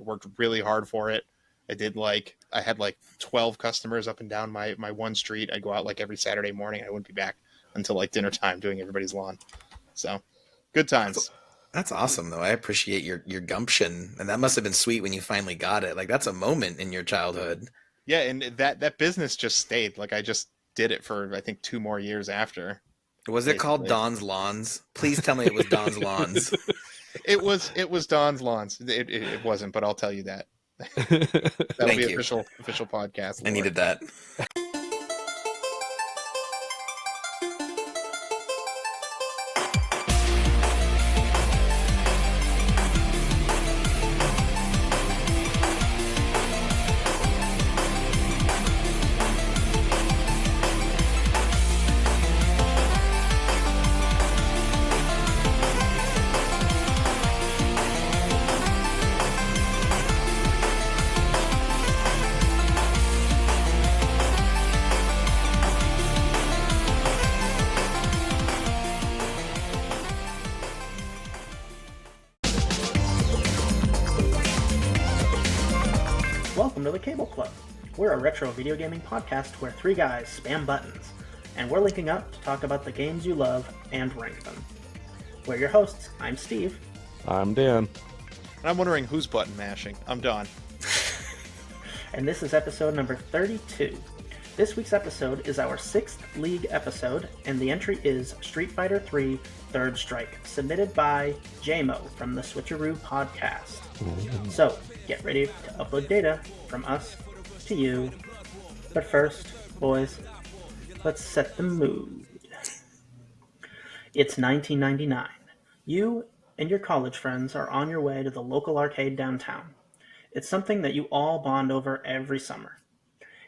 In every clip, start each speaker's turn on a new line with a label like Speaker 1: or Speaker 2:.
Speaker 1: worked really hard for it. I had like 12 customers up and down my one street. I'd go out like every Saturday morning. I wouldn't be back until like dinner time doing everybody's lawn. So good times.
Speaker 2: That's awesome, though. I appreciate your gumption, and that must have been sweet when you finally got it. Like, that's a moment in your childhood.
Speaker 1: Yeah, and that business just stayed. Like I just did it for I think 2 more years after.
Speaker 2: Was it called Don's Lawns? Please tell me it was Don's Lawns.
Speaker 1: It was Don's Lawns. It wasn't, but I'll tell you that. That'll be official podcast.
Speaker 2: I needed that.
Speaker 3: Welcome to the Cable Club. We're a retro video gaming podcast where 3 guys spam buttons, and we're linking up to talk about the games you love and rank them. We're your hosts. I'm Steve.
Speaker 4: I'm Dan.
Speaker 1: And I'm wondering who's button mashing. I'm Don.
Speaker 3: And this is episode number 32. This week's episode is our 6th League episode, and the entry is Street Fighter III Third Strike, submitted by Jaymo from the Switch-A-Roo podcast. So, get ready to upload data from us to you. But first, boys, let's set the mood. It's 1999. You and your college friends are on your way to the local arcade downtown. It's something that you all bond over every summer.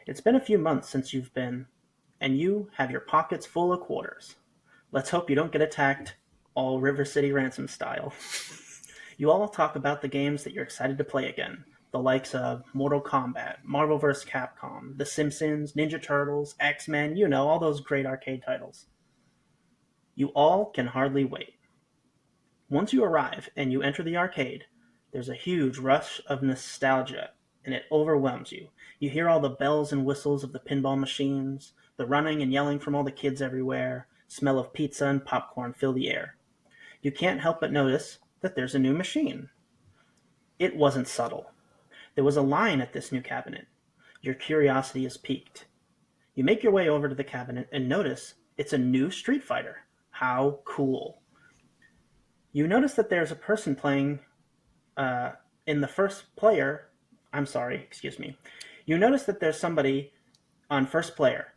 Speaker 3: It's been a few months since you've been, and you have your pockets full of quarters. Let's hope you don't get attacked all River City Ransom style. You all talk about the games that you're excited to play again, the likes of Mortal Kombat, Marvel vs. Capcom, The Simpsons, Ninja Turtles, X-Men, you know, all those great arcade titles. You all can hardly wait. Once you arrive and you enter the arcade, there's a huge rush of nostalgia, and it overwhelms you. You hear all the bells and whistles of the pinball machines, the running and yelling from all the kids everywhere, smell of pizza and popcorn fill the air. You can't help but notice that there's a new machine. It wasn't subtle. There was a line at this new cabinet. Your curiosity is piqued. You make your way over to the cabinet and notice it's a new Street Fighter. How cool. You notice that there's a person playing in the first player. You notice that there's somebody on first player,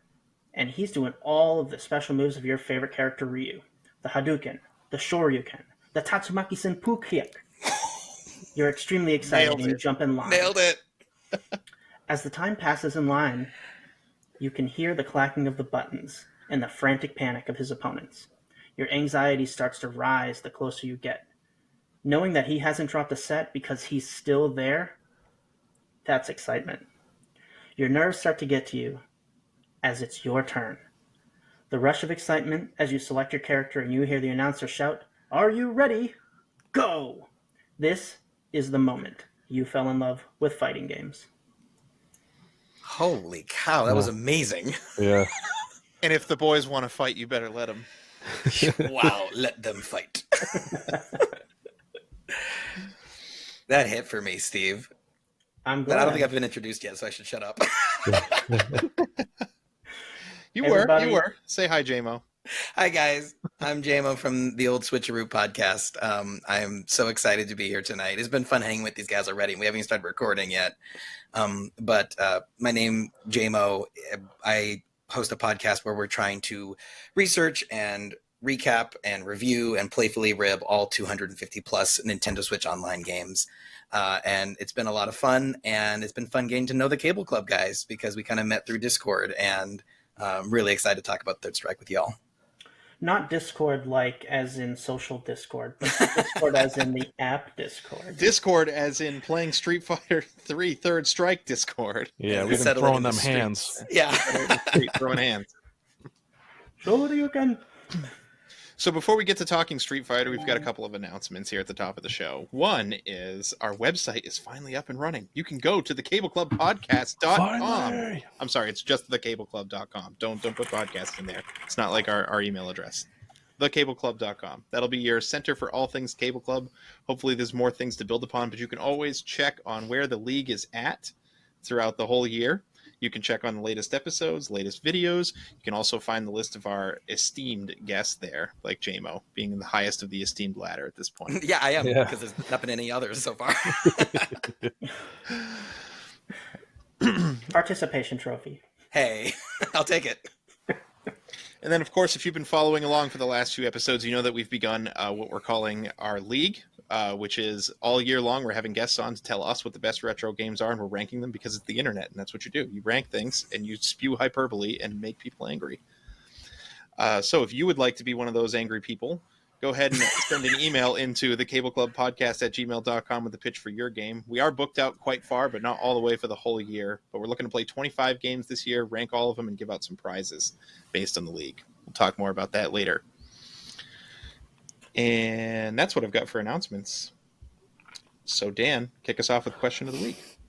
Speaker 3: and he's doing all of the special moves of your favorite character, Ryu. The Hadouken, the Shoryuken, the Tatsumaki Senpu kick. You're extremely excited and you jump in line.
Speaker 2: Nailed it!
Speaker 3: As the time passes in line, you can hear the clacking of the buttons and the frantic panic of his opponents. Your anxiety starts to rise the closer you get. Knowing that he hasn't dropped a set because he's still there, that's excitement. Your nerves start to get to you as it's your turn. The rush of excitement as you select your character and you hear the announcer shout, "Are you ready? Go!" This is the moment you fell in love with fighting games.
Speaker 2: Holy cow, that was amazing.
Speaker 4: Yeah.
Speaker 1: And if the boys want to fight, you better let them.
Speaker 2: Wow, let them fight. That hit for me, Steve.
Speaker 3: I'm
Speaker 2: But
Speaker 3: glad.
Speaker 2: I don't think I've been introduced yet, so I should shut up.
Speaker 1: You
Speaker 3: Everybody-
Speaker 1: were. Say hi, Jaymo.
Speaker 2: Hi, guys. I'm Jaymo from the Old Switch-A-Roo podcast. I am so excited to be here tonight. It's been fun hanging with these guys already. We haven't even started recording yet. But my name, Jaymo, I host a podcast where we're trying to research and recap and review and playfully rib all 250 plus Nintendo Switch Online games. And it's been a lot of fun, and it's been fun getting to know the Cable Club guys because we kind of met through Discord, and I'm really excited to talk about Third Strike with y'all.
Speaker 3: Not Discord like as in social Discord, but Discord as in the app Discord.
Speaker 1: Discord as in playing Street Fighter 3 Third Strike Discord.
Speaker 4: Yeah,
Speaker 2: We
Speaker 4: we've been
Speaker 2: settled
Speaker 4: throwing
Speaker 2: in
Speaker 4: them
Speaker 2: the
Speaker 4: hands.
Speaker 2: Yeah.
Speaker 1: Throwing hands.
Speaker 3: Sure you can.
Speaker 1: So before we get to talking Street Fighter, we've got a couple of announcements here at the top of the show. One is our website is finally up and running. You can go to thecableclubpodcast.com.
Speaker 4: Finally!
Speaker 1: I'm sorry, it's just thecableclub.com. Don't put podcast in there. It's not like our email address. Thecableclub.com. That'll be your center for all things Cable Club. Hopefully there's more things to build upon, but you can always check on where the league is at throughout the whole year. You can check on the latest episodes, latest videos. You can also find the list of our esteemed guests there, like Jaymo, being the highest of the esteemed ladder at this point.
Speaker 2: Yeah, I am, because there's not been any others so far.
Speaker 3: Participation trophy.
Speaker 2: Hey, I'll take it.
Speaker 1: And then, of course, if you've been following along for the last few episodes, you know that we've begun what we're calling our league, which is all year long. We're having guests on to tell us what the best retro games are, and we're ranking them because it's the internet, and that's what you do. You rank things, and you spew hyperbole and make people angry. So if you would like to be one of those angry people, go ahead and send an email into thecableclubpodcast@gmail.com with a pitch for your game. We are booked out quite far, but not all the way for the whole year. But we're looking to play 25 games this year, rank all of them, and give out some prizes based on the league. We'll talk more about that later. And that's what I've got for announcements. So, Dan, kick us off with question of the week.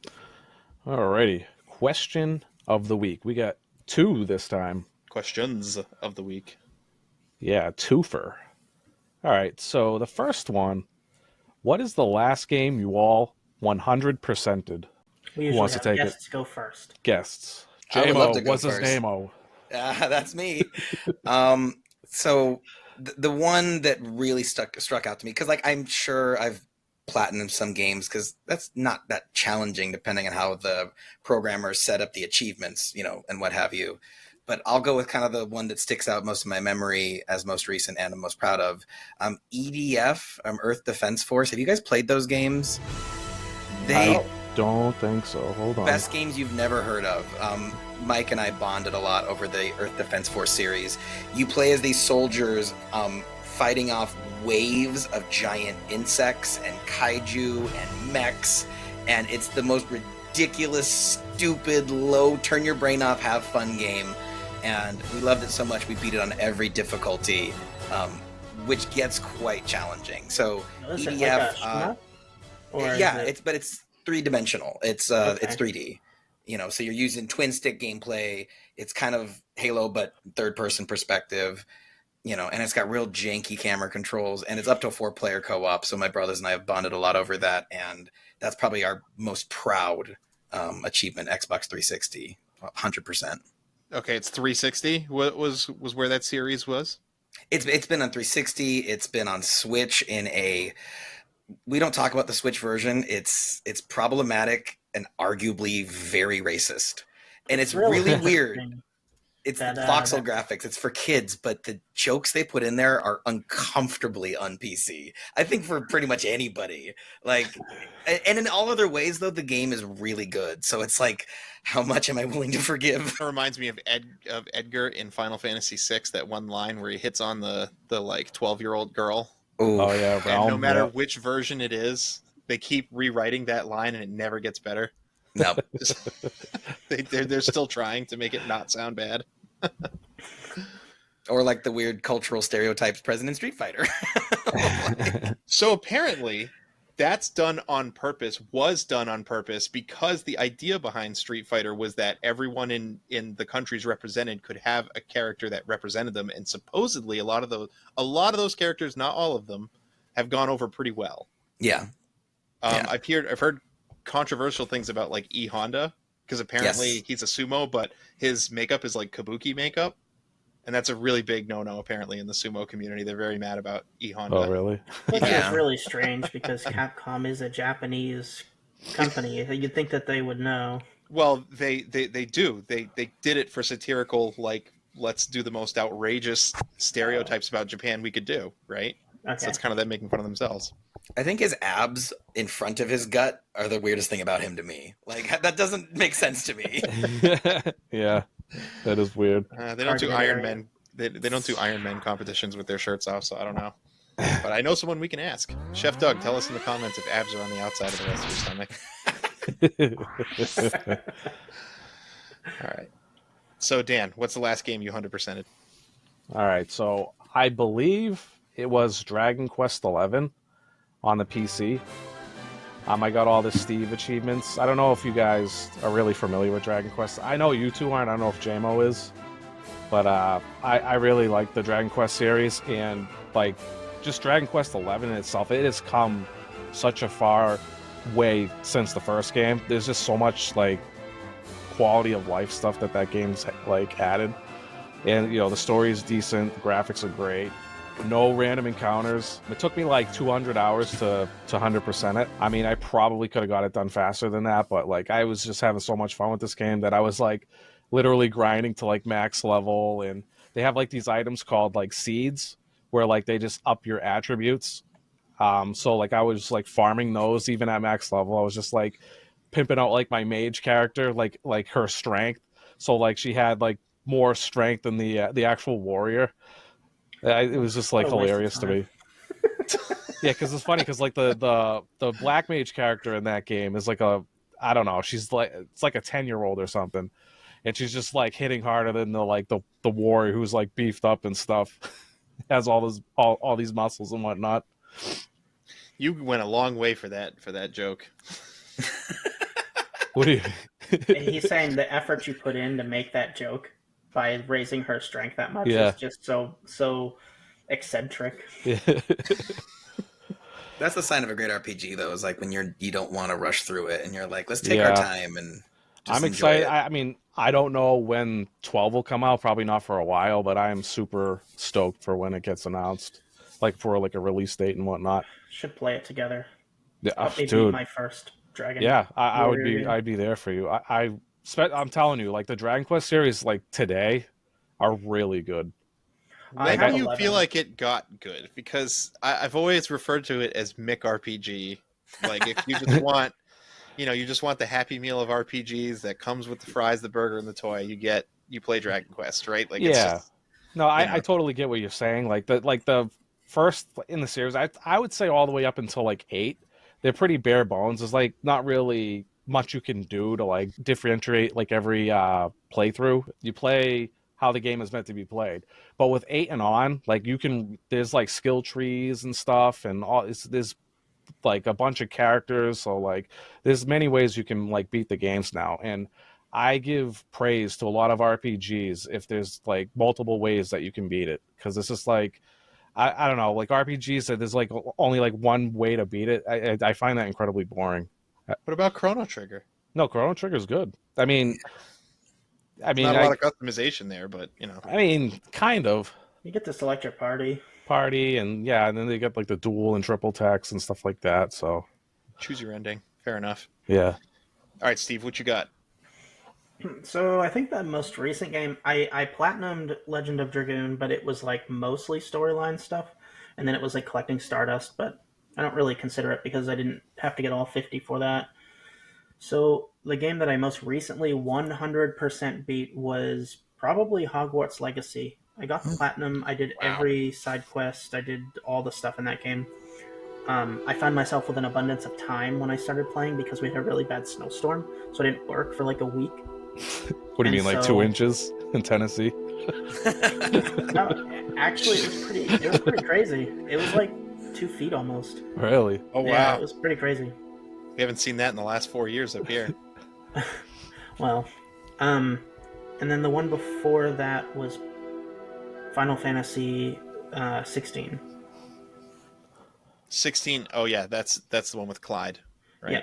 Speaker 4: Alrighty. Question of the week. We got 2 this time.
Speaker 1: Questions of the week.
Speaker 4: Yeah, twofer. All right, so the first one, what is the last game you all 100%ed?
Speaker 3: We usually
Speaker 4: wants to
Speaker 3: have
Speaker 4: take it?
Speaker 3: guests go first.
Speaker 4: Guests.
Speaker 2: I would love to
Speaker 4: Jaymo,
Speaker 2: go
Speaker 4: what's his
Speaker 2: first.
Speaker 4: name-o?
Speaker 2: That's me. So the one that really struck out to me, because like I'm sure I've platinumed some games, because that's not that challenging depending on how the programmers set up the achievements, and what have you. But I'll go with kind of the one that sticks out most in my memory as most recent and I'm most proud of. EDF, Earth Defense Force. Have you guys played those games? They
Speaker 4: I don't think so. Hold on.
Speaker 2: best games you've never heard of. Mike and I bonded a lot over the Earth Defense Force series. You play as these soldiers fighting off waves of giant insects and kaiju and mechs, and it's the most ridiculous, stupid, low, turn your brain off, have fun game. And we loved it so much we beat it on every difficulty, which gets quite challenging. So
Speaker 3: Is it
Speaker 2: EDF,
Speaker 3: like a shmup? Or is
Speaker 2: yeah,
Speaker 3: it-
Speaker 2: it's 3-dimensional. It's
Speaker 3: Okay.
Speaker 2: it's 3D. So you're using twin stick gameplay. It's kind of Halo but third person perspective. And it's got real janky camera controls, and it's up to a 4-player co-op. So my brothers and I have bonded a lot over that, and that's probably our most proud achievement. Xbox 360, 100%.
Speaker 1: Okay, it's 360. What was where that series was?
Speaker 2: It's been on 360. It's been on Switch we don't talk about the Switch version. It's problematic and arguably very racist. And it's really weird.
Speaker 3: interesting.
Speaker 2: It's
Speaker 3: That,
Speaker 2: voxel
Speaker 3: that-
Speaker 2: graphics. It's for kids, but the jokes they put in there are uncomfortably un-PC. I think for pretty much anybody. And in all other ways, though, the game is really good. So it's like, how much am I willing to forgive?
Speaker 1: It reminds me of Edgar in Final Fantasy VI, that one line where he hits on the like 12-year-old girl.
Speaker 4: Oh, yeah,
Speaker 1: And
Speaker 4: Realm.
Speaker 1: no matter
Speaker 4: yeah.
Speaker 1: which version it is, they keep rewriting that line and it never gets better.
Speaker 2: No.
Speaker 1: They're still trying to make it not sound bad.
Speaker 2: Or like the weird cultural stereotypes present in Street Fighter.
Speaker 1: So apparently that's was done on purpose, because the idea behind Street Fighter was that everyone in the countries represented could have a character that represented them, and supposedly a lot of those characters, not all of them, have gone over pretty well.
Speaker 2: Yeah. Yeah.
Speaker 1: I've heard controversial things about like E Honda, because apparently
Speaker 2: Yes.
Speaker 1: he's a sumo, but his makeup is like kabuki makeup, and that's a really big no-no apparently in the sumo community. They're very mad about E Honda.
Speaker 4: Oh, really?
Speaker 3: Which
Speaker 2: Yeah.
Speaker 3: is really strange because Capcom is a Japanese company. You'd think that they would know.
Speaker 1: Well, they do. They did it for satirical, like, let's do the most outrageous stereotypes about Japan we could do, right?
Speaker 3: Okay.
Speaker 1: So it's kind of them making fun of themselves.
Speaker 2: I think his abs in front of his gut are the weirdest thing about him to me. Like, that doesn't make sense to me.
Speaker 4: Yeah, that is weird.
Speaker 1: They don't do
Speaker 3: Targeted
Speaker 1: Iron
Speaker 3: area.
Speaker 1: Men. They don't do Iron Man competitions with their shirts off, so I don't know. But I know someone we can ask. Chef Doug, tell us in the comments if abs are on the outside of the rest of your stomach. All right. So Dan, what's the last game you 100%ed?
Speaker 4: All right, so I believe it was Dragon Quest 11 on the PC. I got all the Steve achievements. I don't know if you guys are really familiar with Dragon Quest. I know you two aren't. I don't know if Jaymo is. But I really like the Dragon Quest series. And, like, just Dragon Quest 11 in itself, it has come such a far way since the first game. There's just so much, like, quality of life stuff that game's, like, added. And, you know, the story is decent. The graphics are great. No random encounters. It took me like 200 hours to 100% it. I mean, I probably could have got it done faster than that, but like I was just having so much fun with this game that I was like literally grinding to like max level. And they have like these items called like seeds where like they just up your attributes. So like I was like farming those even at max level. I was just like pimping out like my mage character, like her strength. So like she had like more strength than the actual warrior. It was just like hilarious to me. Yeah, because it's funny because like the black mage character in that game is like I don't know, she's like it's like a 10-year-old or something, and she's just like hitting harder than the warrior who's like beefed up and stuff, has all these muscles and whatnot.
Speaker 1: You went a long way for that joke.
Speaker 4: What do you?
Speaker 3: He's saying the effort you put in to make that joke by raising her strength that much
Speaker 4: Yeah.
Speaker 3: is just so eccentric.
Speaker 4: Yeah.
Speaker 2: That's the sign of a great RPG, though. Is like when you don't want to rush through it, and you're like, let's take our time and.
Speaker 4: I'm excited. I mean, I don't know when 12 will come out. Probably not for a while, but I am super stoked for when it gets announced, like for like a release date and whatnot.
Speaker 3: Should play it together.
Speaker 4: Yeah,
Speaker 3: Help me
Speaker 4: dude.
Speaker 3: beat my first dragon.
Speaker 4: Yeah, I would be.
Speaker 3: game.
Speaker 4: I'd be there for you. I'm telling you, like the Dragon Quest series, like today, are really good.
Speaker 1: When do you feel like it got good? Because I've always referred to it as Mick RPG. Like if you just want, you just want the happy meal of RPGs that comes with the fries, the burger, and the toy. You play Dragon Quest, right? Like it's just,
Speaker 4: no, I totally get what you're saying. Like the first in the series, I would say all the way up until like 8, they're pretty bare bones. There's like not really much you can do to like differentiate like every playthrough. You play how the game is meant to be played. But with 8 and on, like there's like skill trees and stuff, and there's like a bunch of characters. So like there's many ways you can like beat the games now. And I give praise to a lot of RPGs if there's like multiple ways that you can beat it, because it's just like I don't know, like RPGs that there's like only like one way to beat it. I find that incredibly boring.
Speaker 1: What about Chrono Trigger?
Speaker 4: No, Chrono Trigger's good. I mean,
Speaker 1: not a lot of customization there, but
Speaker 4: I mean, kind of.
Speaker 3: You get to select your party,
Speaker 4: and then they get like the dual and triple text and stuff like that. So
Speaker 1: choose your ending. Fair enough.
Speaker 4: Yeah.
Speaker 1: All right, Steve, what you got?
Speaker 3: So I think the most recent game, I platinumed Legend of Dragoon, but it was like mostly storyline stuff, and then it was like collecting Stardust, but I don't really consider it because I didn't have to get all 50 for that. So the game that I most recently 100% beat was probably Hogwarts Legacy. I got the platinum, I did every side quest, I did all the stuff in that game. I found myself with an abundance of time when I started playing because we had a really bad snowstorm, so I didn't work for like a week.
Speaker 4: What do you mean, like 2 inches in Tennessee?
Speaker 3: No, actually, it was pretty crazy. It was like 2 feet almost.
Speaker 4: Really?
Speaker 1: Oh, wow.
Speaker 3: Yeah, it was pretty crazy.
Speaker 1: We haven't seen that in the last 4 years up here.
Speaker 3: Well, and then the one before that was Final Fantasy 16.
Speaker 1: 16. Oh yeah, that's the one with Clyde, right?
Speaker 3: Yeah.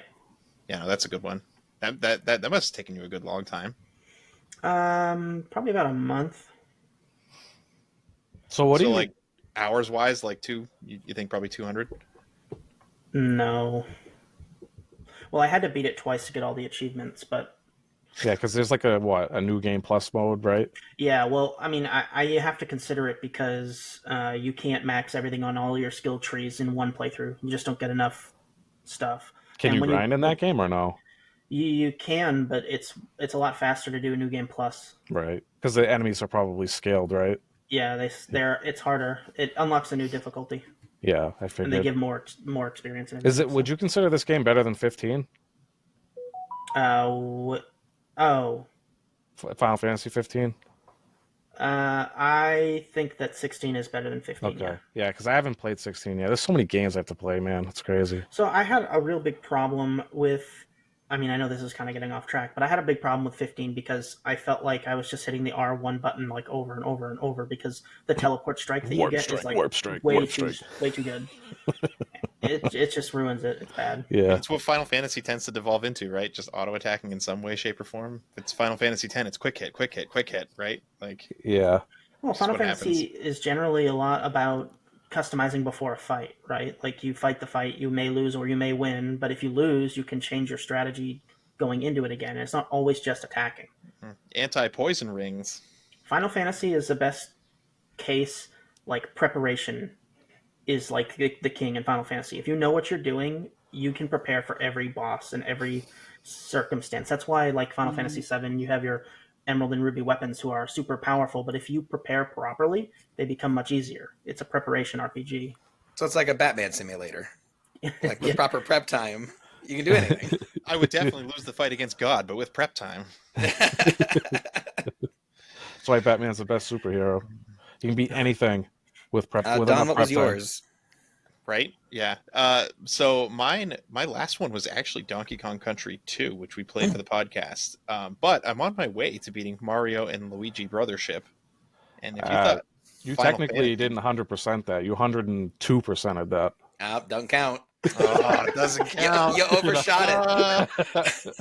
Speaker 1: Yeah, no, that's a good one. That must have taken you a good long time.
Speaker 3: Probably about a month.
Speaker 4: So what do you
Speaker 1: like hours wise? Like you think probably 200?
Speaker 3: No. Well, I had to beat it twice to get all the achievements, but
Speaker 4: yeah, because there's like a new game plus mode, right?
Speaker 3: yeah. Well, I mean, I have to consider it because you can't max everything on all your skill trees in one playthrough. You just don't get enough stuff.
Speaker 4: Can you grind in that game or no?
Speaker 3: You can, but it's a lot faster to do a new game plus.
Speaker 4: Right, because the enemies are probably scaled, right?
Speaker 3: Yeah, it's harder. It unlocks a new difficulty.
Speaker 4: Yeah, I figured.
Speaker 3: And they give more experience. In
Speaker 4: it? Would you consider this game better than 15?
Speaker 3: Oh.
Speaker 4: Final Fantasy 15.
Speaker 3: I think that 16 is better than 15.
Speaker 4: Okay. Yeah, because I haven't played 16 yet. There's so many games I have to play, man. It's crazy.
Speaker 3: So I had a real big problem with. I mean, I know this is kind of getting off track, but I had a big problem with 15 because I felt like I was just hitting the R1 button like over and over and over because the teleport strike that you get is like way too good. It just ruins it. It's bad.
Speaker 4: Yeah.
Speaker 1: It's what Final Fantasy tends to devolve into, right? Just auto attacking in some way, shape, or form. If it's Final Fantasy X, it's quick hit, quick hit, quick hit, right? Like,
Speaker 4: Yeah.
Speaker 3: Well, Final
Speaker 1: what
Speaker 3: Fantasy
Speaker 1: happens.
Speaker 3: is generally a lot about customizing before a fight, right? Like you fight the fight, you may lose or you may win, but if you lose, you can change your strategy going into it again. And it's not always just attacking.
Speaker 1: Anti-poison rings.
Speaker 3: Final Fantasy is the best case, like preparation is like the king in Final Fantasy. If you know what you're doing, you can prepare for every boss and every circumstance. That's why, like Final Fantasy VII, you have your Emerald and Ruby weapons who are super powerful, but if you prepare properly, they become much easier. It's a preparation RPG.
Speaker 2: So it's like a Batman simulator. Like with
Speaker 3: Yeah.
Speaker 2: proper prep time, you can do anything.
Speaker 1: I would definitely lose the fight against God, but with prep time.
Speaker 4: That's why Batman's the best superhero. He can beat anything with prep. With
Speaker 2: Don,
Speaker 4: enough
Speaker 2: what
Speaker 4: prep
Speaker 2: was
Speaker 4: time.
Speaker 2: yours?
Speaker 1: Right? Yeah. So my last one was actually Donkey Kong Country 2, which we played for the podcast. But I'm on my way to beating Mario and Luigi Brothership. And if you thought
Speaker 4: You
Speaker 1: Final
Speaker 4: technically
Speaker 1: Fantasy-
Speaker 4: didn't 100% that. You 102%ed that.
Speaker 2: Don't count.
Speaker 1: Oh, it doesn't count.
Speaker 2: You overshot
Speaker 1: it.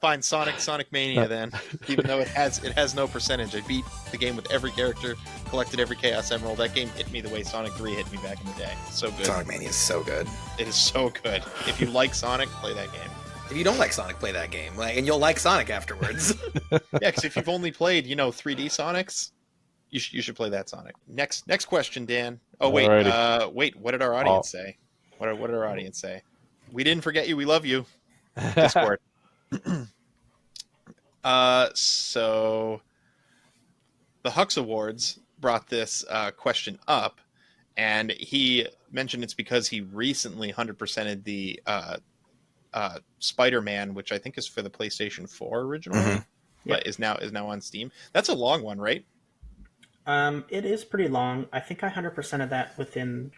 Speaker 1: Fine, Sonic Mania then. Even though it has no percentage. I beat the game with every character, collected every Chaos Emerald. That game hit me the way Sonic 3 hit me back in the day. So good.
Speaker 2: Sonic Mania is so good.
Speaker 1: It is so good. If you like Sonic, play that game.
Speaker 2: If you don't like Sonic, play that game, and you'll like Sonic afterwards.
Speaker 1: Yeah, because if you've only played, 3D Sonics, you should play that Sonic. Next question, Dan. Oh wait,
Speaker 4: Alrighty.
Speaker 1: What did our audience say? What did our audience say? We didn't forget you. We love you. Discord. So the Hux Awards brought this question up, and he mentioned it's because he recently 100%ed the Spider-Man, which I think is for the PlayStation 4 originally, but is now on Steam. That's a long one, right?
Speaker 3: It is pretty long. I think I 100%ed that within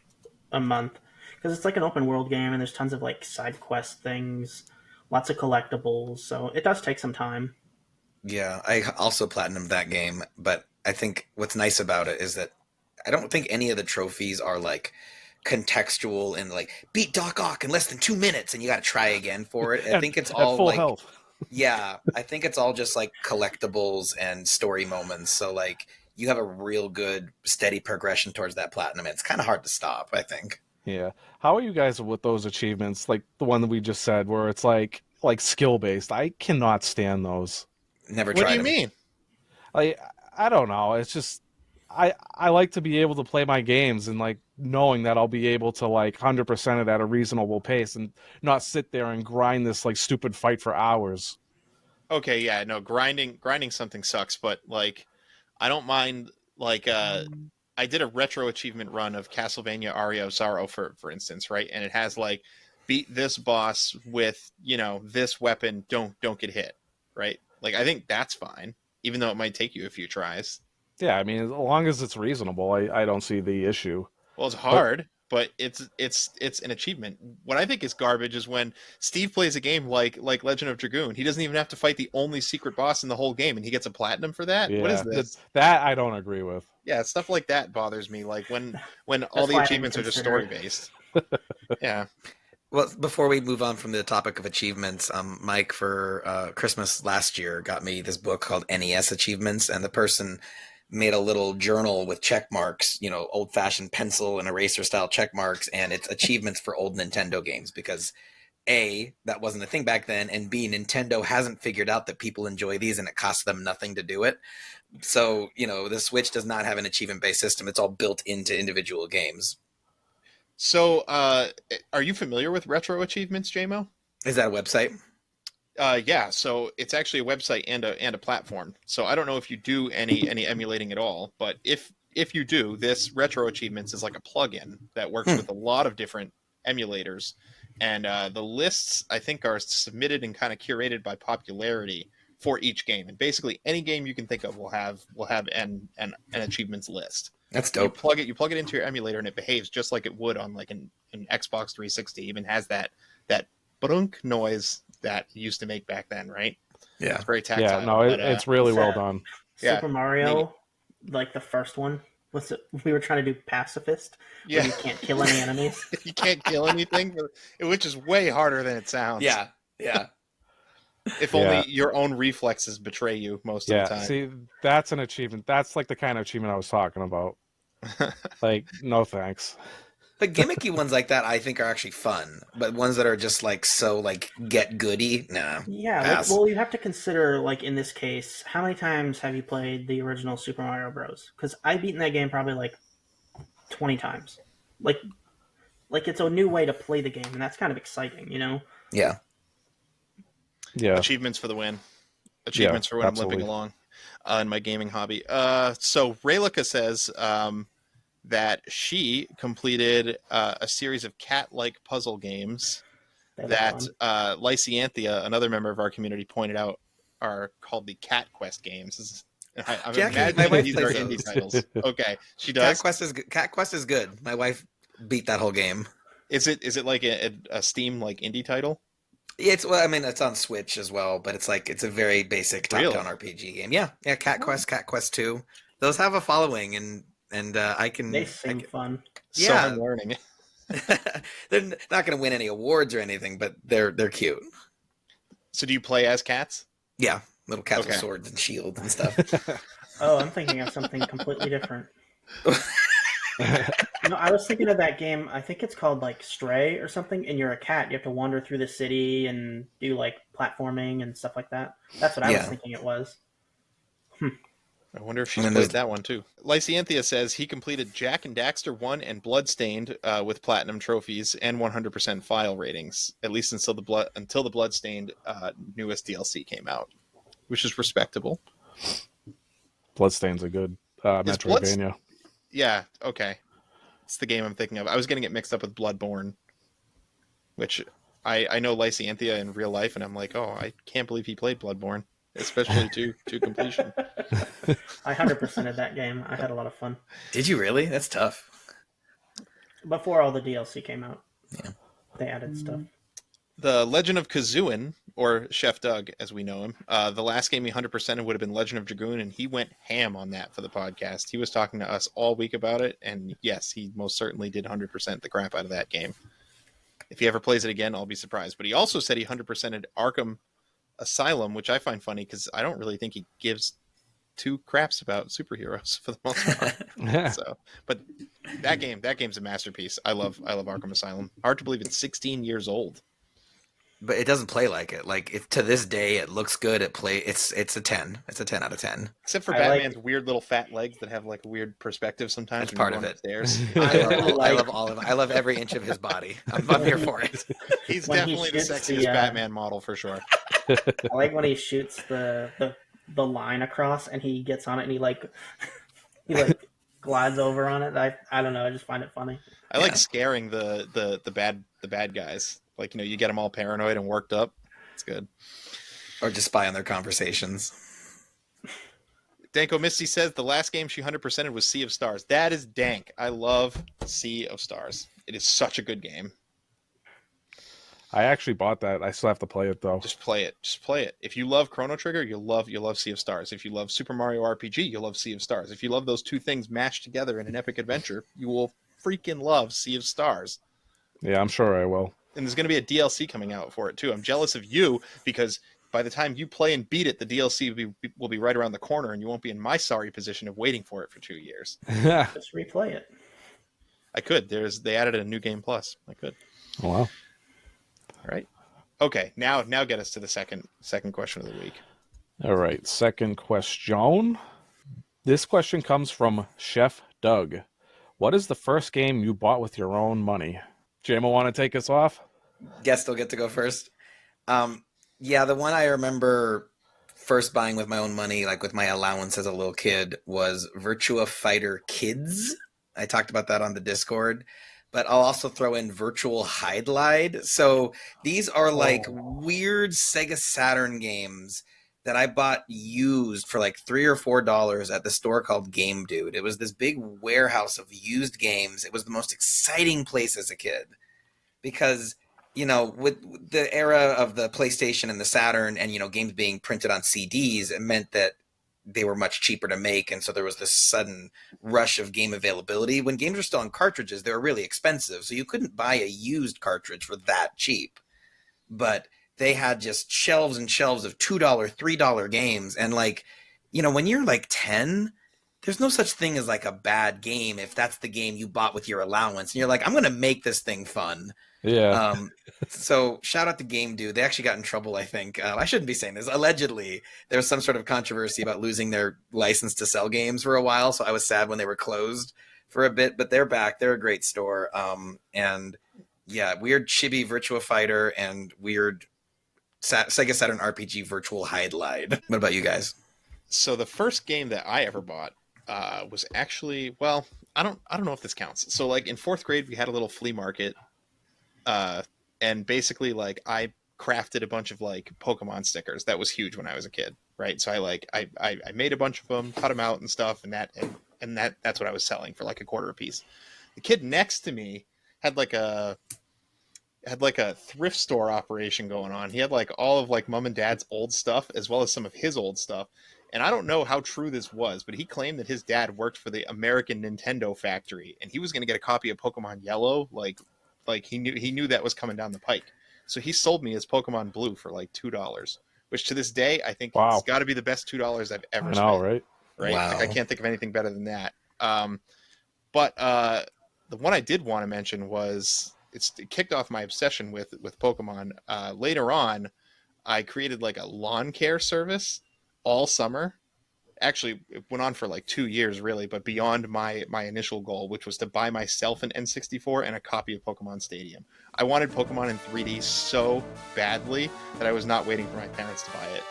Speaker 3: a month because it's like an open world game and there's tons of like side quest things, lots of collectibles. So it does take some time.
Speaker 2: Yeah, I also platinumed that game, but I think what's nice about it is that I don't think any of the trophies are like contextual and like beat Doc Ock in less than 2 minutes and you got to try again for it. I think it's all
Speaker 4: full
Speaker 2: like
Speaker 4: health.
Speaker 2: Yeah, I think it's all just like collectibles and story moments. So like you have a real good steady progression towards that platinum. It's kind of hard to stop, I think.
Speaker 4: Yeah. How are you guys with those achievements? Like the one that we just said, where it's like skill based. I cannot stand those.
Speaker 2: Never
Speaker 1: What
Speaker 2: tried
Speaker 1: do you
Speaker 2: them.
Speaker 1: mean?
Speaker 4: Like I don't know. It's just I like to be able to play my games and like knowing that I'll be able to like 100% it at a reasonable pace and not sit there and grind this like stupid fight for hours.
Speaker 1: Okay, yeah, no, grinding something sucks, but like I don't mind like I did a retro achievement run of Castlevania Aria of Sorrow for instance, right? And it has like beat this boss with, this weapon, don't get hit, right? Like I think that's fine, even though it might take you a few tries.
Speaker 4: Yeah, I mean, as long as it's reasonable, I don't see the issue.
Speaker 1: Well, it's hard, but it's an achievement. What I think is garbage is when Steve plays a game like Legend of Dragoon. He doesn't even have to fight the only secret boss in the whole game, and he gets a platinum for that.
Speaker 4: Yeah,
Speaker 1: What is this?
Speaker 4: That I don't agree with.
Speaker 1: Yeah, stuff like that bothers me. Like when all the
Speaker 3: why I
Speaker 1: achievements are
Speaker 3: didn't
Speaker 1: just
Speaker 3: consider
Speaker 1: story based. Yeah.
Speaker 2: Well, before we move on from the topic of achievements, Mike for Christmas last year got me this book called NES Achievements, and the person made a little journal with check marks, old-fashioned pencil and eraser style check marks, and it's achievements for old Nintendo games because A, that wasn't a thing back then, and B, Nintendo hasn't figured out that people enjoy these and it costs them nothing to do it. So, the Switch does not have an achievement-based system. It's all built into individual games.
Speaker 1: So, are you familiar with retro achievements, Jaymo?
Speaker 2: Is that a website?
Speaker 1: Yeah, so it's actually a website and a platform. So I don't know if you do any emulating at all, but if you do, this Retro Achievements is like a plugin that works with a lot of different emulators, and the lists I think are submitted and kind of curated by popularity for each game, and basically any game you can think of will have an achievements list.
Speaker 2: That's dope.
Speaker 1: You plug it into your emulator, and it behaves just like it would on like an Xbox 360. It even has that brunk noise that it used to make back then, right?
Speaker 2: Yeah.
Speaker 1: It's very tactile.
Speaker 4: Yeah, no, it's really well done.
Speaker 3: Super Mario, like the first one, we were trying to do pacifist.
Speaker 1: Yeah,
Speaker 3: where you can't kill any enemies.
Speaker 1: You can't kill anything, which is way harder than it sounds.
Speaker 2: Yeah.
Speaker 1: If only your own reflexes betray you most of the time.
Speaker 4: See, that's an achievement. That's like the kind of achievement I was talking about. Like, no thanks.
Speaker 2: But gimmicky ones like that, I think, are actually fun. But ones that are just like so like get goody, nah.
Speaker 3: Yeah, well, you have to consider, like in this case, how many times have you played the original Super Mario Bros? Because I've beaten that game probably like 20 times. Like it's a new way to play the game, and that's kind of exciting, you know?
Speaker 2: Yeah.
Speaker 4: Yeah.
Speaker 1: Achievements for the win. Achievements for when I'm limping along in my gaming hobby. So Raylika says that she completed a series of cat-like puzzle games that Lysianthia, another member of our community, pointed out are called the Cat Quest games. I'm
Speaker 2: Jackie, my wife
Speaker 1: these are
Speaker 2: plays
Speaker 1: indie
Speaker 2: those.
Speaker 1: titles. Okay, she does.
Speaker 2: Cat Quest is good. My wife beat that whole game.
Speaker 1: Is it like a Steam like indie title?
Speaker 2: It's it's on Switch as well, but it's a very basic top-down RPG game. Yeah, Cat Quest, Cat Quest 2. Those have a following, and I can.
Speaker 3: They seem fun.
Speaker 1: So
Speaker 2: Yeah.
Speaker 1: I'm learning.
Speaker 2: They're not going to win any awards or anything, but they're cute.
Speaker 1: So do you play as cats?
Speaker 2: Yeah, little cats with swords and shields and stuff.
Speaker 3: Oh, I'm thinking of something completely different. No, I was thinking of that game. I think it's called like Stray or something, and you're a cat. You have to wander through the city and do like platforming and stuff like that. That's what I was thinking it was.
Speaker 1: I wonder if she's played that one too. Lysianthia says he completed Jack and Daxter 1 and Bloodstained with platinum trophies and 100% file ratings, at least until the Bloodstained newest DLC came out, which is respectable.
Speaker 4: Bloodstained's a good Metroidvania.
Speaker 1: Yeah, okay. It's the game I'm thinking of. I was getting it mixed up with Bloodborne, which I know Lysianthia in real life, and I'm like, oh, I can't believe he played Bloodborne, especially to completion.
Speaker 3: I 100%ed that game. I had a lot of fun.
Speaker 2: Did you really? That's tough.
Speaker 3: Before all the DLC came out.
Speaker 2: Yeah.
Speaker 3: They added stuff.
Speaker 1: The Legend of Kazooin, or Chef Doug, as we know him, the last game he 100%ed would have been Legend of Dragoon, and he went ham on that for the podcast. He was talking to us all week about it, and yes, he most certainly did 100% the crap out of that game. If he ever plays it again, I'll be surprised. But he also said he 100%ed Arkham Asylum, which I find funny because I don't really think he gives two craps about superheroes for the most part. So, but that game's a masterpiece. I love Arkham Asylum. Hard to believe it's 16 years old.
Speaker 2: But it doesn't play like it. Like to this day, it looks good. It's a 10. It's a 10 out of 10.
Speaker 1: Except for Batman's weird little fat legs that have like a weird perspective sometimes.
Speaker 2: That's part of it.
Speaker 1: Upstairs.
Speaker 2: I love all of it. I love every inch of his body. I'm here for it.
Speaker 1: He's definitely the sexiest Batman model for sure.
Speaker 3: I like when he shoots the line across and he gets on it and he glides over on it. I don't know. I just find it funny.
Speaker 1: I like scaring the bad guys. Like, you get them all paranoid and worked up. It's good.
Speaker 2: Or just spy on their conversations.
Speaker 1: Danko Misty says the last game she 100%ed was Sea of Stars. That is dank. I love Sea of Stars. It is such a good game.
Speaker 4: I actually bought that. I still have to play it though.
Speaker 1: Just play it. If you love Chrono Trigger, you'll love Sea of Stars. If you love Super Mario RPG, you'll love Sea of Stars. If you love those two things mashed together in an epic adventure, you will freaking love Sea of Stars.
Speaker 4: Yeah, I'm sure I will.
Speaker 1: And there's going to be a DLC coming out for it too. I'm jealous of you because by the time you play and beat it, the DLC will be right around the corner, and you won't be in my sorry position of waiting for it for 2 years.
Speaker 3: Just replay it.
Speaker 1: I could. They added a new game plus. I could.
Speaker 4: Oh, wow.
Speaker 1: All right. Okay. Now get us to the second question of the week.
Speaker 4: All right. Second question. This question comes from Chef Doug. What is the first game you bought with your own money? Jaymo, want to take us off?
Speaker 2: Guess they'll get to go first. Yeah, the one I remember first buying with my own money, like with my allowance as a little kid, was Virtua Fighter Kids. I talked about that on the Discord. But I'll also throw in Virtual Hide-Lide. So these are like weird Sega Saturn games that I bought used for like $3 or $4 at the store called Game Dude. It was this big warehouse of used games. It was the most exciting place as a kid because, with the era of the PlayStation and the Saturn and, games being printed on CDs, it meant that they were much cheaper to make. And so there was this sudden rush of game availability. When games were still on cartridges, they were really expensive. So you couldn't buy a used cartridge for that cheap. But they had just shelves and shelves of $2, $3 games. And when you're like 10, there's no such thing as like a bad game if that's the game you bought with your allowance. And you're like, I'm going to make this thing fun.
Speaker 4: Yeah.
Speaker 2: So shout out to Game Dude. They actually got in trouble, I think. I shouldn't be saying this. Allegedly, there was some sort of controversy about losing their license to sell games for a while. So I was sad when they were closed for a bit, but they're back. They're a great store. And yeah, weird chibi Virtua Fighter and weird Sega Saturn RPG Virtual Hide-Lide. What about you guys?
Speaker 1: So the first game that I ever bought was actually, well, I don't know if this counts. So like in fourth grade, we had a little flea market. And basically like I crafted a bunch of like Pokemon stickers. That was huge when I was a kid. Right. So I made a bunch of them, cut them out and stuff. And that's what I was selling for like $0.25 a piece. The kid next to me had like a thrift store operation going on. He had like all of like mom and dad's old stuff as well as some of his old stuff. And I don't know how true this was, but he claimed that his dad worked for the American Nintendo factory and he was going to get a copy of Pokemon Yellow. Like he knew that was coming down the pike. So he sold me his Pokemon Blue for like $2, which to this day, I think it's got to be the best $2 I've ever spent.
Speaker 4: I know, right?
Speaker 1: Right.
Speaker 2: Wow.
Speaker 1: Like, I can't think of anything better than that. But the one I did want to mention was it kicked off my obsession with Pokemon. Later on, I created like a lawn care service all summer. Actually, it went on for like 2 years, really, but beyond my initial goal, which was to buy myself an N64 and a copy of Pokemon Stadium. I wanted Pokemon in 3D so badly that I was not waiting for my parents to buy it.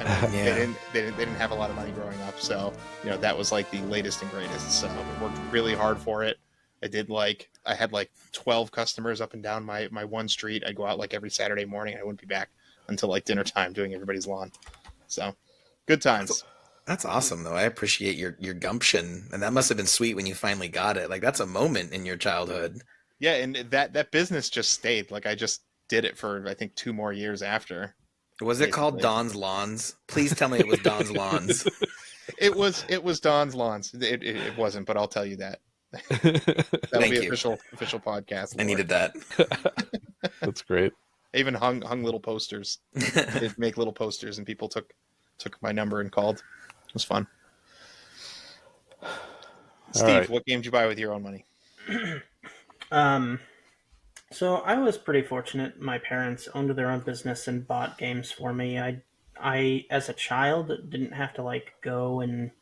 Speaker 1: And
Speaker 2: Yeah.
Speaker 1: they didn't have a lot of money growing up, so that was like the latest and greatest. So I worked really hard for it. I had like 12 customers up and down my one street. I'd go out like every Saturday morning. I wouldn't be back until like dinner time doing everybody's lawn. So good times.
Speaker 2: That's awesome, though. I appreciate your gumption, and that must have been sweet when you finally got it. Like that's a moment in your childhood.
Speaker 1: Yeah, and that business just stayed. Like I just did it for I think 2 more years after.
Speaker 2: Was it called Don's Lawns? Please tell me it was Don's Lawns.
Speaker 1: It was Don's Lawns. It wasn't, but I'll tell you that. That'll
Speaker 2: Thank
Speaker 1: be
Speaker 2: you.
Speaker 1: official podcast.
Speaker 2: I needed that.
Speaker 4: That's great.
Speaker 1: I even hung little posters. They'd make little posters, and people took my number and called. It was fun. Steve,
Speaker 4: right.
Speaker 1: What game did you buy with your own money?
Speaker 3: So I was pretty fortunate. My parents owned their own business and bought games for me. I as a child didn't have to like go and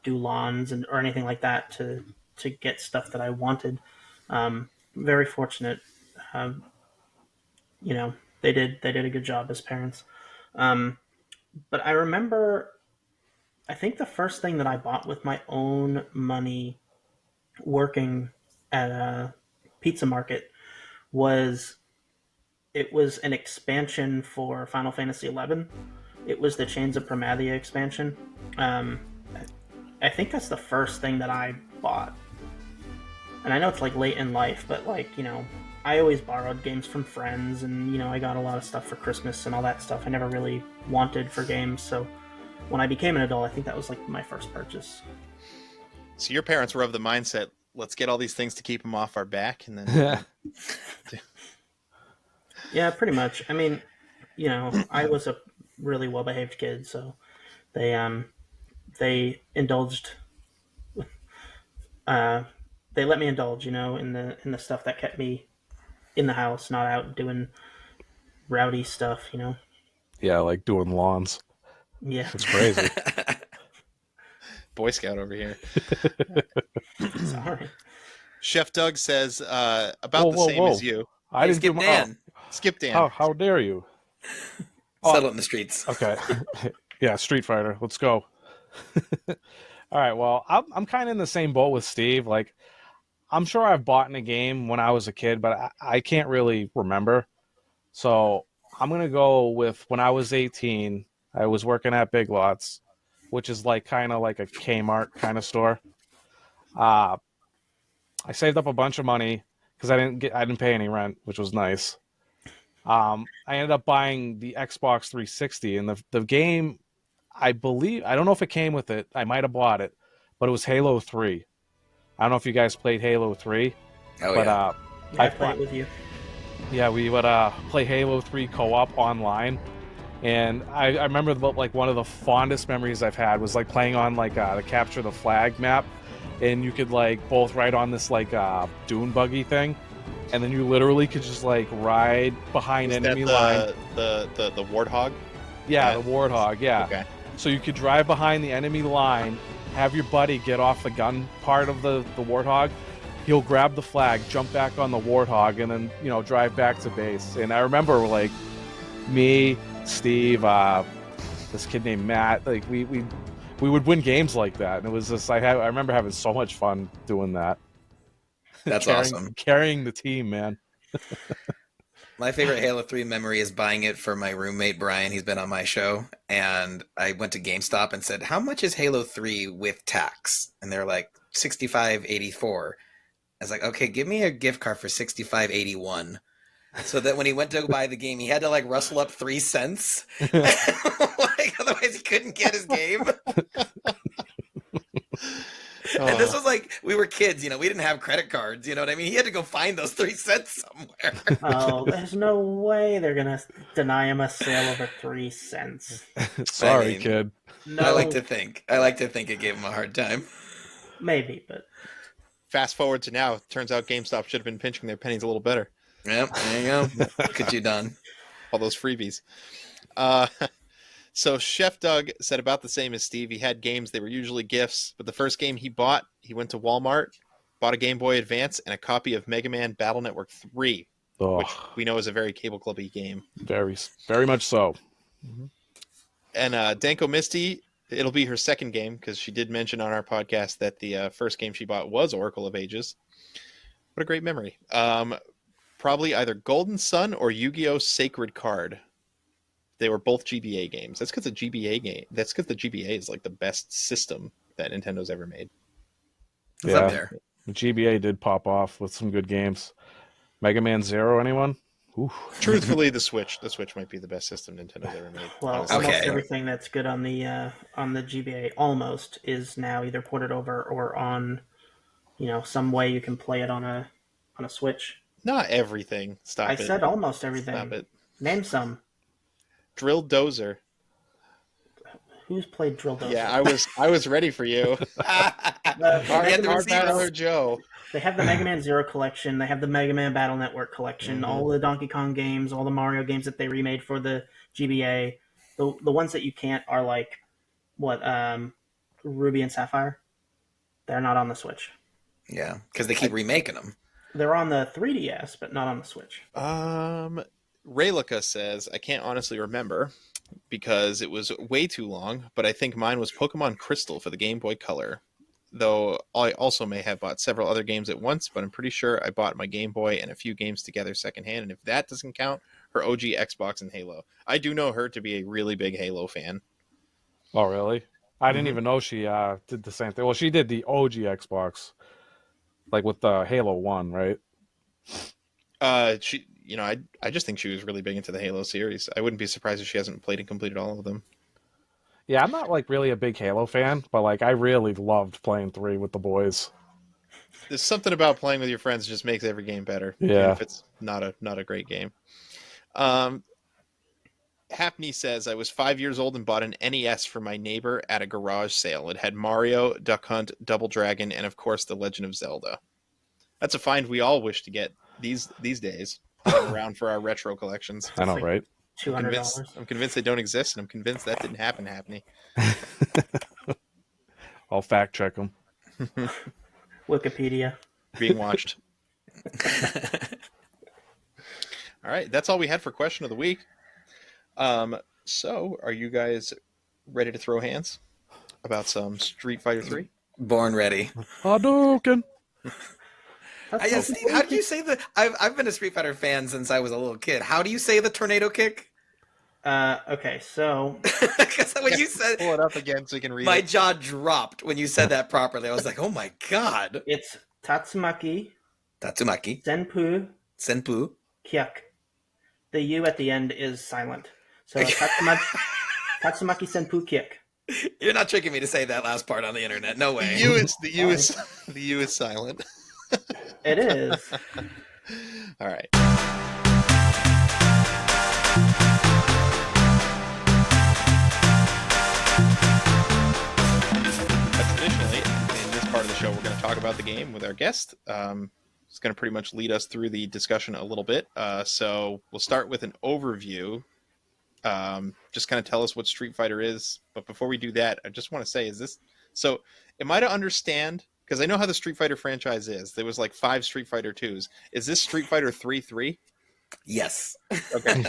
Speaker 3: do lawns or anything like that to get stuff that I wanted. Very fortunate. They did a good job as parents. But I remember, I think the first thing that I bought with my own money working at a pizza market was an expansion for Final Fantasy XI. It was the Chains of Primathia expansion. I think that's the first thing that I bought. And I know it's like late in life, but I always borrowed games from friends, and I got a lot of stuff for Christmas and all that stuff I never really wanted for games. So when I became an adult, I think that was like my first purchase.
Speaker 1: So your parents were of the mindset, let's get all these things to keep them off our back, and then
Speaker 3: Yeah, pretty much. I mean, I was a really well-behaved kid, so they indulged. They let me indulge, in the stuff that kept me in the house, not out doing rowdy stuff.
Speaker 4: Yeah, like doing lawns.
Speaker 3: Yeah,
Speaker 4: It's crazy.
Speaker 1: Boy Scout over here.
Speaker 3: sorry.
Speaker 1: Chef Doug says about the same as you.
Speaker 4: I didn't
Speaker 2: Skip
Speaker 4: do my.
Speaker 2: Dan.
Speaker 1: Skip Dan.
Speaker 4: How dare you?
Speaker 2: Settle it in the streets.
Speaker 4: Okay. Yeah, Street Fighter. Let's go. All right. Well, I'm kind of in the same boat with Steve. Like, I'm sure I've bought in a game when I was a kid, but I can't really remember. So I'm gonna go with when I was 18. I was working at Big Lots, which is like kind of like a Kmart kind of store. I saved up a bunch of money because I didn't pay any rent, which was nice. I ended up buying the Xbox 360, and the game, I believe, I don't know if it came with it. I might have bought it, but it was Halo 3. I don't know if you guys played Halo 3,
Speaker 2: Oh
Speaker 4: but
Speaker 2: yeah.
Speaker 3: I play it with you.
Speaker 4: yeah, we would play Halo 3 co-op online. And I remember like one of the fondest memories I've had was like playing on like the capture the flag map, and you could like both ride on this like dune buggy thing, and then you literally could just like ride behind
Speaker 1: Is
Speaker 4: enemy
Speaker 1: that
Speaker 4: line.
Speaker 1: the warthog?
Speaker 4: Yeah,
Speaker 1: Yeah.
Speaker 4: the warthog. Yeah.
Speaker 1: Okay.
Speaker 4: So you could drive behind the enemy line, have your buddy get off the gun part of the warthog. He'll grab the flag, jump back on the warthog, and then drive back to base. And I remember like me, Steve, this kid named Matt, like we would win games like that, and it was just I remember having so much fun doing that.
Speaker 2: That's
Speaker 4: carrying,
Speaker 2: awesome.
Speaker 4: Carrying the team, man.
Speaker 2: My favorite Halo 3 memory is buying it for my roommate Brian. He's been on my show, and I went to GameStop and said, "How much is Halo 3 with tax?" And they're like, $65.84. I was like, "Okay, give me a gift card for $65.81." So that when he went to buy the game, he had to like rustle up 3 cents, like otherwise he couldn't get his game. And this was like, we were kids, we didn't have credit cards, you know what I mean? He had to go find those 3 cents somewhere.
Speaker 3: Oh, there's no way they're gonna deny him a sale over 3 cents.
Speaker 4: Sorry, kid.
Speaker 3: No,
Speaker 2: I like to think it gave him a hard time.
Speaker 3: maybe, but
Speaker 1: Fast forward to now, turns out GameStop should have been pinching their pennies a little better.
Speaker 2: Yep, there you go. Look at you done.
Speaker 1: All those freebies. So Chef Doug said about the same as Steve. He had games, they were usually gifts, but the first game he bought, he went to Walmart, bought a Game Boy Advance and a copy of Mega Man Battle Network 3, which we know is a very cable clubby game.
Speaker 4: Very, very much so.
Speaker 1: And Danko Misty, it'll be her second game because she did mention on our podcast that the first game she bought was Oracle of Ages. What a great memory. Probably either Golden Sun or Yu-Gi-Oh! Sacred Card. They were both GBA games. That's because the GBA is like the best system that Nintendo's ever made.
Speaker 2: It's up there.
Speaker 4: The GBA did pop off with some good games. Mega Man Zero, anyone? Ooh.
Speaker 1: Truthfully, the Switch might be the best system Nintendo's ever made.
Speaker 3: well,
Speaker 1: honestly.
Speaker 3: almost
Speaker 2: Okay.
Speaker 3: everything that's good on the GBA almost is now either ported over or on, some way you can play it on a Switch.
Speaker 1: Not everything. Stop
Speaker 3: I
Speaker 1: it.
Speaker 3: said almost everything.
Speaker 1: Stop it.
Speaker 3: Name some.
Speaker 1: Drill Dozer.
Speaker 3: Who's played Drill Dozer?
Speaker 1: Yeah, I was ready for you. Hard Battler Joe.
Speaker 3: They have the Mega Man Zero collection. They have the Mega Man Battle Network collection. All the Donkey Kong games, all the Mario games that they remade for the GBA. The ones that you can't are like Ruby and Sapphire. They're not on the Switch.
Speaker 2: Yeah, because they keep remaking them.
Speaker 3: They're on the 3DS, but not on the Switch.
Speaker 1: Raylica says, I can't honestly remember because it was way too long, but I think mine was Pokemon Crystal for the Game Boy Color. Though I also may have bought several other games at once, but I'm pretty sure I bought my Game Boy and a few games together secondhand, and if that doesn't count, her OG Xbox and Halo. I do know her to be a really big Halo fan.
Speaker 4: Oh, really? I didn't even know she did the same thing. Well, she did the OG Xbox, like with the Halo 1, right?
Speaker 1: She, I just think she was really big into the Halo series. I wouldn't be surprised if she hasn't played and completed all of them.
Speaker 4: Yeah, I'm not like really a big Halo fan, but like I really loved playing 3 with the boys.
Speaker 1: There's something about playing with your friends that just makes every game better.
Speaker 4: Yeah.
Speaker 1: Even if it's not a great game. Hapney says, I was 5 years old and bought an NES for my neighbor at a garage sale. It had Mario, Duck Hunt, Double Dragon, and of course The Legend of Zelda. That's a find we all wish to get these days. Around for our retro collections.
Speaker 4: I know, right?
Speaker 3: $200.
Speaker 1: I'm convinced they don't exist, and I'm convinced that didn't happen, Hapney.
Speaker 4: I'll fact check them.
Speaker 3: Wikipedia.
Speaker 1: Being watched. All right, that's all we had for question of the week. So, are you guys ready to throw hands about some Street Fighter 3?
Speaker 2: Born ready.
Speaker 4: Hadouken!
Speaker 2: Steve, how do you say the? I've been a Street Fighter fan since I was a little kid. How do you say the tornado kick?
Speaker 3: Okay, so
Speaker 2: Because when you said,
Speaker 1: Pull it up again so you can read
Speaker 2: my
Speaker 1: it.
Speaker 2: jaw dropped when you said that properly. I was like, oh my god.
Speaker 3: it's Tatsumaki
Speaker 2: Tatsumaki,
Speaker 3: Senpu
Speaker 2: Senpu.
Speaker 3: Kyaku. The U at the end is silent. So Tatsumaki Senpu Kyaku.
Speaker 2: You're not tricking me to say that last part on the internet. No
Speaker 1: The
Speaker 2: way.
Speaker 1: U is the U is silent.
Speaker 3: It is.
Speaker 1: All right. Traditionally, in this part of the show, we're going to talk about the game with our guest. It's going to pretty much lead us through the discussion a little bit. So we'll start with an overview. Just kind of tell us what Street Fighter is. But before we do that, I just want to say, am I to understand? Because I know how the Street Fighter franchise is. There was like 5 Street Fighter 2s. Is this Street Fighter 3-3?
Speaker 2: Yes.
Speaker 1: Okay.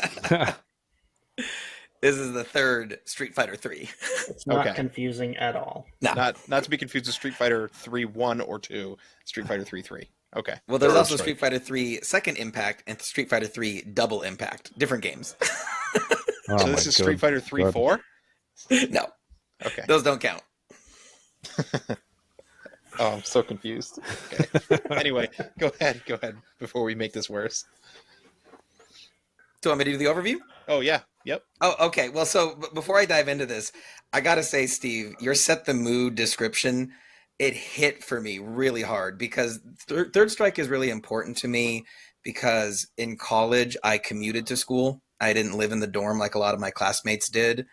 Speaker 2: This is the third Street Fighter 3.
Speaker 3: It's not
Speaker 1: Okay.
Speaker 3: confusing at all.
Speaker 2: No.
Speaker 1: Not to be confused with Street Fighter 3-1 or 2. Street Fighter 3-3. Okay.
Speaker 2: Well, there's
Speaker 1: Third
Speaker 2: also
Speaker 1: strike.
Speaker 2: Street Fighter 3 Second Impact and Street Fighter 3 Double Impact. Different games.
Speaker 4: Oh
Speaker 1: So this is Street Fighter 3-4?
Speaker 2: No,
Speaker 1: Okay.
Speaker 2: those don't count.
Speaker 1: Oh, I'm so confused. Okay. Anyway, go ahead before we make this worse.
Speaker 2: Do you want me to do the overview?
Speaker 1: Oh, yeah. Yep.
Speaker 2: Oh, okay. Well, so before I dive into this, I got to say, Steve, your set the mood description, it hit for me really hard because Third Strike is really important to me because in college, I commuted to school. I didn't live in the dorm like a lot of my classmates did.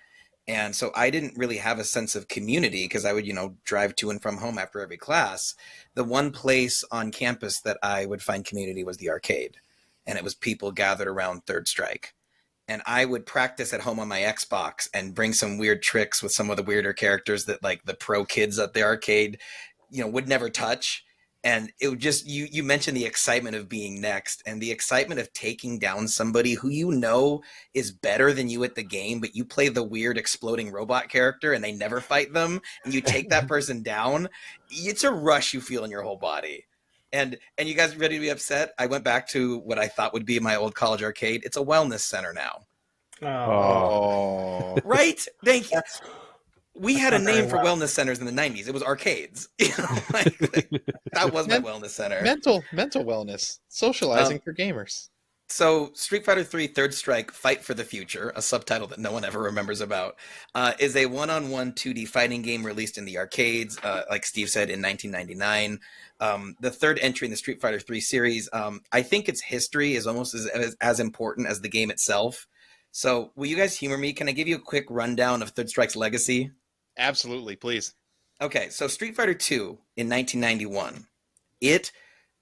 Speaker 2: And so I didn't really have a sense of community because I would, drive to and from home after every class. The one place on campus that I would find community was the arcade. And it was people gathered around Third Strike. And I would practice at home on my Xbox and bring some weird tricks with some of the weirder characters that like the pro kids at the arcade, would never touch. And it would just, you mentioned the excitement of being next and the excitement of taking down somebody who is better than you at the game, but you play the weird exploding robot character and they never fight them and you take that person down. It's a rush you feel in your whole body. And you guys ready to be upset? I went back to what I thought would be my old college arcade. It's a wellness center now.
Speaker 1: Oh.
Speaker 2: Right? Thank you.
Speaker 3: That's
Speaker 2: We had a
Speaker 3: not very
Speaker 2: name for
Speaker 3: well.
Speaker 2: wellness centers in the 90s. It was arcades. Like, that was my wellness center.
Speaker 1: Mental wellness. Socializing for gamers.
Speaker 2: So Street Fighter 3 Third Strike Fight for the Future, a subtitle that no one ever remembers about, is a one-on-one 2D fighting game released in the arcades, like Steve said, in 1999. The third entry in the Street Fighter 3 series. I think its history is almost as important as the game itself. So will you guys humor me? Can I give you a quick rundown of Third Strike's legacy?
Speaker 1: Absolutely, please.
Speaker 2: Okay, so Street Fighter 2 in 1991, it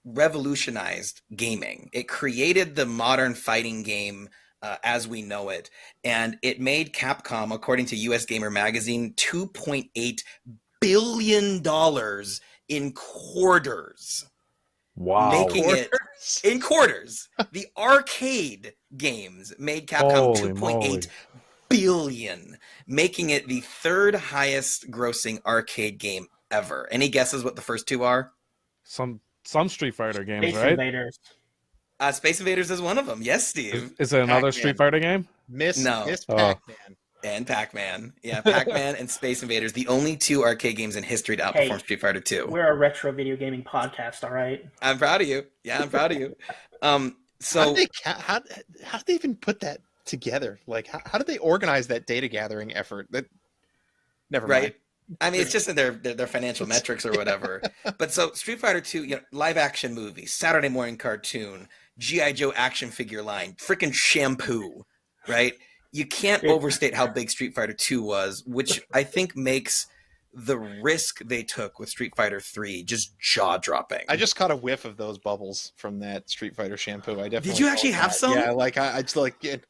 Speaker 2: revolutionized gaming. It created the modern fighting game as we know it, and it made Capcom, according to US Gamer Magazine, $2.8 billion in quarters.
Speaker 4: Wow.
Speaker 2: Making it in quarters. The arcade games made Capcom
Speaker 4: Holy
Speaker 2: 2.8
Speaker 4: moly.
Speaker 2: billion, making it the third highest grossing arcade game ever. Any guesses what the first two are?
Speaker 4: Some Street Fighter games,
Speaker 3: Space
Speaker 4: right?
Speaker 3: Invaders.
Speaker 2: Space Invaders is one of them. Yes, Steve.
Speaker 4: Is it another
Speaker 1: Pac-Man.
Speaker 4: Street Fighter game?
Speaker 1: Miss
Speaker 2: No.
Speaker 4: Oh.
Speaker 1: Pac-Man.
Speaker 2: And Pac-Man. Yeah, Pac-Man and Space Invaders, the only two arcade games in history to outperform
Speaker 3: Hey,
Speaker 2: Street Fighter 2.
Speaker 3: We're a retro video gaming podcast, all right?
Speaker 2: I'm proud of you. Yeah, I'm proud of you.
Speaker 1: How
Speaker 2: So
Speaker 1: did they even put that together? Like, how did they organize that data gathering effort? Never mind.
Speaker 2: right. I mean, it's just in their financial metrics or whatever. But so Street Fighter 2, live action movie, Saturday morning cartoon, G.I. Joe action figure line, freaking shampoo, right? You can't overstate how big Street Fighter 2 was, which I think makes the risk they took with Street Fighter 3 just jaw-dropping.
Speaker 1: I just caught a whiff of those bubbles from that Street Fighter shampoo. I definitely.
Speaker 2: Did you actually
Speaker 1: felt
Speaker 2: have
Speaker 1: that.
Speaker 2: some?
Speaker 1: Yeah, like I just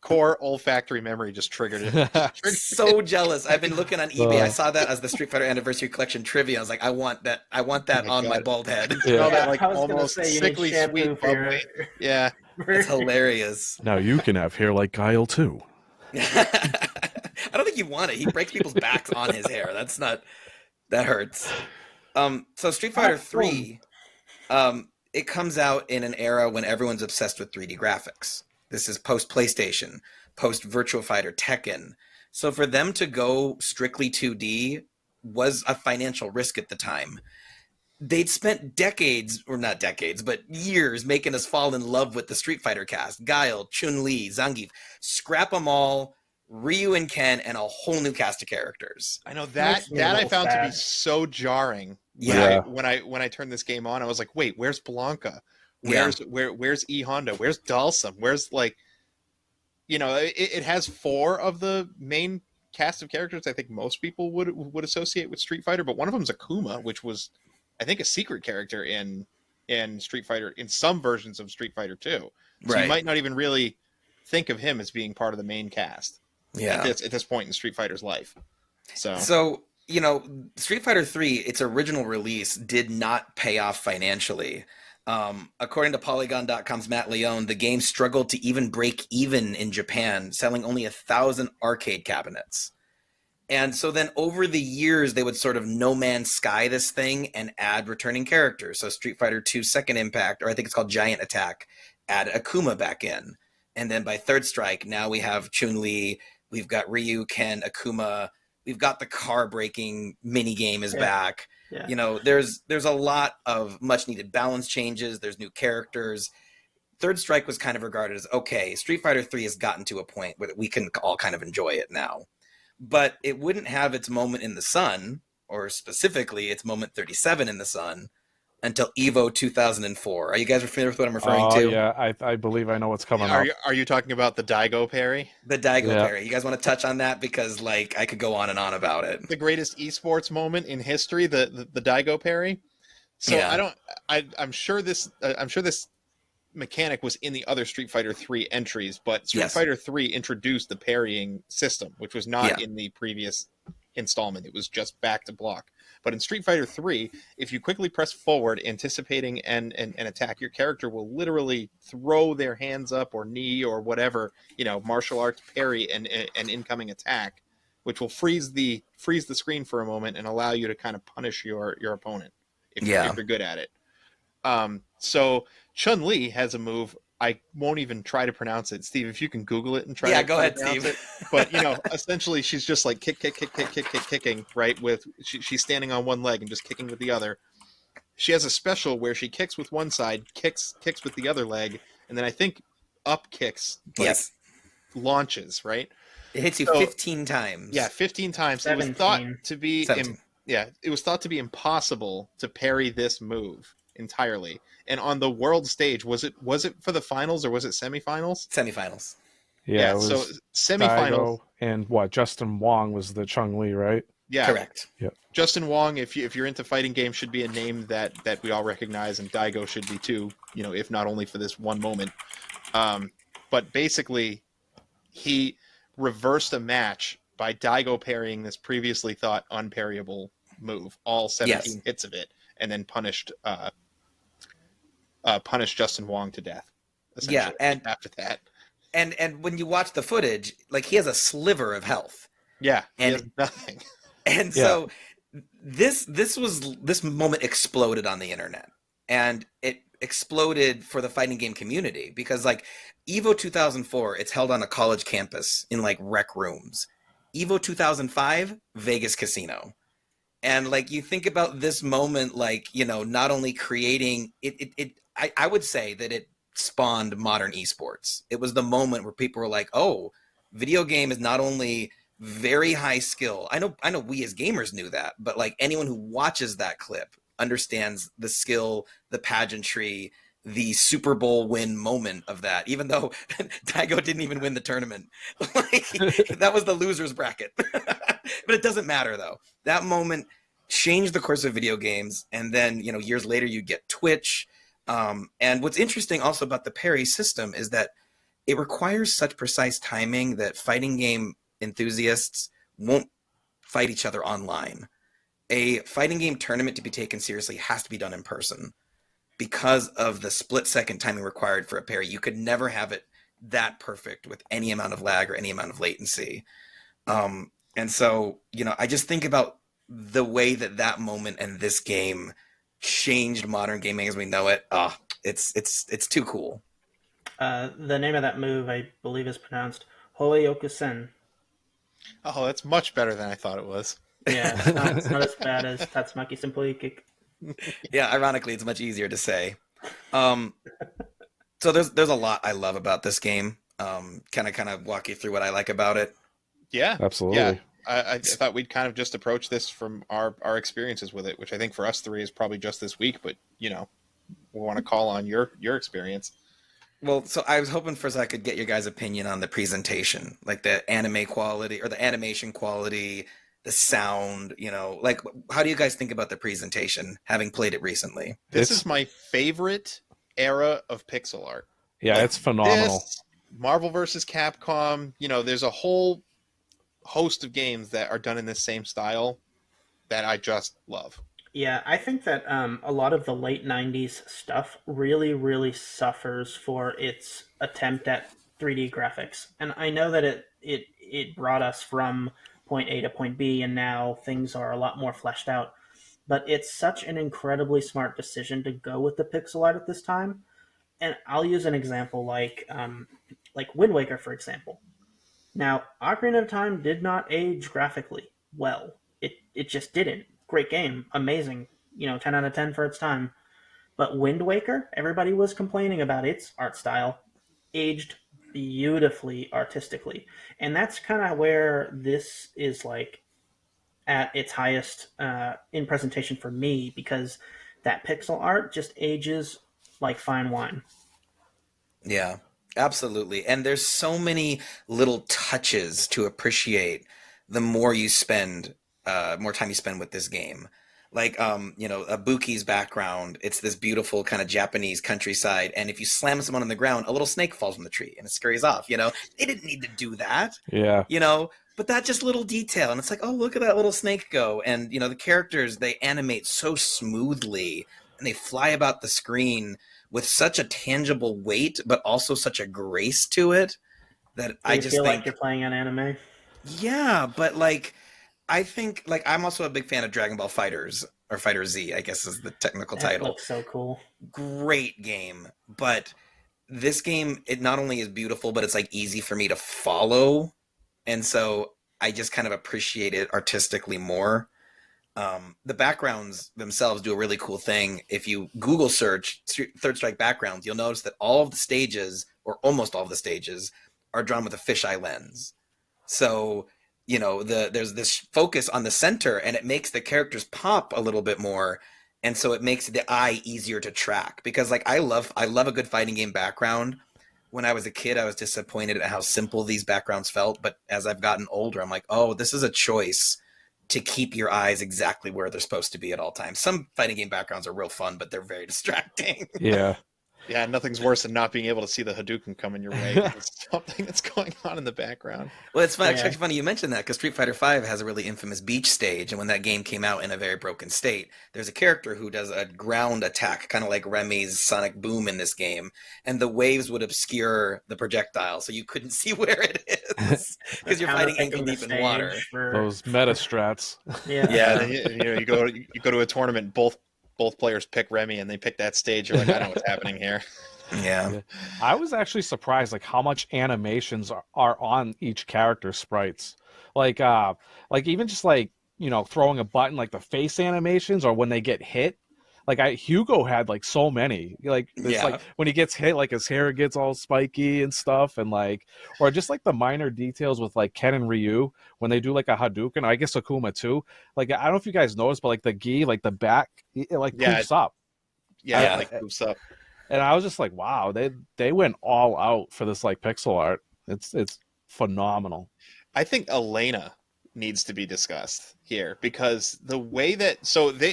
Speaker 1: core olfactory memory just triggered it.
Speaker 2: So jealous. I've been looking on eBay. I saw that as the Street Fighter Anniversary Collection trivia. I was like, I want that
Speaker 1: Oh my
Speaker 2: on my
Speaker 1: God.
Speaker 2: bald head.
Speaker 4: Yeah.
Speaker 1: All that like
Speaker 3: I was gonna
Speaker 1: almost
Speaker 3: say you need
Speaker 1: sickly
Speaker 3: shampoo
Speaker 1: sweet
Speaker 3: for your-
Speaker 1: bubbly. Yeah.
Speaker 2: It's hilarious.
Speaker 4: Now you can have hair like Guile too.
Speaker 2: I don't think you want it. He breaks people's backs on his hair. That hurts. So Street Fighter 3, it comes out in an era when everyone's obsessed with 3D graphics. This is post PlayStation, post Virtua Fighter Tekken. So for them to go strictly 2D was a financial risk at the time. They'd spent decades, or not decades, but years making us fall in love with the Street Fighter cast. Guile, Chun Li, Zangief. Scrap them all, Ryu and Ken, and a whole new cast of characters.
Speaker 1: I know
Speaker 3: Makes me a
Speaker 1: that I
Speaker 3: little
Speaker 1: found to be
Speaker 3: sad.
Speaker 1: so jarring when
Speaker 2: Yeah.
Speaker 1: I turned this game on. I was like, wait, where's Blanca?
Speaker 2: Yeah.
Speaker 1: Where's E Honda? Where's Dalsum? Where's like, it has 4 of the main cast of characters I think most people would associate with Street Fighter, but one of them is Akuma, which was I think a secret character in Street Fighter, in some versions of Street Fighter 2. So you
Speaker 2: Right.
Speaker 1: might not even really think of him as being part of the main cast
Speaker 2: Yeah.
Speaker 1: at this point in Street Fighter's life.
Speaker 2: So, Street Fighter 3, its original release, did not pay off financially. According to Polygon.com's Matt Leone, the game struggled to even break even in Japan, selling only 1,000 arcade cabinets. And so then over the years, they would sort of No Man's Sky this thing and add returning characters. So Street Fighter 2 Second Impact, or I think it's called Giant Attack, add Akuma back in. And then by Third Strike, now we have Chun Li, we've got Ryu, Ken, Akuma, we've got the car breaking mini game is back.
Speaker 3: Yeah.
Speaker 2: There's a lot of much needed balance changes. There's new characters. Third Strike was kind of regarded as, okay, Street Fighter 3 has gotten to a point where we can all kind of enjoy it now. But it wouldn't have its moment in the sun, or specifically its moment 37 in the sun, until Evo 2004. Are you guys familiar with what I'm referring to?
Speaker 4: Yeah, I believe I know what's coming up.
Speaker 1: Are you talking about the Daigo parry?
Speaker 2: The Daigo
Speaker 4: Yeah.
Speaker 2: parry. You guys want to touch on that? Because I could go on and on about it.
Speaker 1: The greatest esports moment in history, the Daigo parry. So
Speaker 2: Yeah.
Speaker 1: I'm sure this mechanic was in the other Street Fighter 3 entries, but Street
Speaker 2: Yes.
Speaker 1: Fighter 3 introduced the parrying system, which was not
Speaker 2: Yeah.
Speaker 1: in the previous installment. It was just back to block. But in Street Fighter 3, if you quickly press forward, anticipating an attack, your character will literally throw their hands up or knee or whatever, martial arts parry an incoming attack, which will freeze the screen for a moment and allow you to kind of punish your opponent if you're good at it. So Chun Li has a move. I won't even try to pronounce it. Steve, if you can Google it and try to
Speaker 2: Go ahead,
Speaker 1: pronounce
Speaker 2: Steve.
Speaker 1: it. But essentially she's just like kicking, right? She's standing on one leg and just kicking with the other. She has a special where she kicks with one side, kicks with the other leg, and then I think up kicks
Speaker 2: Yes.
Speaker 1: launches, right?
Speaker 2: It hits you 15 times.
Speaker 1: Yeah, 15 times.
Speaker 3: 17.
Speaker 1: It was thought to be
Speaker 2: 17.
Speaker 1: it was thought to be impossible to parry this move entirely. And on the world stage, was it for the finals or was it semifinals?
Speaker 2: Semifinals.
Speaker 4: Yeah, it was
Speaker 1: so semifinals.
Speaker 4: Daigo and Justin Wong was the Chun Li, right?
Speaker 1: Yeah,
Speaker 2: Correct.
Speaker 1: Justin Wong, if you're into fighting games, should be a name that we all recognize, and Daigo should be too. If not only for this one moment. But basically, he reversed a match by Daigo parrying this previously thought unparryable move, all 17 hits of it, and then punished Justin Wong to death.
Speaker 2: Yeah, and
Speaker 1: after that,
Speaker 2: and when you watch the footage, he has a sliver of health.
Speaker 1: Yeah, he
Speaker 2: and
Speaker 1: has nothing.
Speaker 2: And so this moment exploded on the internet, and it exploded for the fighting game community because Evo 2004, it's held on a college campus in rec rooms. Evo 2005, Vegas casino. And you think about this moment, not only creating it, I would say that it spawned modern esports. It was the moment where people were like, oh, video game is not only very high skill. I know we as gamers knew that, but anyone who watches that clip understands the skill, the pageantry, the Super Bowl win moment of that, even though Daigo didn't even win the tournament. That was the loser's bracket. But it doesn't matter though. That moment changed the course of video games. And then, years later you get Twitch. And what's interesting also about the parry system is that it requires such precise timing that fighting game enthusiasts won't fight each other online. A fighting game tournament to be taken seriously has to be done in person because of the split-second timing required for a parry. You could never have it that perfect with any amount of lag or any amount of latency. And so, I just think about the way that moment and this game changed modern gaming as we know it. It's too cool.
Speaker 3: The name of that move, I believe, is pronounced Hoyokusen.
Speaker 1: Oh, that's much better than I thought it was.
Speaker 3: Yeah, it's not as bad as Tatsumaki Senpoi Kick.
Speaker 2: Yeah, ironically, it's much easier to say. Um, so there's a lot I love about this game. Can I kind of walk you through what I like about it?
Speaker 1: Yeah, yeah.
Speaker 4: Absolutely.
Speaker 1: I thought we'd kind of just approach this from our experiences with it, which I think for us three is probably just this week. But we want to call on your experience.
Speaker 2: Well, so I was hoping first I could get your guys' opinion on the presentation, like the anime quality or the animation quality, the sound, like how do you guys think about the presentation, having played it recently?
Speaker 1: This
Speaker 4: It's
Speaker 1: is my favorite era of pixel art.
Speaker 4: yeah,
Speaker 1: Like
Speaker 4: it's phenomenal.
Speaker 1: this, Marvel versus Capcom. There's a whole host of games that are done in this same style that I just love.
Speaker 3: Yeah, I think that a lot of the late '90s stuff really, really suffers for its attempt at 3D graphics, and I know that it brought us from point A to point B, and now things are a lot more fleshed out. But it's such an incredibly smart decision to go with the pixel art at this time. And I'll use an example like Wind Waker, for example. Now, Ocarina of Time did not age graphically well. It just didn't. Great game, amazing, 10 out of 10 for its time. But Wind Waker, everybody was complaining about its art style, aged beautifully artistically. And that's kind of where this is like at its highest in presentation for me, because that pixel art just ages like fine wine.
Speaker 2: Yeah, absolutely. And there's so many little touches to appreciate the more you spend, more time you spend with this game. Like, Abuki's background, it's this beautiful kind of Japanese countryside. And if you slam someone on the ground, a little snake falls from the tree and it scurries off. They didn't need to do that,
Speaker 4: Yeah.
Speaker 2: but that just little detail. And it's like, oh, look at that little snake go. And, the characters, they animate so smoothly and they fly about the screen with such a tangible weight, but also such a grace to it that
Speaker 3: Do
Speaker 2: I
Speaker 3: you
Speaker 2: just
Speaker 3: feel like
Speaker 2: think,
Speaker 3: you're playing an anime?
Speaker 2: yeah, but like, I think, like, I'm also a big fan of Dragon Ball Fighters, or Fighter Z, I guess is the technical
Speaker 3: That
Speaker 2: title.
Speaker 3: looks so cool.
Speaker 2: Great game, but this game, it not only is beautiful, but it's like easy for me to follow, and so I just kind of appreciate it artistically more. The backgrounds themselves do a really cool thing. If you Google search Third Strike backgrounds, you'll notice that all of the stages, or almost all of the stages, are drawn with a fisheye lens. So, there's this focus on the center, and it makes the characters pop a little bit more, and so it makes the eye easier to track. Because like I love a good fighting game background. When I was a kid, I was disappointed at how simple these backgrounds felt, but as I've gotten older, I'm like, oh, this is a choice to keep your eyes exactly where they're supposed to be at all times. Some fighting game backgrounds are real fun, but they're very distracting.
Speaker 4: Yeah.
Speaker 1: Yeah, nothing's worse than not being able to see the Hadouken coming your way. It's something that's going on in the background.
Speaker 2: Well, it's
Speaker 3: Yeah.
Speaker 2: actually funny you mentioned that, because Street Fighter V has a really infamous beach stage, and when that game came out in a very broken state, there's a character who does a ground attack, kind of like Remy's Sonic Boom in this game, and the waves would obscure the projectile, so you couldn't see where it is, because you're fighting ankle deep in water.
Speaker 4: Those meta strats.
Speaker 3: Yeah.
Speaker 2: Yeah.
Speaker 1: And then, you go to a tournament, both players pick Remy, and they pick that stage. You're like, I know what's happening here.
Speaker 2: Yeah.
Speaker 4: I was actually surprised like how much animations are on each character's sprites. Like even just like, throwing a button, like the face animations or when they get hit. Like Hugo had like so many. Like it's
Speaker 2: Yeah.
Speaker 4: like when he gets hit, like his hair gets all spiky and stuff, and like or just like the minor details with like Ken and Ryu when they do like a Hadouken. I guess Akuma too. Like I don't know if you guys noticed, but like the gi, like the back, it like
Speaker 1: Yeah.
Speaker 4: poofs up.
Speaker 1: Yeah,
Speaker 2: Yeah.
Speaker 1: it like moves up.
Speaker 4: And I was just like, wow, they went all out for this like pixel art. It's phenomenal.
Speaker 1: I think Elena needs to be discussed here, because the way that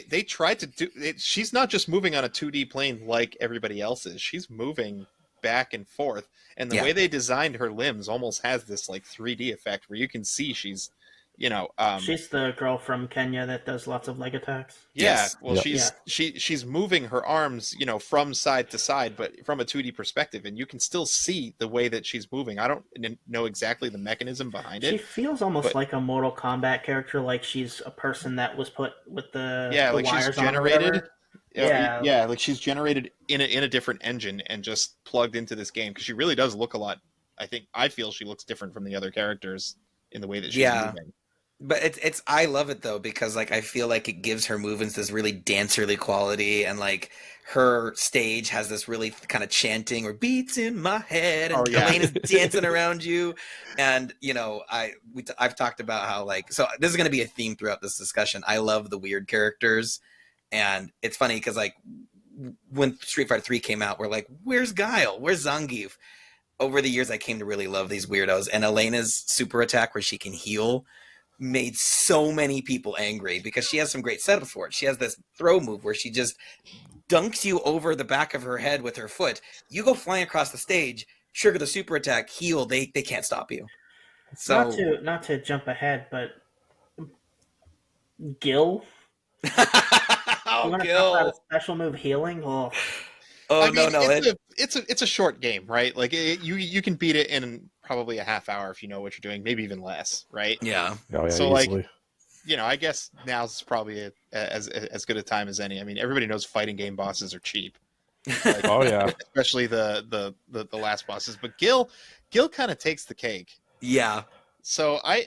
Speaker 1: they tried to do it, she's not just moving on a 2D plane like everybody else is. She's moving back and forth, and the
Speaker 2: Yeah.
Speaker 1: way they designed her limbs almost has this like 3D effect where you can see she's
Speaker 3: She's the girl from Kenya that does lots of leg attacks.
Speaker 1: yeah,
Speaker 2: Yes.
Speaker 1: well,
Speaker 4: Yep.
Speaker 1: she's moving her arms, from side to side, but from a 2D perspective, and you can still see the way that she's moving. I don't know exactly the mechanism behind
Speaker 3: She
Speaker 1: it.
Speaker 3: feels almost
Speaker 1: but-
Speaker 3: like a Mortal Kombat character, like she's a person that was put with the
Speaker 1: like
Speaker 3: wires
Speaker 1: she's
Speaker 3: on or
Speaker 1: generated.
Speaker 3: whatever. Yeah.
Speaker 1: Like she's generated in a different engine and just plugged into this game, because she really does look a lot I feel she looks different from the other characters in the way that she's
Speaker 2: Yeah.
Speaker 1: moving.
Speaker 2: But it's I love it though, because like I feel like it gives her movements this really dancerly quality, and like her stage has this really kind of chanting or beats in my head, and
Speaker 1: Oh, yeah.
Speaker 2: Elaine is dancing around you. And I've talked about how like, so this is going to be a theme throughout this discussion. I love the weird characters, and it's funny because like when Street Fighter 3 came out, we're like, where's Guile? Where's Zangief? Over the years, I came to really love these weirdos, and Elena's super attack where she can heal made so many people angry because she has some great setups for it. She has this throw move where she just dunks you over the back of her head with her foot. You go flying across the stage, trigger the super attack, heal. They can't stop you. So
Speaker 3: Not to jump ahead, but Gil. You
Speaker 2: oh,
Speaker 3: want to talk about a
Speaker 2: Gil.
Speaker 3: special move healing? Oh,
Speaker 2: Oh,
Speaker 1: I mean,
Speaker 2: no.
Speaker 1: it's a short game, right? Like you can beat it in probably a half hour if you know what you're doing, maybe even less, right?
Speaker 2: Yeah.
Speaker 4: Oh yeah,
Speaker 1: So, like,
Speaker 4: easily.
Speaker 1: I guess now's probably as good a time as any. I mean, everybody knows fighting game bosses are cheap. Like,
Speaker 4: Oh yeah.
Speaker 1: especially the last bosses. But Gil kind of takes the cake.
Speaker 2: Yeah.
Speaker 1: So I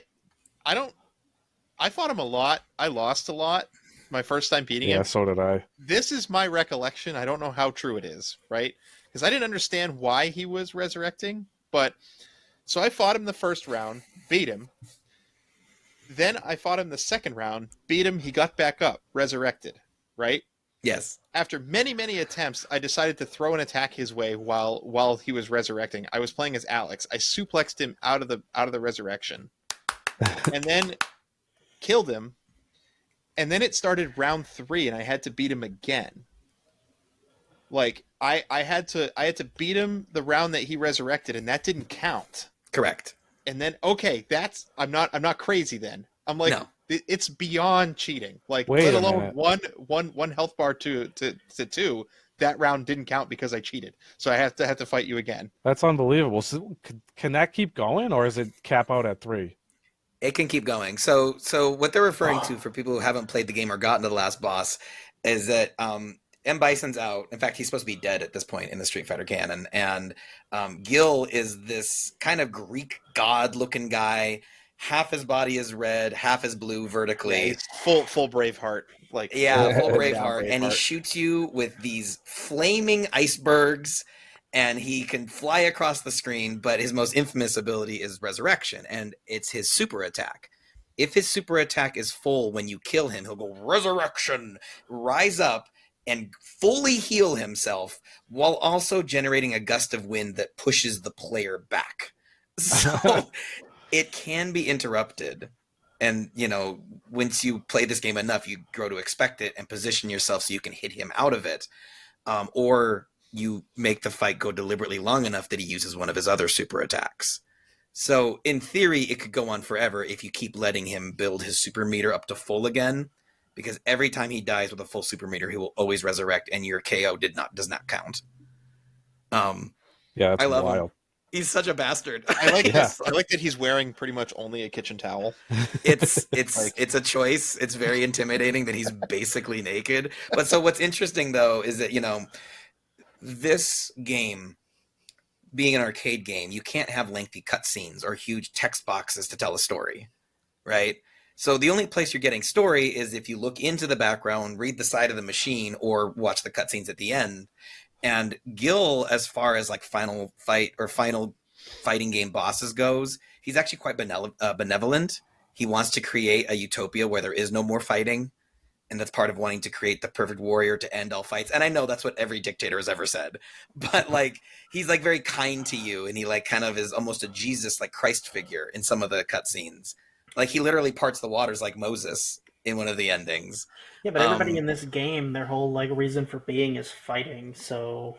Speaker 1: fought him a lot. I lost a lot my first time beating
Speaker 4: Yeah,
Speaker 1: him.
Speaker 4: so did I.
Speaker 1: This is my recollection. I don't know how true it is, right? Because I didn't understand why he was resurrecting. But so I fought him the first round, beat him. Then I fought him the second round, beat him. He got back up, resurrected, right?
Speaker 2: Yes.
Speaker 1: After many, many attempts, I decided to throw an attack his way while he was resurrecting. I was playing as Alex. I suplexed him out of the resurrection, and then killed him. And then it started round 3, and I had to beat him again. Like I had to beat him the round that he resurrected, and that didn't count.
Speaker 2: Correct.
Speaker 1: And then I'm not crazy then. I'm like,
Speaker 2: No.
Speaker 1: it's beyond cheating. Like,
Speaker 4: Wait
Speaker 1: let
Speaker 4: a
Speaker 1: alone
Speaker 4: minute.
Speaker 1: one health bar to 2. That round didn't count because I cheated. So I have to fight you again.
Speaker 4: That's unbelievable. So, can that keep going, or is it cap out at 3?
Speaker 2: It can keep going. So what they're referring to for people who haven't played the game or gotten to the last boss is that M. Bison's out. In fact, he's supposed to be dead at this point in the Street Fighter canon. And Gil is this kind of Greek god-looking guy. Half his body is red, half is blue vertically.
Speaker 1: Yeah, full Braveheart. Like,
Speaker 2: Yeah, full
Speaker 1: down
Speaker 2: Braveheart. And he shoots you with these flaming icebergs, and he can fly across the screen, but his most infamous ability is Resurrection, and it's his super attack. If his super attack is full when you kill him, he'll go, Resurrection, rise up, and fully heal himself, while also generating a gust of wind that pushes the player back. So it can be interrupted. And, once you play this game enough, you grow to expect it and position yourself so you can hit him out of it. Or you make the fight go deliberately long enough that he uses one of his other super attacks. So in theory, it could go on forever if you keep letting him build his super meter up to full again, because every time he dies with a full super meter, he will always resurrect, and your KO does not count.
Speaker 4: Yeah, that's
Speaker 2: I love
Speaker 4: wild.
Speaker 2: him. He's such a bastard.
Speaker 1: I like
Speaker 4: Yeah.
Speaker 1: I like that he's wearing pretty much only a kitchen towel.
Speaker 2: It's
Speaker 1: Like-
Speaker 2: it's a choice. It's very intimidating that he's basically naked. But so what's interesting though is that this game, being an arcade game, you can't have lengthy cutscenes or huge text boxes to tell a story, right? So the only place you're getting story is if you look into the background, read the side of the machine, or watch the cutscenes at the end. And Gil, as far as like final fight or final fighting game bosses goes, he's actually quite benevolent. He wants to create a utopia where there is no more fighting. And that's part of wanting to create the perfect warrior to end all fights. And I know that's what every dictator has ever said. But like, he's like very kind to you. And he like kind of is almost a Jesus, like Christ figure in some of the cutscenes. Like he literally parts the waters like Moses in one of the endings.
Speaker 3: yeah, but everybody in this game, their whole like reason for being is fighting. So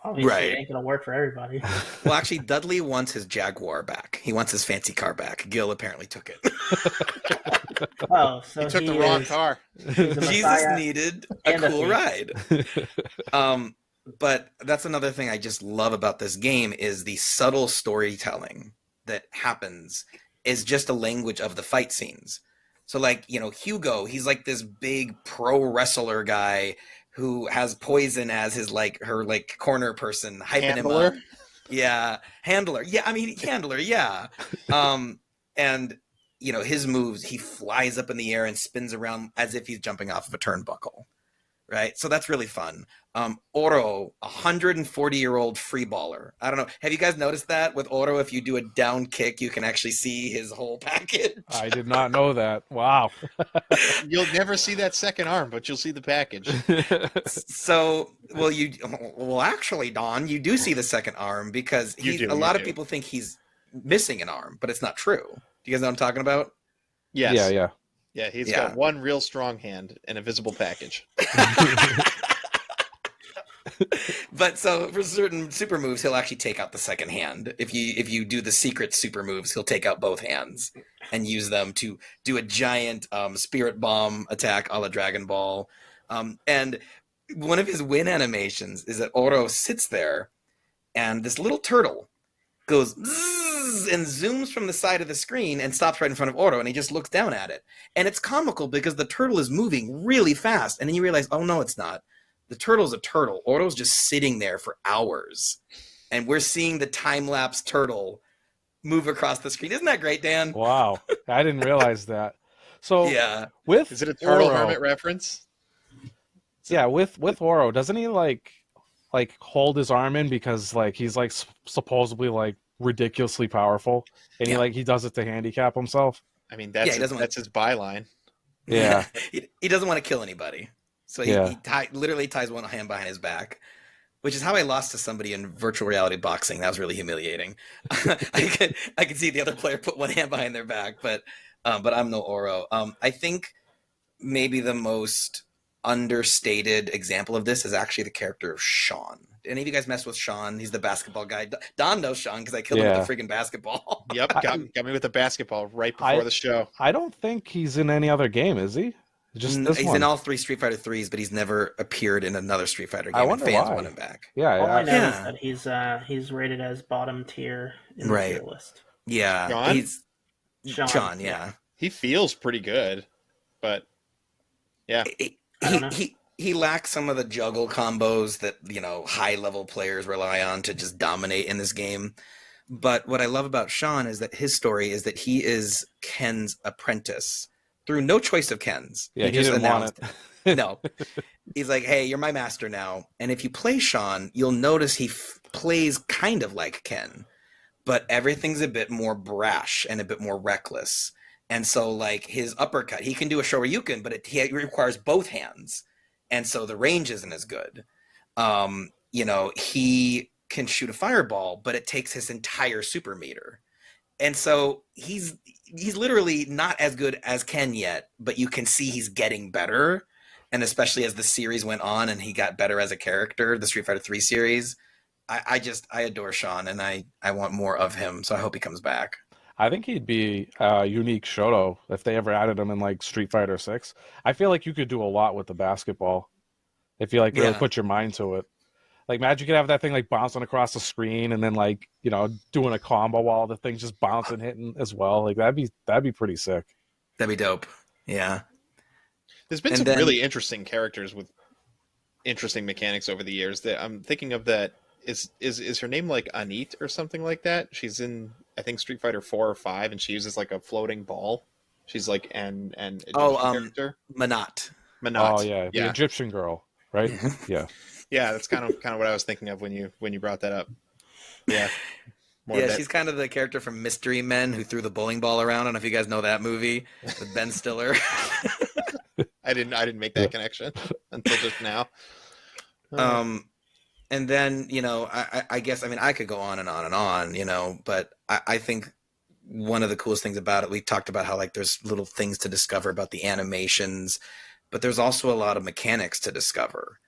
Speaker 3: obviously,
Speaker 2: Right.
Speaker 3: it ain't gonna work for everybody.
Speaker 2: Well, actually, Dudley wants his Jaguar back. He wants his fancy car back. Gil apparently took it.
Speaker 3: Oh, so
Speaker 1: He took the wrong
Speaker 3: is-
Speaker 1: car.
Speaker 3: he's a
Speaker 2: Jesus
Speaker 3: messiah
Speaker 2: needed a
Speaker 3: and a
Speaker 2: cool
Speaker 3: thief.
Speaker 2: ride. But that's another thing I just love about this game is the subtle storytelling that happens is just a language of the fight scenes. So like, Hugo, he's like this big pro wrestler guy who has Poison as his like her like corner person, hyping him
Speaker 1: Handler?
Speaker 2: up. Yeah, handler. Yeah, I mean handler. Yeah, and his moves. He flies up in the air and spins around as if he's jumping off of a turnbuckle. Right, so that's really fun. Oro, 140-year-old free baller. I don't know. Have you guys noticed that with Oro? If you do a down kick, you can actually see his whole package.
Speaker 4: I did not know that. Wow.
Speaker 1: You'll never see that second arm, but you'll see the package.
Speaker 2: So, well, actually, Don, you do see the second arm because a lot of people think he's missing an arm, but it's not true. Do you guys know what I'm talking about?
Speaker 1: Yes.
Speaker 4: Yeah.
Speaker 1: Yeah, he's got one real strong hand and a visible package.
Speaker 2: But so for certain super moves, he'll actually take out the second hand. If you do the secret super moves, he'll take out both hands and use them to do a giant spirit bomb attack a la Dragon Ball. And one of his win animations is that Oro sits there and this little turtle goes zzz, and zooms from the side of the screen and stops right in front of Oro, and he just looks down at it. And it's comical because the turtle is moving really fast, and then you realize, oh no, it's not. The turtle's a turtle. Oro's just sitting there for hours, and we're seeing the time-lapse turtle move across the screen. Isn't that great, Dan?
Speaker 4: Wow, I didn't realize that. So
Speaker 2: yeah,
Speaker 1: is it a turtle
Speaker 4: Oro,
Speaker 1: hermit reference?
Speaker 4: Yeah, with Oro, doesn't he like hold his arm in because like he's like supposedly like ridiculously powerful, and he does it to handicap himself?
Speaker 1: I mean, that's his byline.
Speaker 4: Yeah.
Speaker 2: he doesn't want to kill anybody, so he literally ties one hand behind his back, which is how I lost to somebody in virtual reality boxing. That was really humiliating. I could see the other player put one hand behind their back, but I'm no Oro. I think maybe the most understated example of this is actually the character of Sean. Any of you guys mess with Sean? He's the basketball guy. Don knows Sean because I killed him with a freaking basketball.
Speaker 1: Yep, got me with a basketball right before the show.
Speaker 4: I don't think he's in any other game, is he? Just this
Speaker 2: he's
Speaker 4: one.
Speaker 2: in all 3 Street Fighter 3s, but he's never appeared in another Street Fighter game.
Speaker 4: I wonder
Speaker 2: fans
Speaker 4: why.
Speaker 2: want him back.
Speaker 3: Yeah, all I know is that he's rated as bottom tier in the tier list.
Speaker 2: Yeah,
Speaker 1: Sean?
Speaker 2: He's Sean. Yeah,
Speaker 1: he feels pretty good, but yeah.
Speaker 2: He lacks some of the juggle combos that high level players rely on to just dominate in this game. But what I love about Sean is that his story is that he is Ken's apprentice through no choice of Ken's.
Speaker 4: Yeah, he just didn't want
Speaker 2: it. No, he's like, hey, you're my master now. And if you play Sean, you'll notice he plays kind of like Ken, but everything's a bit more brash and a bit more reckless. And so like his uppercut, he can do a Shoryuken, but it requires both hands. And so the range isn't as good. He can shoot a fireball, but it takes his entire super meter. And so he's literally not as good as Ken yet, but you can see he's getting better. And especially as the series went on and he got better as a character, the Street Fighter 3 series, I adore Sean and I want more of him. So I hope he comes back.
Speaker 4: I think he'd be a unique Shoto if they ever added him in like Street Fighter 6. I feel like you could do a lot with the basketball if you really put your mind to it. Like imagine you could have that thing like bouncing across the screen and then like, doing a combo while the thing's just bouncing, hitting as well. Like that'd be pretty sick.
Speaker 2: That'd be dope. Yeah.
Speaker 1: There's been some really interesting characters with interesting mechanics over the years that I'm thinking of. That is her name like Anit or something like that? She's in, I think, Street Fighter 4 or 5, and she uses like a floating ball. She's like an Egyptian character.
Speaker 2: Manat.
Speaker 4: Oh yeah, the Egyptian girl, right? Yeah.
Speaker 1: Yeah, that's kind of what I was thinking of when you brought that up. Yeah.
Speaker 2: She's kind of the character from Mystery Men who threw the bowling ball around. I don't know if you guys know that movie with Ben Stiller.
Speaker 1: I didn't make that connection until just now.
Speaker 2: And then, I guess, I could go on and on and on, but I think one of the coolest things about it, we talked about how like there's little things to discover about the animations, but there's also a lot of mechanics to discover.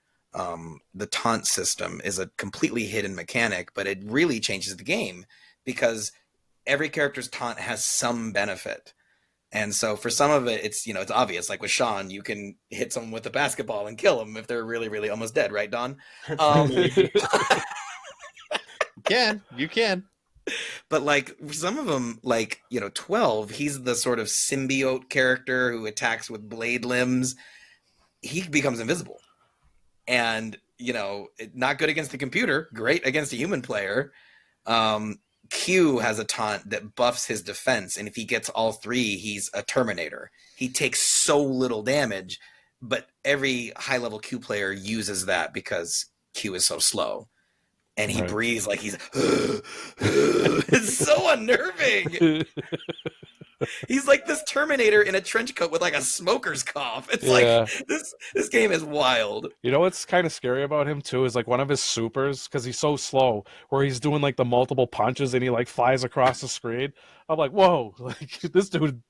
Speaker 2: The taunt system is a completely hidden mechanic, but it really changes the game because every character's taunt has some benefit. And so for some of it, it's obvious. Like with Sean, you can hit someone with a basketball and kill them if they're really, really almost dead, right, Don?
Speaker 1: You can.
Speaker 2: But like some of them, like 12, he's the sort of symbiote character who attacks with blade limbs. He becomes invisible, and not good against the computer, great against a human player. Q has a taunt that buffs his defense, and if he gets all 3, he's a Terminator. He takes so little damage, but every high-level Q player uses that because Q is so slow. And he breathes like he's... It's so unnerving! He's like this Terminator in a trench coat with like a smoker's cough. It's like, this game is wild.
Speaker 4: You know what's kind of scary about him too is like one of his supers, because he's so slow, where he's doing like the multiple punches and he like flies across the screen. I'm like, whoa, like this dude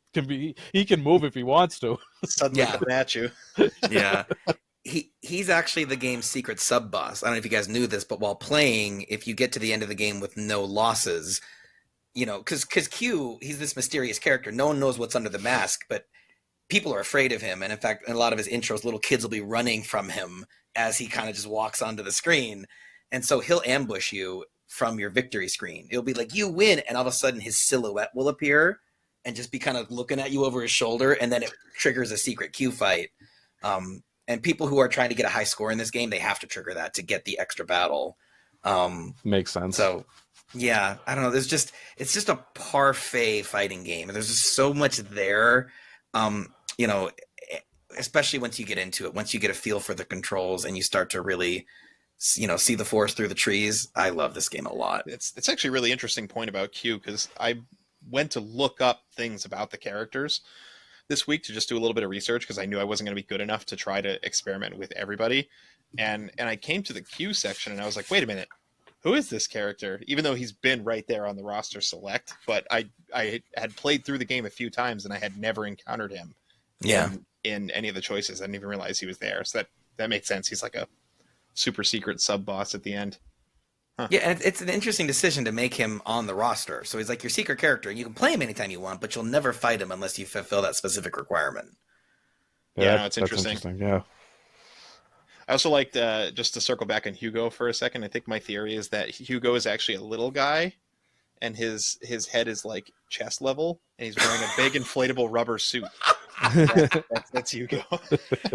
Speaker 4: he can move if he wants to.
Speaker 1: Suddenly coming at you.
Speaker 2: Yeah. He's actually the game's secret sub boss. I don't know if you guys knew this, but while playing, if you get to the end of the game with no losses, you know, because Q, he's this mysterious character. No one knows what's under the mask, but people are afraid of him. And in fact, in a lot of his intros, little kids will be running from him as he kind of just walks onto the screen. And so he'll ambush you from your victory screen. It'll be like, you win. And all of a sudden his silhouette will appear and just be kind of looking at you over his shoulder. And then it triggers a secret Q fight. And people who are trying to get a high score in this game, they have to trigger that to get the extra battle.
Speaker 4: Makes sense.
Speaker 2: So yeah, I don't know. It's just a parfait fighting game. There's just so much there, you know, especially once you get into it, once you get a feel for the controls and you start to really, you know, see the forest through the trees. I love this game a lot.
Speaker 1: It's actually a really interesting point about Q, because I went to look up things about the characters this week to just do a little bit of research, because I knew I wasn't going to be good enough to try to experiment with everybody. And I came to the Q section and I was like, wait a minute. Who is this character? Even though he's been right there on the roster select, but I had played through the game a few times and I had never encountered him in any of the choices. I didn't even realize he was there. So that makes sense. He's like a super secret sub boss at the end. Huh.
Speaker 2: Yeah, and it's an interesting decision to make him on the roster. So he's like your secret character. You can play him anytime you want, but you'll never fight him unless you fulfill that specific requirement.
Speaker 1: Yeah, no, it's interesting.
Speaker 4: Yeah.
Speaker 1: I also liked, just to circle back on Hugo for a second, I think my theory is that Hugo is actually a little guy, and his head is like chest level, and he's wearing a big inflatable rubber suit. That's Hugo.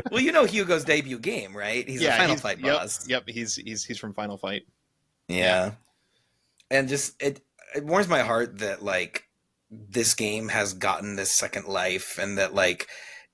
Speaker 2: Well, you know Hugo's debut game, right? He's a Final Fight boss.
Speaker 1: Yep, he's from Final Fight.
Speaker 2: Yeah. And just it warms my heart that like this game has gotten this second life, and that like,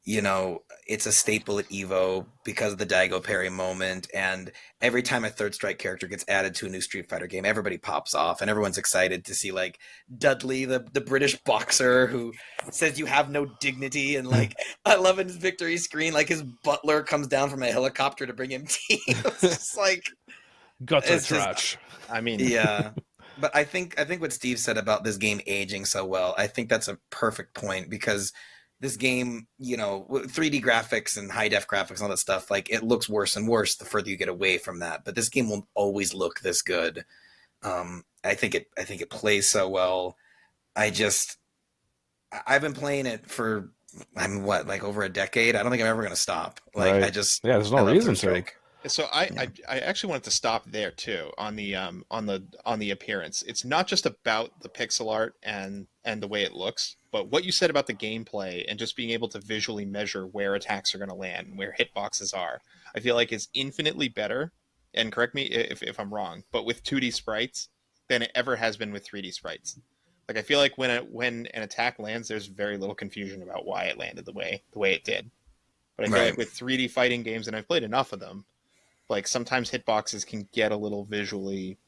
Speaker 2: you know, it's a staple at EVO because of the Daigo Parry moment. And every time a Third Strike character gets added to a new Street Fighter game, everybody pops off and everyone's excited to see like Dudley, the British boxer who says you have no dignity. And like, I love in his victory screen, like his butler comes down from a helicopter to bring him tea. It's just like,
Speaker 4: guts trash.
Speaker 1: I mean,
Speaker 2: yeah. But I think what Steve said about this game aging so well, I think that's a perfect point, because this game, you know, 3D graphics and high def graphics and all that stuff, like it looks worse and worse the further you get away from that. But this game will always look this good. I think it plays so well. I've been playing it for, like over a decade. I don't think I'm ever going to stop. Like
Speaker 4: right. There's no reason to.
Speaker 1: So I actually wanted to stop there too on the appearance. It's not just about the pixel art and the way it looks, but what you said about the gameplay and just being able to visually measure where attacks are going to land and where hitboxes are. I feel like it's infinitely better, and correct me if I'm wrong, but with 2D sprites than it ever has been with 3D sprites. Like I feel like when an attack lands, there's very little confusion about why it landed the way it did. But I feel like with 3D fighting games, and I've played enough of them, like sometimes hitboxes can get a little visually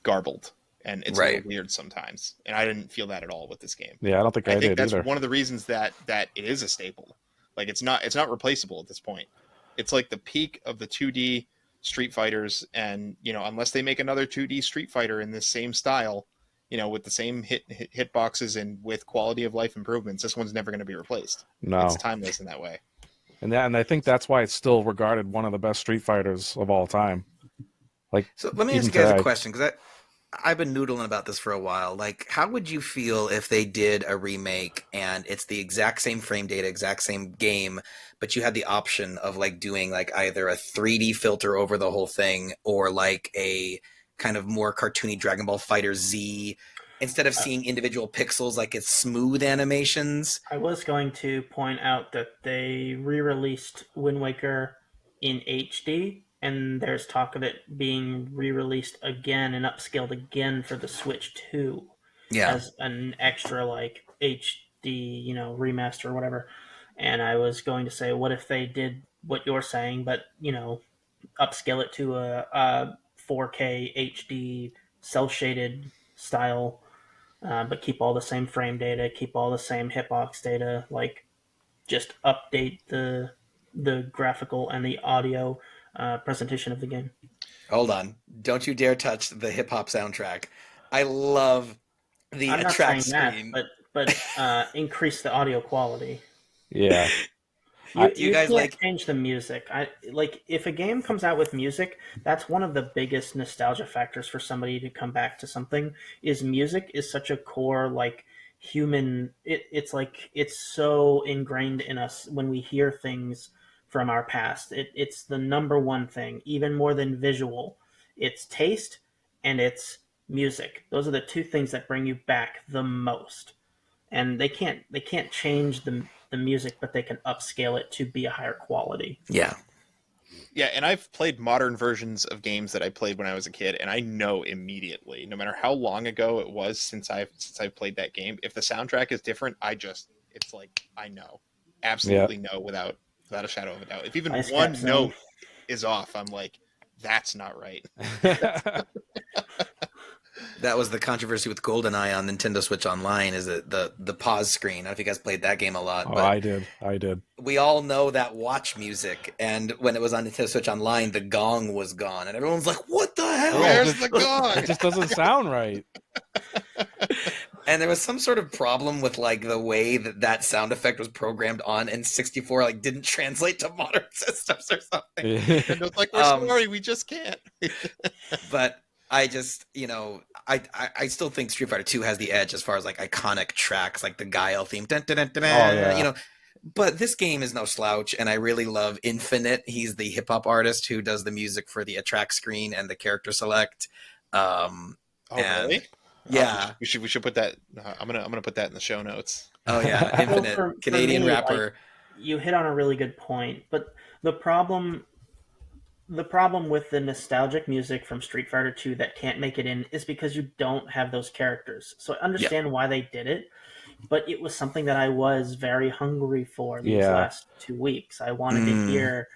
Speaker 1: garbled, and it's a little weird sometimes. And I didn't feel that at all with this game.
Speaker 4: Yeah, I don't think I
Speaker 1: think
Speaker 4: did
Speaker 1: that's
Speaker 4: either.
Speaker 1: one of the reasons that it is a staple. Like it's not replaceable at this point. It's like the peak of the 2D Street Fighters, and you know, unless they make another 2D Street Fighter in this same style, you know, with the same hitboxes and with quality of life improvements, this one's never going to be replaced.
Speaker 4: No,
Speaker 1: it's timeless in that way.
Speaker 4: And I think that's why it's still regarded one of the best Street Fighters of all time. Like,
Speaker 2: so let me ask you guys a question, because I've been noodling about this for a while. Like, how would you feel if they did a remake and it's the exact same frame data, exact same game, but you had the option of like doing like either a 3D filter over the whole thing or like a kind of more cartoony Dragon Ball Fighter Z, instead of seeing individual pixels, like it's smooth animations?
Speaker 3: I was going to point out that they re-released Wind Waker in HD, and there's talk of it being re-released again and upscaled again for the Switch 2
Speaker 2: Yeah.
Speaker 3: as an extra like HD, remaster or whatever. And I was going to say, what if they did what you're saying, but upscale it to a 4K HD cell shaded style, but keep all the same frame data, keep all the same hitbox data, like just update the graphical and the audio presentation of the game.
Speaker 2: Hold on. Don't you dare touch the hip hop soundtrack. I love the
Speaker 3: I'm not
Speaker 2: attract
Speaker 3: saying that,
Speaker 2: screen.
Speaker 3: but increase the audio quality.
Speaker 4: Yeah.
Speaker 3: You
Speaker 2: Do you
Speaker 3: you
Speaker 2: guys
Speaker 3: can't
Speaker 2: like
Speaker 3: change the music. I like if a game comes out with music, that's one of the biggest nostalgia factors for somebody to come back to something. Is music is such a core like human. It's like it's so ingrained in us when we hear things from our past. It's the number one thing, even more than visual. It's taste and it's music. Those are the two things that bring you back the most. And they can't change the music, but they can upscale it to be a higher quality.
Speaker 2: Yeah.
Speaker 1: Yeah, and I've played modern versions of games that I played when I was a kid, and I know immediately, no matter how long ago it was since I've played that game, if the soundtrack is different, it's like I know, absolutely know without a shadow of a doubt. If even
Speaker 3: Ice
Speaker 1: one
Speaker 3: Cap Zone.
Speaker 1: note is off, I'm like, that's not right.
Speaker 2: That was the controversy with GoldenEye on Nintendo Switch Online, is it the pause screen. I don't know if you guys played that game a lot,
Speaker 4: Oh,
Speaker 2: but
Speaker 4: I did.
Speaker 2: we all know that watch music, and when it was on Nintendo Switch Online, the gong was gone, and everyone's like, what the hell?
Speaker 1: Where's the gong?
Speaker 4: It just doesn't sound right.
Speaker 2: And there was some sort of problem with like the way that sound effect was programmed on N64, like didn't translate to modern systems or something.
Speaker 1: And it's like, we're sorry, we just can't.
Speaker 2: But I just, I still think Street Fighter 2 has the edge as far as like iconic tracks, like the Guile theme. Dun, dun, dun, dun,
Speaker 4: yeah.
Speaker 2: But this game is no slouch, and I really love Infinite. He's the hip hop artist who does the music for the attract screen and the character select.
Speaker 1: Really?
Speaker 2: Yeah.
Speaker 1: We should put that. I'm gonna put that in the show notes.
Speaker 2: Oh yeah, Infinite,
Speaker 3: for
Speaker 2: Canadian
Speaker 3: me,
Speaker 2: rapper.
Speaker 3: like, you hit on a really good point, but the problem with the nostalgic music from Street Fighter 2 that can't make it in is because you don't have those characters. So I understand why they did it, but it was something that I was very hungry for these last 2 weeks. I wanted to hear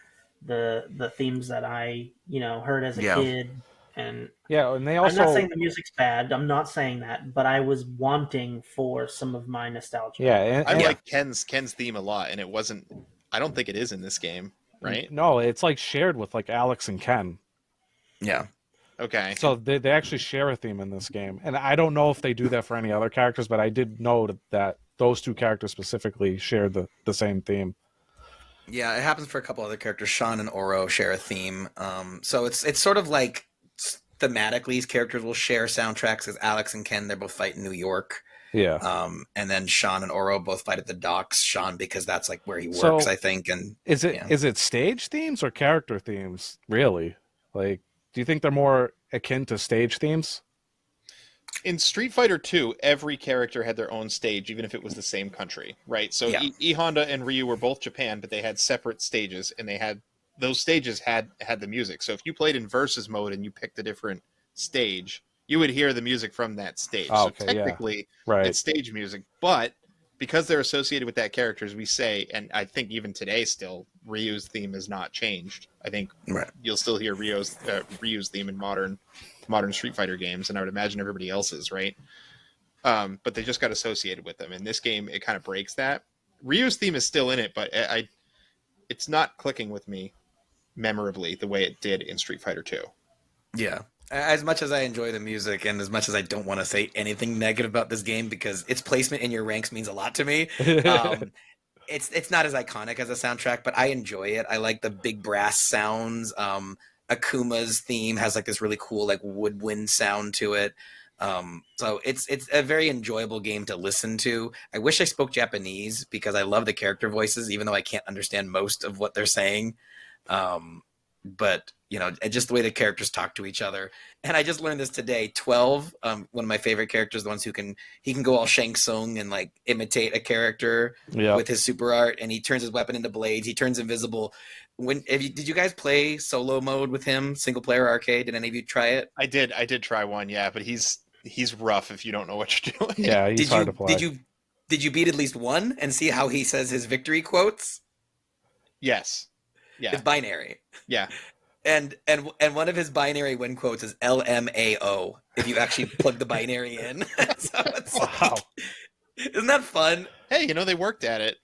Speaker 3: the themes that I, heard as a kid. And
Speaker 4: and they also.
Speaker 3: I'm not saying the music's bad. I'm not saying that, but I was wanting for some of my nostalgia.
Speaker 4: Yeah,
Speaker 1: I like Ken's theme a lot, and it wasn't. I don't think it is in this game, right?
Speaker 4: No, it's like shared with like Alex and Ken.
Speaker 2: Yeah.
Speaker 1: Okay.
Speaker 4: So they actually share a theme in this game, and I don't know if they do that for any other characters, but I did know that those two characters specifically shared the same theme.
Speaker 2: Yeah, it happens for a couple other characters. Sean and Oro share a theme. So it's sort of like thematically, these characters will share soundtracks. Because Alex and Ken, they're both fight in New York.
Speaker 4: Yeah.
Speaker 2: And then Sean and Oro both fight at the docks. Sean because that's like where he works, I think. And
Speaker 4: is it stage themes or character themes? Really? Like, do you think they're more akin to stage themes?
Speaker 1: In Street Fighter 2, every character had their own stage, even if it was the same country, right? So E Honda and Ryu were both Japan, but they had separate stages, and those stages had the music. So if you played in versus mode and you picked a different stage, you would hear the music from that stage.
Speaker 4: Oh,
Speaker 1: so technically,
Speaker 4: right.
Speaker 1: It's stage music, but because they're associated with that character, as we say, and I think even today still, Ryu's theme has not changed. I think you'll still hear Ryu's theme in modern Street Fighter games, and I would imagine everybody else's, right? But they just got associated with them. In this game, it kind of breaks that. Ryu's theme is still in it, but it's not clicking with me memorably the way it did in Street Fighter 2.
Speaker 2: Yeah. As much as I enjoy the music and as much as I don't want to say anything negative about this game because its placement in your ranks means a lot to me, it's not as iconic as a soundtrack, but I enjoy it. I like the big brass sounds. Akuma's theme has like this really cool like woodwind sound to it. So it's a very enjoyable game to listen to. I wish I spoke Japanese because I love the character voices, even though I can't understand most of what they're saying. but and just the way the characters talk to each other. And I just learned this today. 12, one of my favorite characters, the ones he can go all Shang Tsung and like imitate a character with his super art, and he turns his weapon into blades. He turns invisible. Did you guys play solo mode with him, single player arcade? Did any of you try it?
Speaker 1: I did try one, yeah, but he's rough if you don't know what you're doing.
Speaker 4: Yeah, he's hard to play.
Speaker 2: Did you beat at least one and see how he says his victory quotes?
Speaker 1: Yes. Yeah.
Speaker 2: It's binary.
Speaker 1: Yeah.
Speaker 2: And one of his binary win quotes is LMAO if you actually plug the binary in. So it's
Speaker 4: wow.
Speaker 2: Isn't that fun?
Speaker 1: Hey, they worked at it.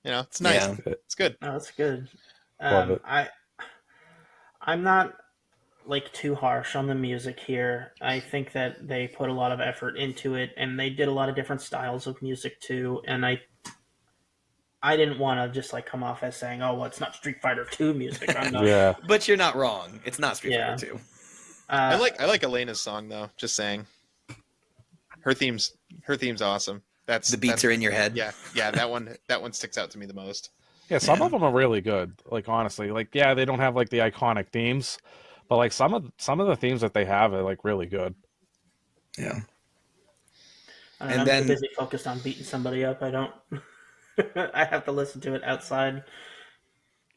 Speaker 1: It's nice. Yeah. It's good.
Speaker 3: Oh, that's good.
Speaker 4: Love it.
Speaker 3: I'm not like too harsh on the music here. I think that they put a lot of effort into it, and they did a lot of different styles of music too. And I didn't want to just like come off as saying, "Oh, well, it's not Street Fighter 2 music." I'm not.
Speaker 4: Yeah,
Speaker 2: but you're not wrong. It's not Street Fighter 2.
Speaker 1: I like Elena's song though. Just saying, her theme's awesome.
Speaker 2: The beats are in your head.
Speaker 1: Yeah. That one sticks out to me the most.
Speaker 4: Yeah, some of them are really good. Like honestly, like they don't have like the iconic themes, but like some of the themes that they have are like really good.
Speaker 2: Yeah.
Speaker 3: I'm too busy focused on beating somebody up. I don't. I have to listen to it outside.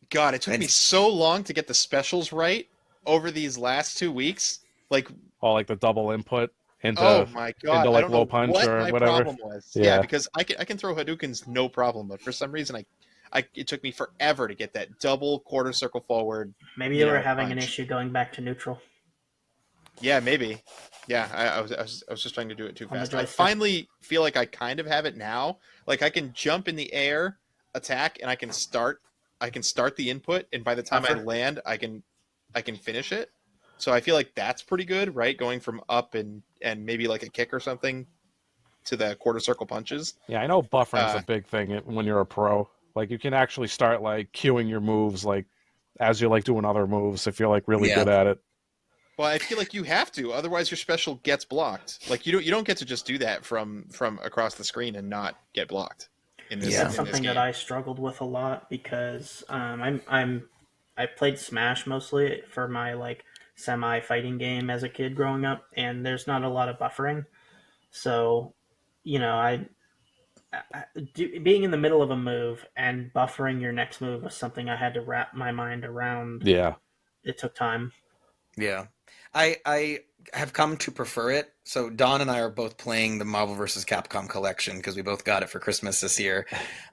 Speaker 1: God, it took me so long to get the specials right over these last 2 weeks. Like
Speaker 4: the double input into
Speaker 1: oh my God,
Speaker 4: into
Speaker 1: I
Speaker 4: like
Speaker 1: don't
Speaker 4: low
Speaker 1: know
Speaker 4: punch
Speaker 1: what
Speaker 4: or
Speaker 1: my
Speaker 4: whatever.
Speaker 1: problem was.
Speaker 4: Yeah,
Speaker 1: because I can throw Hadoukens no problem, but for some reason it took me forever to get that double quarter circle forward.
Speaker 3: Maybe you were having an issue going back to neutral.
Speaker 1: Yeah, maybe. Yeah, I was just trying to do it too fast. I finally feel like I kind of have it now. Like I can jump in the air, attack, and I can start the input, and by the time I land, I can finish it. So I feel like that's pretty good, right? Going from up and maybe like a kick or something to the quarter circle punches.
Speaker 4: Yeah, I know buffering's a big thing when you're a pro. Like you can actually start like queuing your moves like as you're like doing other moves if you're like really good at it.
Speaker 1: Well, I feel like you have to, otherwise your special gets blocked. Like you don't get to just do that from across the screen and not get blocked.
Speaker 3: That's something that I struggled with a lot because I played Smash mostly for my like semi-fighting game as a kid growing up, and there's not a lot of buffering. So, being in the middle of a move and buffering your next move was something I had to wrap my mind around.
Speaker 4: Yeah,
Speaker 3: it took time.
Speaker 2: Yeah. I have come to prefer it. So Don and I are both playing the Marvel vs. Capcom collection because we both got it for Christmas this year.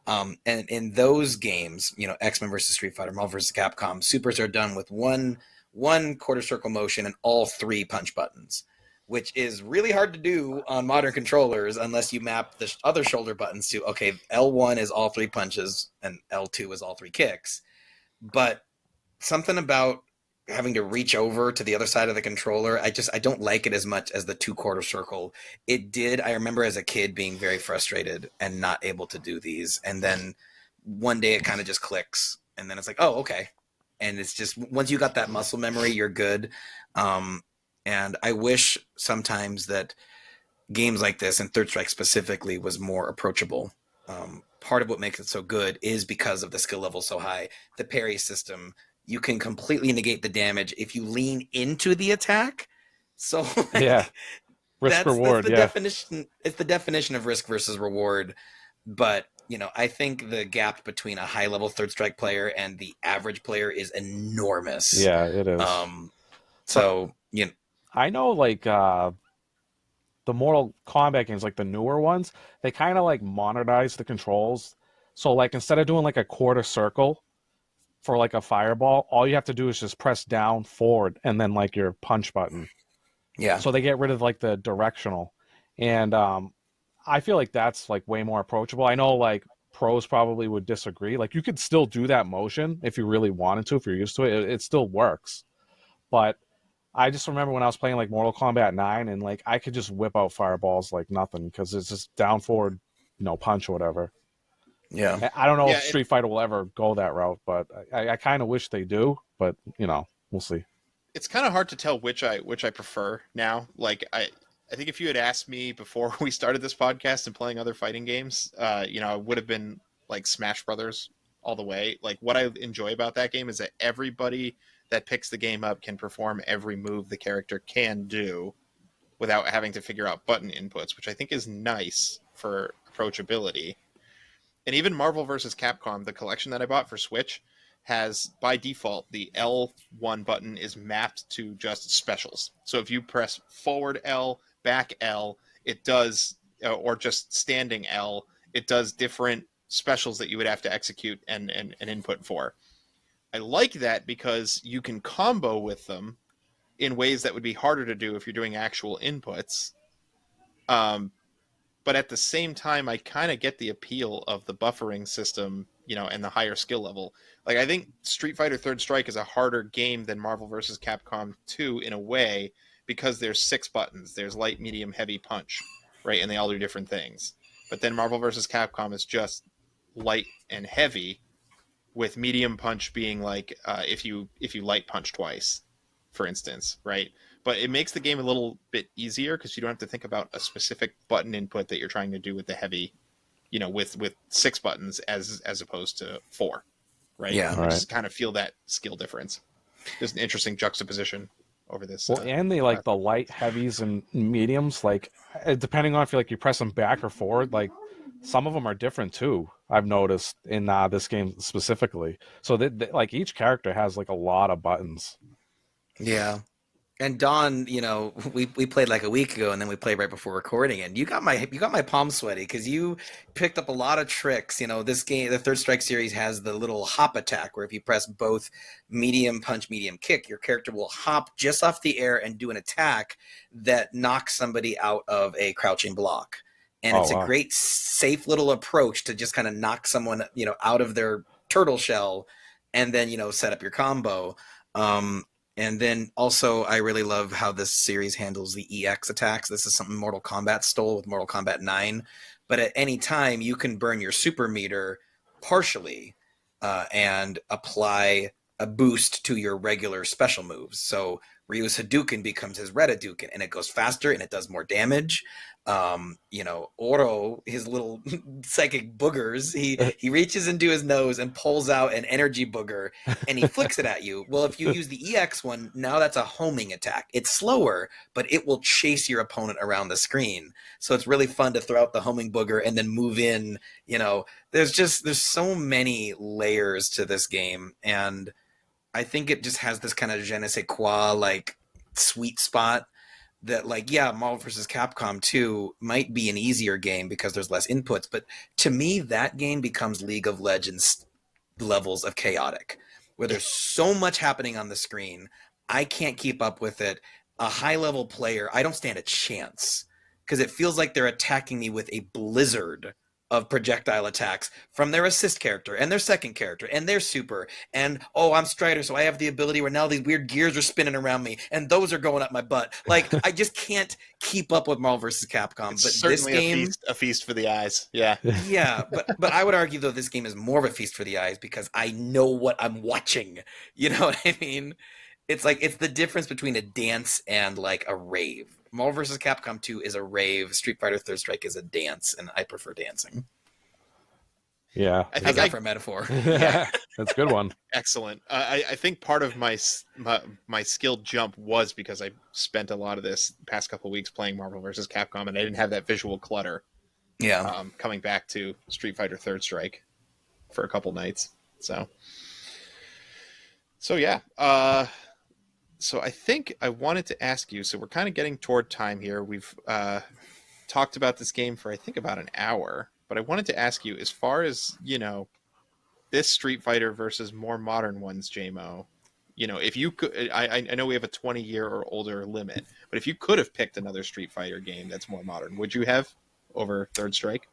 Speaker 2: And in those games, X-Men vs. Street Fighter, Marvel vs. Capcom, supers are done with one quarter circle motion and all 3 punch buttons, which is really hard to do on modern controllers unless you map the other shoulder buttons to, okay, L1 is all 3 punches and L2 is all 3 kicks. But something about having to reach over to the other side of the controller, I don't like it as much as the 2 quarter circle. I remember as a kid being very frustrated and not able to do these. And then one day it kind of just clicks and then it's like, oh, okay. And it's just, once you got that muscle memory, you're good. And I wish sometimes that games like this, and Third Strike specifically, was more approachable. Part of what makes it so good is because of the skill level so high. The parry system, you can completely negate the damage if you lean into the attack. So
Speaker 4: risk reward.
Speaker 2: That's the definition. It's the definition of risk versus reward. But I think the gap between a high level Third Strike player and the average player is enormous.
Speaker 4: Yeah, it is. I know like the Mortal Kombat games, like the newer ones, they kind of like modernize the controls. So like instead of doing like a quarter circle for like a fireball, all you have to do is just press down, forward, and then like your punch button.
Speaker 2: Yeah.
Speaker 4: So they get rid of like the directional. And I feel like that's like way more approachable. I know like pros probably would disagree. Like you could still do that motion if you really wanted to, if you're used to it. It still works. But I just remember when I was playing like Mortal Kombat 9 and like I could just whip out fireballs like nothing because it's just down, forward, punch or whatever.
Speaker 2: Yeah.
Speaker 4: I don't know if Street Fighter will ever go that route, but I kind of wish they do, but we'll see.
Speaker 1: It's kind of hard to tell which I prefer now. Like I think if you had asked me before we started this podcast and playing other fighting games, I would have been like Smash Brothers all the way. Like what I enjoy about that game is that everybody that picks the game up can perform every move the character can do without having to figure out button inputs, which I think is nice for approachability. And even Marvel vs. Capcom, the collection that I bought for Switch, has by default the L1 button is mapped to just specials. So if you press forward L, back L, it does, or just standing L, it does different specials that you would have to execute and input for. I like that because you can combo with them in ways that would be harder to do if you're doing actual inputs. But at the same time, I kind of get the appeal of the buffering system, and the higher skill level. Like, I think Street Fighter Third Strike is a harder game than Marvel vs. Capcom 2 in a way, because there's 6 buttons. There's light, medium, heavy, punch, right? And they all do different things. But then Marvel vs. Capcom is just light and heavy, with medium punch being like if you light punch twice, for instance, right? But it makes the game a little bit easier because you don't have to think about a specific button input that you're trying to do with the heavy, with 6 buttons as opposed to 4, right?
Speaker 2: Yeah.
Speaker 1: I just kind of feel that skill difference. There's an interesting juxtaposition over this.
Speaker 4: Well, and they like the light, heavies, and mediums. Like, depending on if you press them back or forward, like some of them are different too. I've noticed in this game specifically. So that like each character has like a lot of buttons.
Speaker 2: Yeah. And Dawn, we played like a week ago, and then we played right before recording, and you got my palms sweaty because you picked up a lot of tricks. This game, the Third Strike series, has the little hop attack where if you press both medium punch, medium kick, your character will hop just off the air and do an attack that knocks somebody out of a crouching block. And it's a great, safe little approach to just kind of knock someone, out of their turtle shell, and then set up your combo. And then also, I really love how this series handles the EX attacks. This is something Mortal Kombat stole with Mortal Kombat 9. But at any time, you can burn your super meter partially and apply a boost to your regular special moves. So Ryu's Hadouken becomes his Red Hadouken, and it goes faster and it does more damage. Oro, his little psychic boogers, he reaches into his nose and pulls out an energy booger, and he flicks it at you. Well, if you use the EX one, now that's a homing attack. It's slower, but it will chase your opponent around the screen. So it's really fun to throw out the homing booger and then move in. There's so many layers to this game, and I think it just has this kind of je ne sais quoi, like, sweet spot that, like, yeah, Marvel vs. Capcom 2 might be an easier game because there's less inputs, but to me, that game becomes League of Legends levels of chaotic, where there's so much happening on the screen, I can't keep up with it. A high-level player, I don't stand a chance, because it feels like they're attacking me with a blizzard of projectile attacks from their assist character and their second character and their super, and I'm Strider, so I have the ability where now these weird gears are spinning around me and those are going up my butt. Like, I just can't keep up with Marvel vs. Capcom.
Speaker 1: It's
Speaker 2: but
Speaker 1: certainly
Speaker 2: this game,
Speaker 1: a feast for the eyes. Yeah.
Speaker 2: Yeah, but I would argue though this game is more of a feast for the eyes because I know what I'm watching. You know what I mean? It's like, it's the difference between a dance and like a rave. Marvel vs. Capcom 2 is a rave. Street Fighter Third Strike is a dance, and I prefer dancing.
Speaker 4: Yeah.
Speaker 1: I
Speaker 2: How's
Speaker 1: think
Speaker 2: that for a metaphor?
Speaker 4: Yeah, that's a good one.
Speaker 1: Excellent. I think part of my skill jump was because I spent a lot of this past couple of weeks playing Marvel vs. Capcom, and I didn't have that visual clutter.
Speaker 2: Yeah.
Speaker 1: Coming back to Street Fighter Third Strike for a couple nights. So yeah. So I think I wanted to ask you, so we're kind of getting toward time here. We've talked about this game for, I think, about an hour, but I wanted to ask you, as far as, this Street Fighter versus more modern ones, Jaymo, if you could, I know we have a 20-year or older limit, but if you could have picked another Street Fighter game that's more modern, would you have over Third Strike?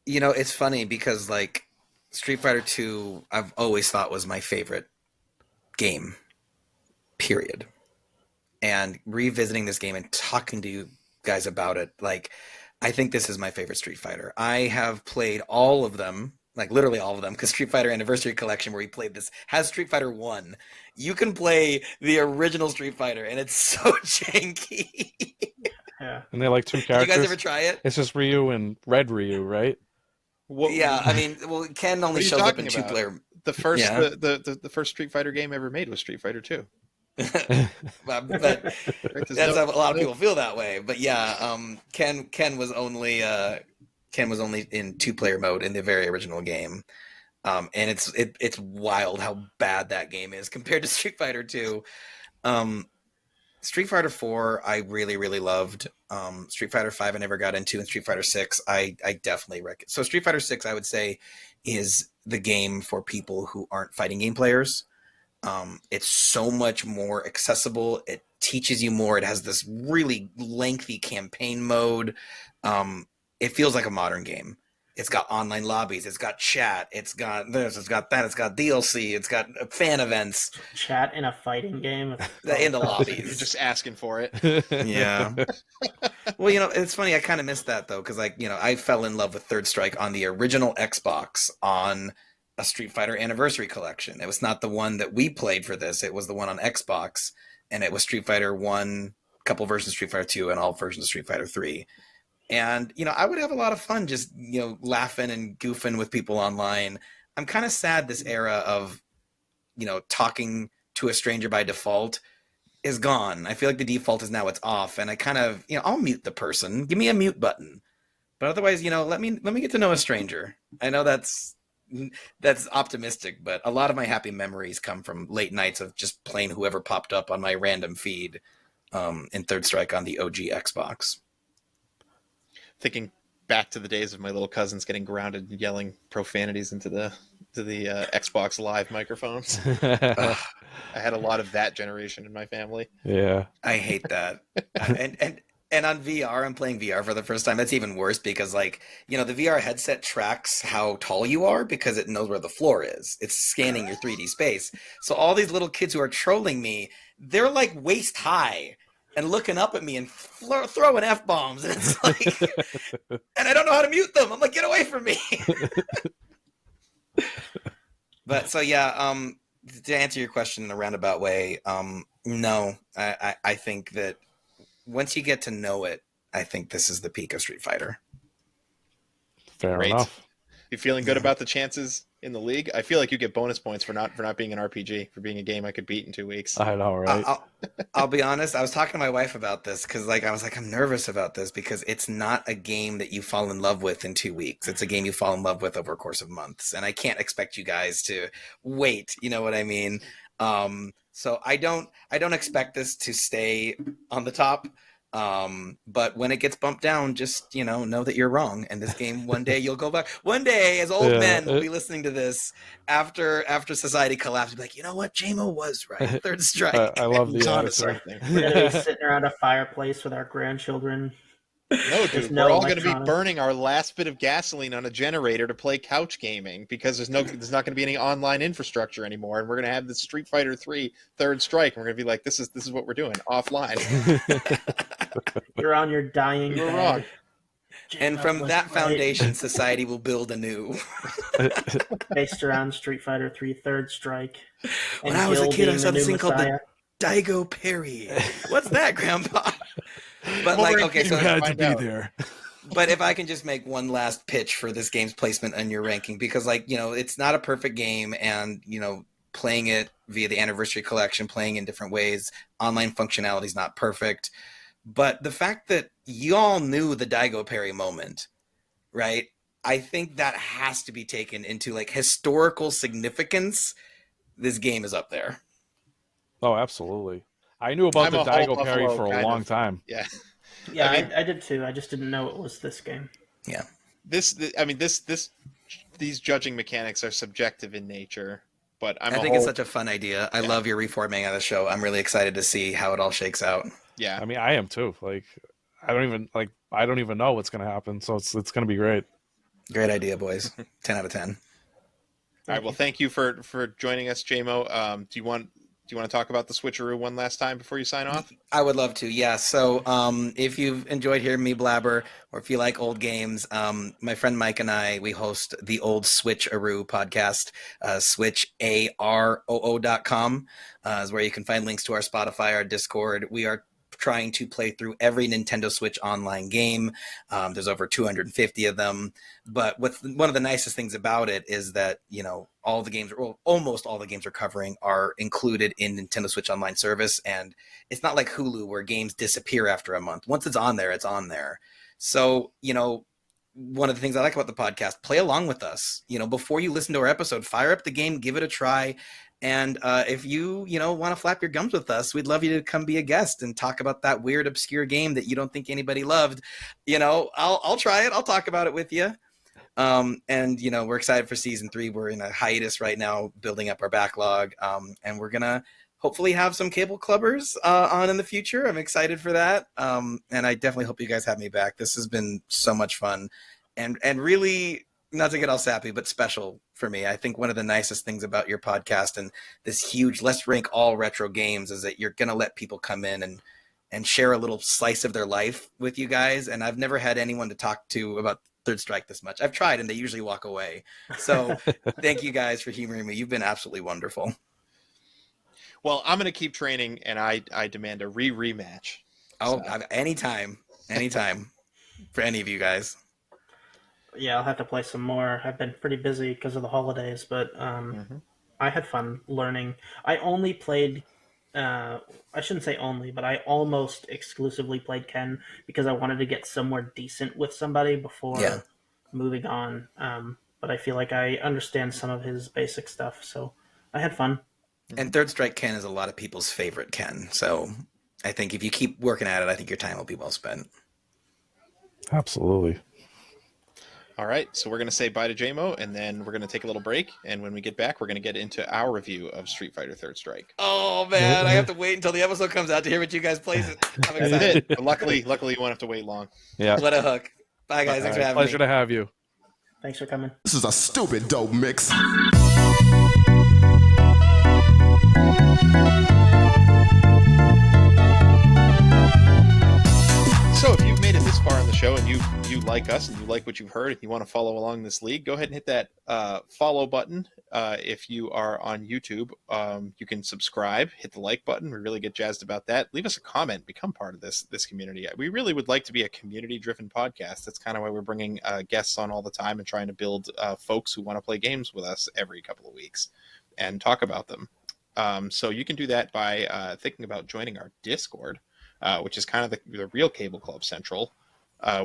Speaker 2: It's funny because, like, Street Fighter 2, I've always thought was my favorite game. Period. And revisiting this game and talking to you guys about it, like, I think this is my favorite Street Fighter. I have played all of them, like literally all of them, because Street Fighter Anniversary Collection, where we played this, has Street Fighter 1. You can play the original Street Fighter, and it's so janky.
Speaker 3: Yeah.
Speaker 4: And they like 2
Speaker 2: Did
Speaker 4: characters.
Speaker 2: you guys ever try it?
Speaker 4: It's just Ryu and Red Ryu, right?
Speaker 2: Yeah, I mean, Ken only shows up in
Speaker 1: talking about?
Speaker 2: 2-player.
Speaker 1: The first
Speaker 2: Yeah.
Speaker 1: the first Street Fighter game ever made was Street Fighter 2.
Speaker 2: but
Speaker 1: Right?
Speaker 2: that's a lot of people feel that way. But yeah, Ken was only in 2-player mode in the very original game. And it's wild how bad that game is compared to Street Fighter 2. Street Fighter 4 I really, really loved. Street Fighter 5 I never got into, and Street Fighter 6 I definitely recommend. So Street Fighter 6 I would say is the game for people who aren't fighting game players. It's so much more accessible. It teaches you more. It has this really lengthy campaign mode. It feels like a modern game. It's got online lobbies. It's got chat. It's got this. It's got that. It's got DLC. It's got fan events.
Speaker 3: Chat in a fighting game.
Speaker 2: In the
Speaker 1: You're
Speaker 2: lobbies.
Speaker 1: just asking for it.
Speaker 2: Yeah. Well, it's funny. I kind of missed that, though, because, I fell in love with Third Strike on the original Xbox on a Street Fighter Anniversary Collection. It was not the one that we played for this. It was the one on Xbox, and it was Street Fighter 1, a couple versions of Street Fighter 2, and all versions of Street Fighter 3. And, I would have a lot of fun just, laughing and goofing with people online. I'm kind of sad this era of, talking to a stranger by default is gone. I feel like the default is now it's off, and I kind of, I'll mute the person. Give me a mute button. But otherwise, let me get to know a stranger. I know that's optimistic, but a lot of my happy memories come from late nights of just playing whoever popped up on my random feed in Third Strike on the OG Xbox.
Speaker 1: Thinking back to the days of my little cousins getting grounded and yelling profanities into the Xbox Live microphones. I had a lot of that generation in my family.
Speaker 4: Yeah.
Speaker 2: I hate that. And on VR, I'm playing VR for the first time. That's even worse because, the VR headset tracks how tall you are because it knows where the floor is. It's scanning your 3D space. So all these little kids who are trolling me, they're like waist high and looking up at me and throwing F-bombs. And it's like, and I don't know how to mute them. I'm like, get away from me. But so, yeah, to answer your question in a roundabout way, no, I think that once you get to know it, I think this is the peak of Street Fighter.
Speaker 4: Fair
Speaker 1: Great.
Speaker 4: enough.
Speaker 1: You feeling good about the chances in the league? I feel like you get bonus points for not being an RPG, for being a game I could beat in 2 weeks.
Speaker 4: I know, right?
Speaker 2: I'll be honest. I was talking to my wife about this because, I was like, I'm nervous about this because it's not a game that you fall in love with in 2 weeks. It's a game you fall in love with over a course of months, and I can't expect you guys to wait. You know what I mean? So I don't expect this to stay on the top. But when it gets bumped down, just, know that you're wrong. And this game, one day you'll go back. One day, as old men will be listening to this after society collapses, be like, you know what? Jaymo was right. Third Strike.
Speaker 4: I love the
Speaker 1: answer.
Speaker 3: We're going to be sitting around a fireplace with our grandchildren.
Speaker 1: No, dude, we're all going to be burning our last bit of gasoline on a generator to play couch gaming because there's not going to be any online infrastructure anymore, and we're going to have the Street Fighter 3 Third Strike, and we're going to be like, this is what we're doing offline.
Speaker 3: You're on your dying
Speaker 1: You're
Speaker 3: bed.
Speaker 1: wrong.
Speaker 2: And from that foundation, society will build anew.
Speaker 3: Based around Street Fighter 3 Third Strike.
Speaker 2: When I was a kid, I saw this thing called the Daigo Parry. What's that, Grandpa? But okay, so
Speaker 4: you had to be there.
Speaker 2: But if I can just make one last pitch for this game's placement on your ranking, because it's not a perfect game, and playing it via the Anniversary Collection, playing in different ways, online functionality is not perfect. But the fact that you all knew the Daigo Parry moment, right? I think that has to be taken into historical significance. This game is up there.
Speaker 4: Oh, absolutely. I knew about the Daigo Parry for a long time.
Speaker 1: Yeah.
Speaker 3: Yeah, I did too. I just didn't know it was this game.
Speaker 2: Yeah.
Speaker 1: These judging mechanics are subjective in nature, but I
Speaker 2: think it's such a fun idea. I love your reformatting of the show. I'm really excited to see how it all shakes out.
Speaker 1: Yeah.
Speaker 4: I mean, I am too. I don't even know what's going to happen, so it's going to be great.
Speaker 2: Great idea, boys. 10 out of 10.
Speaker 1: All right. Well, thank you for joining us, Jaymo. Do you want to talk about the Switch-A-Roo one last time before you sign off?
Speaker 2: I would love to, yeah. So if you've enjoyed hearing me blabber, or if you like old games, my friend Mike and I, we host the Old Switch-A-Roo podcast, Switch-A-R-O-O.com is where you can find links to our Spotify, our Discord. We are trying to play through every Nintendo Switch online game. There's over 250 of them. But one of the nicest things about it is that, all the games, well, almost all the games we're covering are included in Nintendo Switch Online service. And it's not like Hulu where games disappear after a month. Once it's on there, it's on there. So, one of the things I like about the podcast, play along with us. Before you listen to our episode, fire up the game, give it a try. And if you want to flap your gums with us, we'd love you to come be a guest and talk about that weird, obscure game that you don't think anybody loved. I'll try it. I'll talk about it with you. And we're excited for season 3. We're in a hiatus right now, building up our backlog. And we're gonna hopefully have some cable clubbers on in the future. I'm excited for that. And I definitely hope you guys have me back. This has been so much fun, and really, not to get all sappy, but special for me. I think one of the nicest things about your podcast and this huge Let's Rank All Retro Games is that you're going to let people come in and share a little slice of their life with you guys. And I've never had anyone to talk to about Third Strike this much. I've tried and they usually walk away. So thank you guys for humoring me. You've been absolutely wonderful.
Speaker 1: Well, I'm going to keep training, and I demand a rematch.
Speaker 2: Oh, so. Anytime for any of you guys.
Speaker 3: Yeah, I'll have to play some more. I've been pretty busy because of the holidays, but I had fun learning. I only played, I shouldn't say only, but I almost exclusively played Ken because I wanted to get somewhere decent with somebody before moving on. But I feel like I understand some of his basic stuff, so I had fun.
Speaker 2: And Third Strike Ken is a lot of people's favorite Ken, so I think if you keep working at it, I think your time will be well spent.
Speaker 4: Absolutely.
Speaker 1: All right, so we're going to say bye to Jaymo, and then we're going to take a little break, and when we get back, we're going to get into our review of Street Fighter Third Strike.
Speaker 2: Oh, man, I have to wait until the episode comes out to hear what you guys play. I'm excited.
Speaker 1: But luckily, you won't have to wait long.
Speaker 4: Yeah.
Speaker 2: What a hook. Bye, guys. Thanks for having me.
Speaker 4: Pleasure to have you.
Speaker 3: Thanks for coming.
Speaker 5: This is a stupid dope mix.
Speaker 1: So if you've made it this far in the show and you like us and you like what you've heard and you want to follow along this league, go ahead and hit that follow button. If you are on YouTube, you can subscribe, hit the like button. We really get jazzed about that. Leave us a comment, become part of this community. We really would like to be a community-driven podcast. That's kind of why we're bringing guests on all the time and trying to build folks who want to play games with us every couple of weeks and talk about them. So you can do that by thinking about joining our Discord. Which is kind of the real Cable Club Central,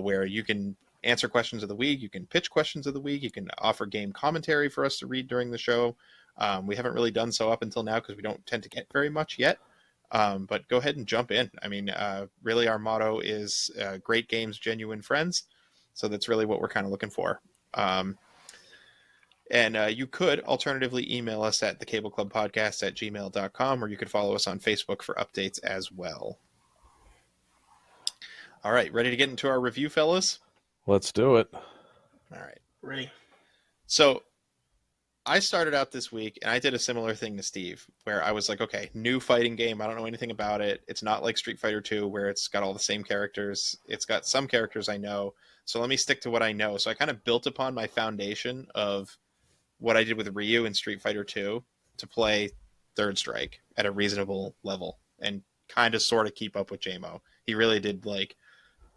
Speaker 1: where you can answer questions of the week, you can pitch questions of the week, you can offer game commentary for us to read during the show. We haven't really done so up until now because we don't tend to get very much yet, but go ahead and jump in. I mean, really our motto is great games, genuine friends, so that's really what we're kind of looking for. And you could alternatively email us at thecableclubpodcast@gmail.com, or you could follow us on Facebook for updates as well. All right, ready to get into our review, fellas?
Speaker 4: Let's do it.
Speaker 1: All right.
Speaker 3: Ready.
Speaker 1: So I started out this week, and I did a similar thing to Steve, where I was like, okay, new fighting game. I don't know anything about it. It's not like Street Fighter 2, where it's got all the same characters. It's got some characters I know. So let me stick to what I know. So I kind of built upon my foundation of what I did with Ryu in Street Fighter 2 to play Third Strike at a reasonable level and kind of sort of keep up with Jaymo. He really did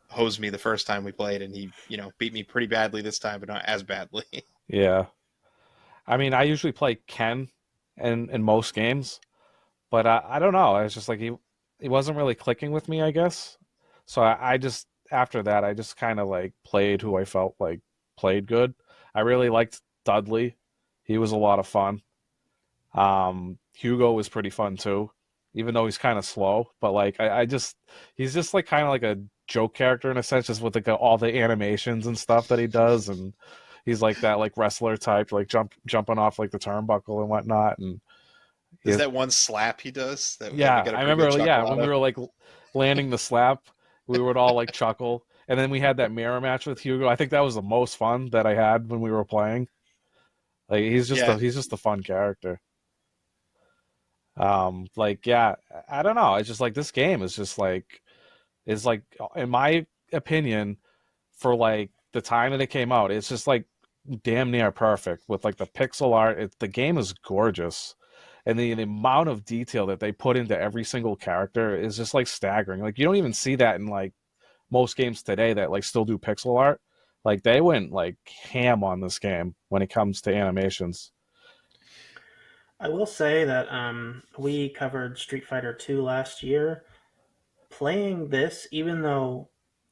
Speaker 1: hose me the first time we played, and he beat me pretty badly this time, but not as badly.
Speaker 4: Yeah. I mean, I usually play Ken in most games, but I don't know. It's just like he wasn't really clicking with me, I guess. So I just, after that, I just kind of played who I felt played good. I really liked Dudley. He was a lot of fun. Hugo was pretty fun too, even though he's kind of slow, but he's just kind of like a joke character in a sense, just with all the animations and stuff that he does, and he's like that wrestler type, jumping off the turnbuckle and whatnot. And
Speaker 1: is that one slap he does?
Speaker 4: I remember. Yeah, when we were landing the slap, we would all chuckle. And then we had that mirror match with Hugo. I think that was the most fun that I had when we were playing. He's just a fun character. I don't know. It's just this game is just in my opinion, for the time that it came out, it's just damn near perfect with the pixel art. The game is gorgeous, And the amount of detail that they put into every single character is just like staggering. Like you don't even see that in like most games today that like still do pixel art. Like they went like ham on this game when it comes to animations.
Speaker 3: I will say that we covered Street Fighter 2 last year. Playing this, even though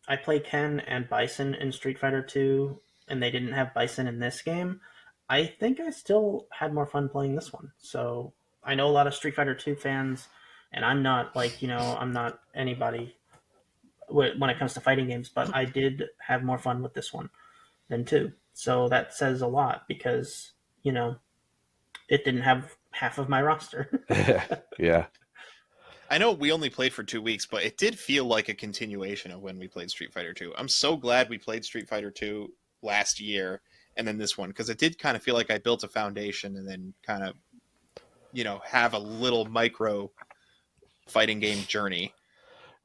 Speaker 3: I play Ken and Bison in Street Fighter 2, and they didn't have Bison in this game, I think I still had more fun playing this one. So I know a lot of Street Fighter 2 fans, and I'm not like, I'm not anybody when it comes to fighting games, but I did have more fun with this one than 2. So that says a lot because, it didn't have half of my roster.
Speaker 4: Yeah.
Speaker 1: I know we only played for 2 weeks, but it did feel like a continuation of when we played Street Fighter 2. I'm so glad we played Street Fighter 2 last year and then this one, because it did kind of feel like I built a foundation and then kind of, have a little micro fighting game journey.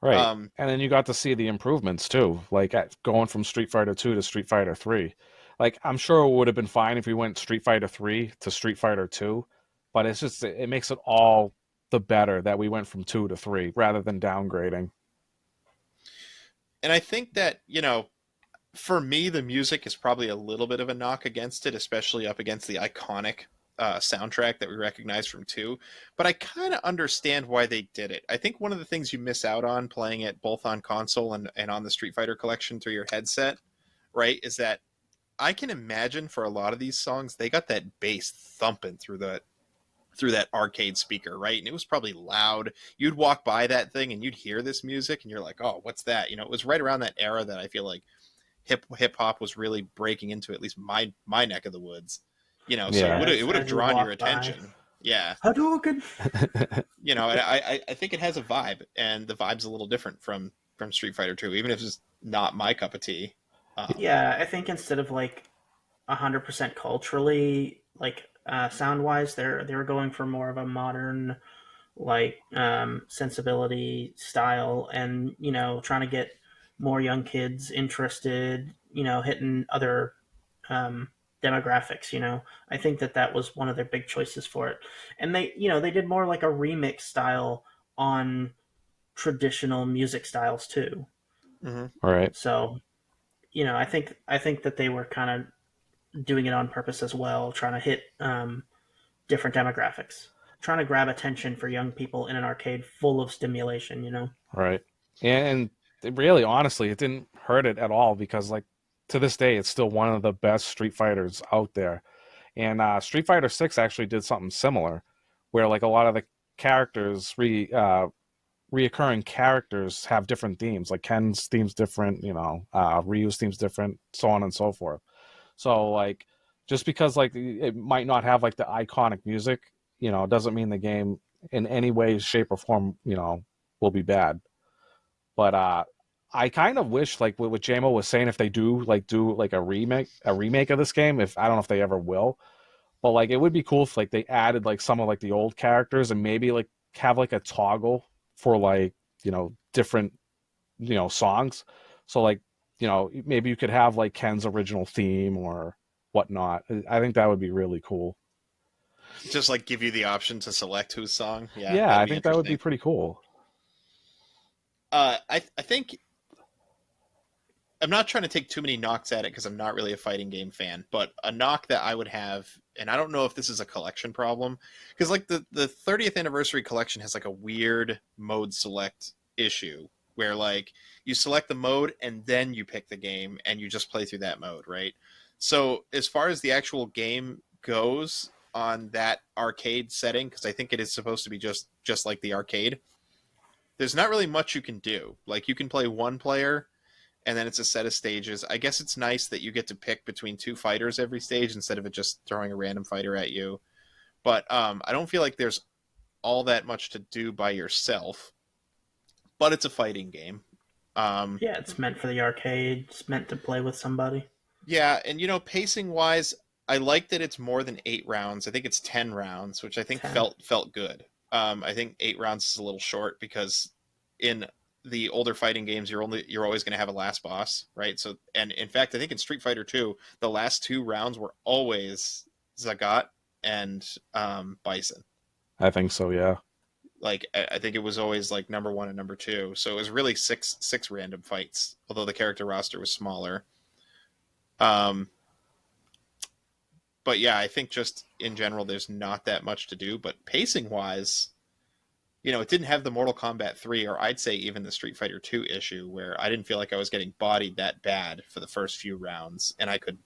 Speaker 4: Right. And then you got to see the improvements too, like going from Street Fighter 2 to Street Fighter 3. Like I'm sure it would have been fine if we went Street Fighter 3 to Street Fighter 2, but it's just it makes it all the better that we went from 2 to 3 rather than downgrading.
Speaker 1: And I think that, for me, the music is probably a little bit of a knock against it, especially up against the iconic soundtrack that we recognize from 2. But I kind of understand why they did it. I think one of the things you miss out on playing it both on console and on the Street Fighter collection through your headset, right, is that I can imagine for a lot of these songs, they got that bass thumping through that arcade speaker, right? And it was probably loud. You'd walk by that thing and you'd hear this music and you're like, oh, what's that? It was right around that era that I feel like hip hop was really breaking into at least my neck of the woods. So
Speaker 4: Yeah.
Speaker 1: it would have
Speaker 3: As we
Speaker 1: drawn your
Speaker 3: walk by.
Speaker 1: attention. Yeah.
Speaker 3: Hadouken!
Speaker 1: And I think it has a vibe, and the vibe's a little different from Street Fighter 2, even if it's not my cup of tea.
Speaker 3: Yeah, I think instead of like 100% culturally, like sound wise, they were going for more of a modern like sensibility style, and trying to get more young kids interested, hitting other um, demographics. I think that was one of their big choices for it, and they did more like a remix style on traditional music styles too.
Speaker 1: Mm-hmm.
Speaker 4: Right.
Speaker 3: So I think that they were kind of doing it on purpose as well, trying to hit different demographics, trying to grab attention for young people in an arcade full of stimulation.
Speaker 4: Right. And it really, honestly, it didn't hurt it at all because, like, to this day, it's still one of the best Street Fighters out there. And Street Fighter 6 actually did something similar, where like a lot of the characters, reoccurring characters, have different themes. Like Ken's theme's different, Ryu's theme's different, so on and so forth. So like, just because like it might not have like the iconic music, doesn't mean the game in any way, shape, or form, will be bad. But I kind of wish, like what Jaymo was saying, if they do like a remake of this game, if I don't know if they ever will, but like it would be cool if like they added like some of like the old characters and maybe like have like a toggle for like different songs. So like maybe you could have like Ken's original theme or whatnot. I think that would be really cool.
Speaker 1: Just like give you the option to select whose song. Yeah,
Speaker 4: Yeah,
Speaker 1: that'd
Speaker 4: I
Speaker 1: be
Speaker 4: think that would be
Speaker 1: interesting.
Speaker 4: pretty cool.
Speaker 1: I think I'm not trying to take too many knocks at it because I'm not really a fighting game fan, but a knock that I would have, and I don't know if this is a collection problem, because like the 30th anniversary collection has like a weird mode select issue where like you select the mode and then you pick the game and you just play through that mode, right? So as far as the actual game goes on that arcade setting, because I think it is supposed to be just like the arcade, there's not really much you can do. Like you can play one player and then it's a set of stages. I guess it's nice that you get to pick between two fighters every stage instead of it just throwing a random fighter at you. But I don't feel like there's all that much to do by yourself. But it's a fighting game.
Speaker 3: Yeah, it's meant for the arcade. It's meant to play with somebody.
Speaker 1: Yeah, and pacing wise, I like that it's more than 8 rounds. I think it's 10 rounds, which I think
Speaker 3: 10.
Speaker 1: felt good. I think 8 rounds is a little short because in the older fighting games, you're always going to have a last boss, right? So, and in fact, I think in Street Fighter 2, the last 2 rounds were always Zagat and Bison.
Speaker 4: I think so. Yeah.
Speaker 1: Like I think it was always like number 1 and number 2. So it was really six random fights, although the character roster was smaller. Um, but yeah, I think just in general, there's not that much to do. But pacing wise, it didn't have the Mortal Kombat 3, or I'd say even the Street Fighter 2 issue, where I didn't feel like I was getting bodied that bad for the first few rounds, and I could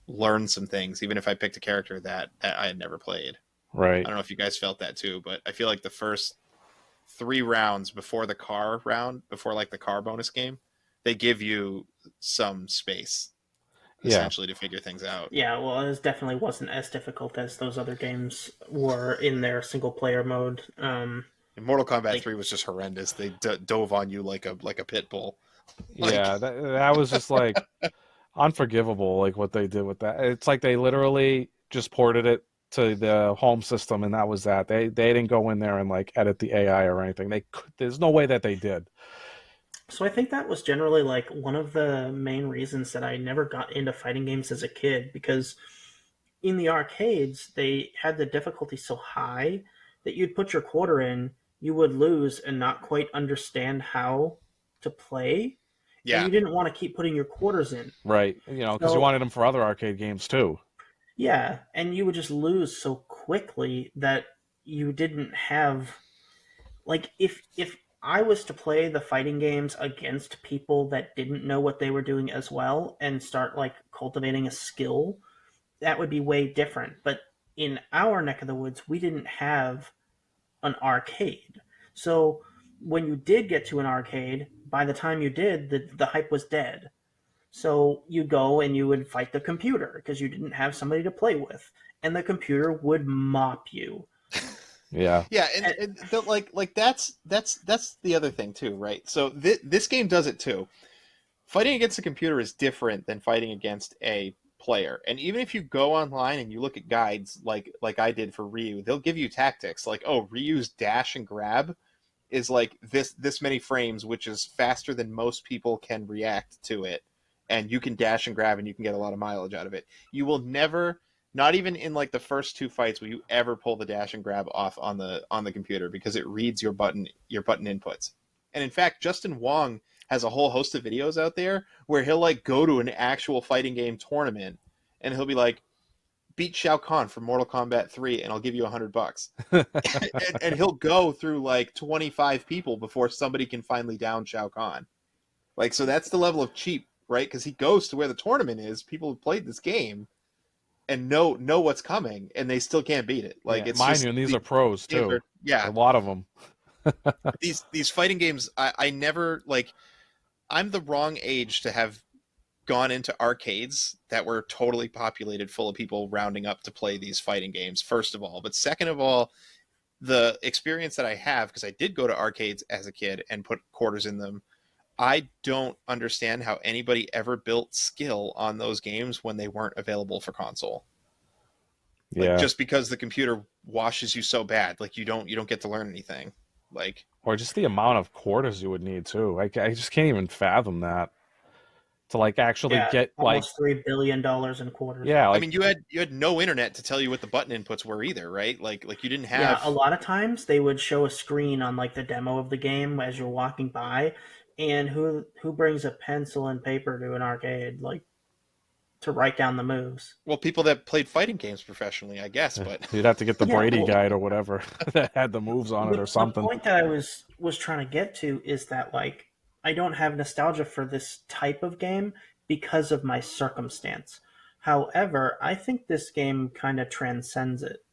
Speaker 1: learn some things, even if I picked a character that I had never played. I
Speaker 4: Right.
Speaker 1: don't know if you guys felt that too, but I feel like the first 3 rounds before the car round, before like the car bonus game, they give you some space
Speaker 4: Yeah.
Speaker 1: essentially to figure things out.
Speaker 3: Yeah, well, it definitely wasn't as difficult as those other games were in their single player mode.
Speaker 1: And Mortal Kombat
Speaker 3: Like
Speaker 1: 3 was just horrendous. They dove on you like a pit bull. Like,
Speaker 4: Yeah. That was just like unforgivable. Like what they did with that. It's like they literally just ported it to the home system, and that was that. They didn't go in there and like edit the AI or anything. There's no way that they did.
Speaker 3: So I think that was generally like one of the main reasons that I never got into fighting games as a kid, because in the arcades they had the difficulty so high that you'd put your quarter in, you would lose and not quite understand how to play, and
Speaker 1: yeah,
Speaker 3: you didn't want to keep putting your quarters in.
Speaker 4: Right. Because you
Speaker 3: So
Speaker 4: wanted them for other arcade games too.
Speaker 3: yeah, and you would just lose so quickly that you didn't have, like, if I was to play the fighting games against people that didn't know what they were doing as well and start like cultivating a skill, that would be way different. But in our neck of the woods, we didn't have an arcade. So when you did get to an arcade, by the time you did, the hype was dead. So you go and you would fight the computer because you didn't have somebody to play with, and the computer would mop you.
Speaker 4: Yeah.
Speaker 1: yeah,
Speaker 3: And,
Speaker 1: and like that's the other thing too, right? So this game does it too. Fighting against a computer is different than fighting against a player. And even if you go online and you look at guides like I did for Ryu, they'll give you tactics like, oh, Ryu's dash and grab is like this many frames, which is faster than most people can react to it. And you can dash and grab and you can get a lot of mileage out of it. You will never, not even in like the first 2 fights, will you ever pull the dash and grab off on the computer, because it reads your button inputs. And in fact, Justin Wong has a whole host of videos out there where he'll like go to an actual fighting game tournament and he'll be like, beat Shao Kahn from Mortal Kombat 3 and I'll give you $100. And he'll go through like 25 people before somebody can finally down Shao Kahn. Like, so that's the level of cheap, right? Because he goes to where the tournament is, people who played this game and know what's coming, and they still can't beat it. Like,
Speaker 4: Yeah.
Speaker 1: it's
Speaker 4: Mind you,
Speaker 1: just
Speaker 4: and these are pros
Speaker 1: games
Speaker 4: too.
Speaker 1: are, yeah.
Speaker 4: A lot of them.
Speaker 1: These fighting games, I never like. I'm the wrong age to have gone into arcades that were totally populated full of people rounding up to play these fighting games, first of all. But second of all, the experience that I have, because I did go to arcades as a kid and put quarters in them, I don't understand how anybody ever built skill on those games when they weren't available for console. Like,
Speaker 4: Yeah.
Speaker 1: just because the computer washes you so bad, like you don't get to learn anything. Like,
Speaker 4: Or just the amount of quarters you would need too. I just can't even fathom that to like actually
Speaker 3: yeah,
Speaker 4: get like,
Speaker 3: almost $3 billion in quarters.
Speaker 4: yeah,
Speaker 1: I
Speaker 4: like
Speaker 1: mean, you had no internet to tell you what the button inputs were either, right? Like you didn't
Speaker 3: Yeah, a
Speaker 1: have.
Speaker 3: lot of times they would show a screen on like the demo of the game as you're walking by, and who brings a pencil and paper to an arcade like to write down the moves?
Speaker 1: Well, people that played fighting games professionally, I guess, but
Speaker 4: you'd have to get the
Speaker 3: Yeah,
Speaker 4: Brady
Speaker 3: well,
Speaker 4: guide or whatever that had the moves on it or
Speaker 3: the
Speaker 4: something.
Speaker 3: point that I was trying to get to is that like I don't have nostalgia for this type of game because of my circumstance. However, I think this game kind of transcends it.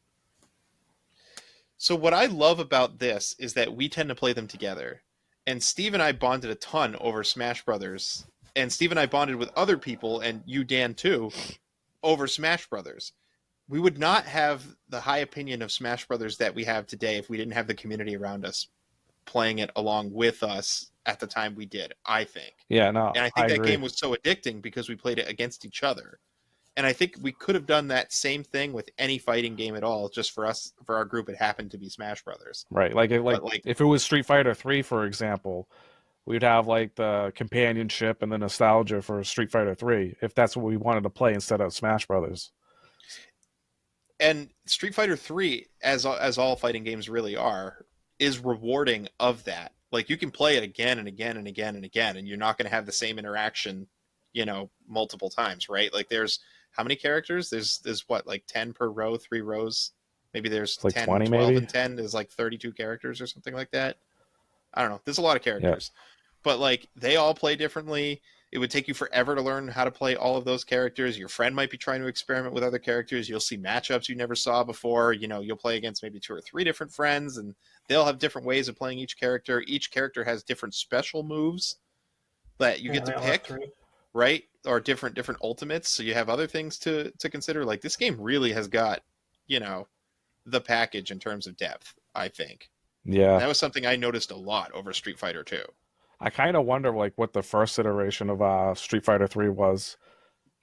Speaker 1: so what I love about this is that we tend to play them together. And Steve and I bonded a ton over Smash Brothers. And Steve and I bonded with other people, and you, Dan, too, over Smash Brothers. We would not have the high opinion of Smash Brothers that we have today if we didn't have the community around us playing it along with us at the time we did, I think.
Speaker 4: Yeah, no,
Speaker 1: And I
Speaker 4: I
Speaker 1: think that
Speaker 4: agree.
Speaker 1: game was so addicting because we played it against each other. And I think we could have done that same thing with any fighting game at all. Just for us, for our group, it happened to be Smash Brothers.
Speaker 4: Right. Like
Speaker 1: But like,
Speaker 4: if it was Street Fighter 3, for example, we'd have like the companionship and the nostalgia for Street Fighter 3 if that's what we wanted to play instead of Smash Brothers.
Speaker 1: And Street Fighter 3, as all fighting games really are, is rewarding of that. Like, you can play it again and again and again and again, and you're not going to have the same interaction, multiple times, right? Like, there's how many characters? There's what, like 10 per row, 3 rows? Maybe there's
Speaker 4: It's like
Speaker 1: 10,
Speaker 4: 20
Speaker 1: 12,
Speaker 4: maybe.
Speaker 1: and 10. There's like 32 characters or something like that. I don't know. There's a lot of
Speaker 4: Yeah.
Speaker 1: characters. But, like, they all play differently. It would take you forever to learn how to play all of those characters. Your friend might be trying to experiment with other characters. You'll see matchups you never saw before. You'll play against maybe 2 or 3 different friends, and they'll have different ways of playing each character. Each character has different special moves that you get to
Speaker 3: they all have
Speaker 1: pick,
Speaker 3: 3.
Speaker 1: right? Or different ultimates. So you have other things to consider. Like, this game really has got, the package in terms of depth, I think.
Speaker 4: Yeah.
Speaker 1: That was something I noticed a lot over Street Fighter 2.
Speaker 4: I kind of wonder like what the first iteration of Street Fighter 3 was.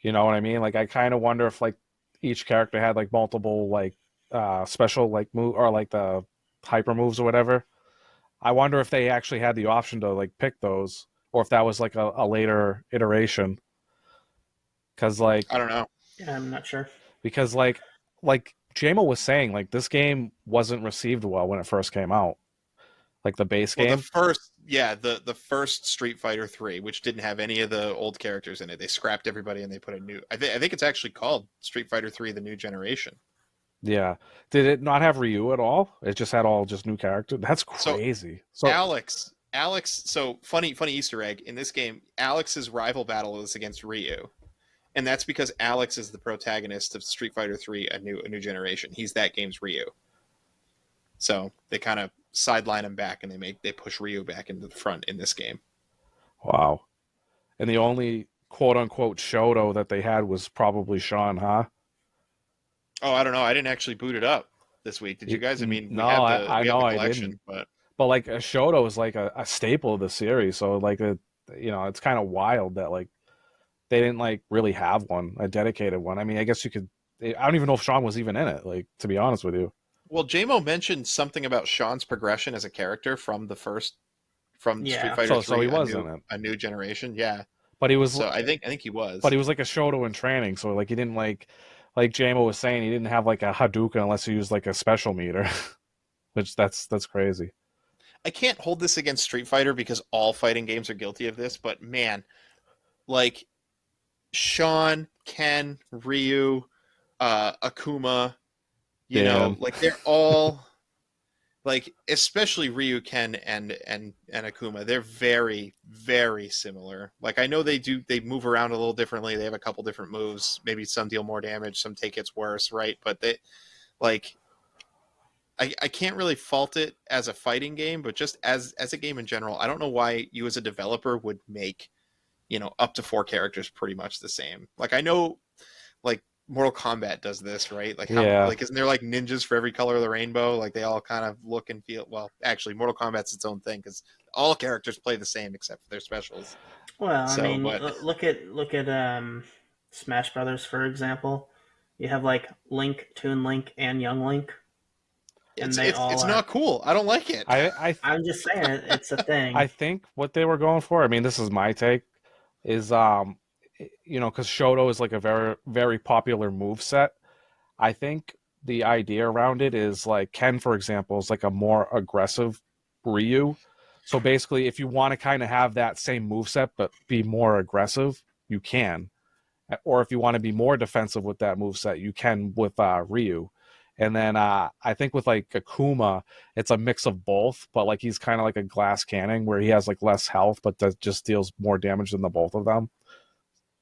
Speaker 4: You know what I mean? Like I kind of wonder if like each character had like multiple like special like move or like the hyper moves or whatever. I wonder if they actually had the option to like pick those or if that was like a later iteration. Cuz like
Speaker 1: I don't know.
Speaker 3: Yeah, I'm not sure.
Speaker 4: because like Jaymo was saying like this game wasn't received well when it first came out. Like the base
Speaker 1: Well,
Speaker 4: game.
Speaker 1: the first Street Fighter 3, which didn't have any of the old characters in it. They scrapped everybody and they put a new. I think it's actually called Street Fighter 3: The New Generation.
Speaker 4: Yeah. Did it not have Ryu at all? It just had all just new characters. That's
Speaker 1: So
Speaker 4: crazy. So
Speaker 1: Alex. So funny Easter egg in this game. Alex's rival battle is against Ryu, and that's because Alex is the protagonist of Street Fighter 3: A New Generation. He's that game's Ryu. So they kind of sideline him back, and they push Ryu back into the front in this game.
Speaker 4: wow. And the only quote unquote Shoto that they had was probably Sean, huh?
Speaker 1: Oh, I don't know. I didn't actually boot it up this week. Did you guys? I mean,
Speaker 4: No, I
Speaker 1: we have
Speaker 4: know
Speaker 1: the
Speaker 4: I
Speaker 1: collection,
Speaker 4: didn't.
Speaker 1: but
Speaker 4: But like a Shoto is like a staple of the series. So like it's kind of wild that like they didn't like really have one, a dedicated one. I mean, I guess you could. I don't even know if Sean was even in it. Like to be honest with you.
Speaker 1: well, Jaymo mentioned something about Sean's progression as a character from Street
Speaker 3: Yeah.
Speaker 1: Fighter
Speaker 4: So he
Speaker 1: 3:
Speaker 4: was in it,
Speaker 1: A New Generation. Yeah.
Speaker 4: but he was
Speaker 1: So I think he
Speaker 4: but
Speaker 1: was.
Speaker 4: he was like a Shoto in training. So like he didn't like Jamo was saying, he didn't have like a Hadouken unless he used like a special meter, which that's crazy.
Speaker 1: I can't hold this against Street Fighter because all fighting games are guilty of this, but man, like Sean, Ken, Ryu, Akuma,
Speaker 4: Dan.
Speaker 1: like they're all like, especially Ryu, Ken, and Akuma, they're very, very similar. Like, I know they move around a little differently. They have a couple different moves. Maybe some deal more damage, some take hits worse, right? But they, like, I can't really fault it as a fighting game, but just as a game in general, I don't know why you as a developer would make, up to 4 characters pretty much the same. Like, I know, like, Mortal Kombat does this, right? Like,
Speaker 4: Yeah.
Speaker 1: isn't there like ninjas for every color of the rainbow? Like, they all kind of look and feel. Well, actually, Mortal Kombat's its own thing because all characters play the same except for their specials.
Speaker 3: Well, I
Speaker 1: So,
Speaker 3: mean,
Speaker 1: but
Speaker 3: look at Smash Brothers, for example. You have like Link, Toon Link, and Young Link, and they all
Speaker 1: it's
Speaker 3: are.
Speaker 1: not cool. I don't like it.
Speaker 3: I'm just saying it's a thing.
Speaker 4: I think what they were going for, I mean, this is my take, is because Shoto is like a very, very popular move set. I think the idea around it is like Ken, for example, is like a more aggressive Ryu. So basically, if you want to kind of have that same move set but be more aggressive, you can. Or if you want to be more defensive with that move set, you can with Ryu. And then I think with like Akuma, it's a mix of both, but like he's kind of like a glass cannon where he has like less health, but that just deals more damage than the both of them.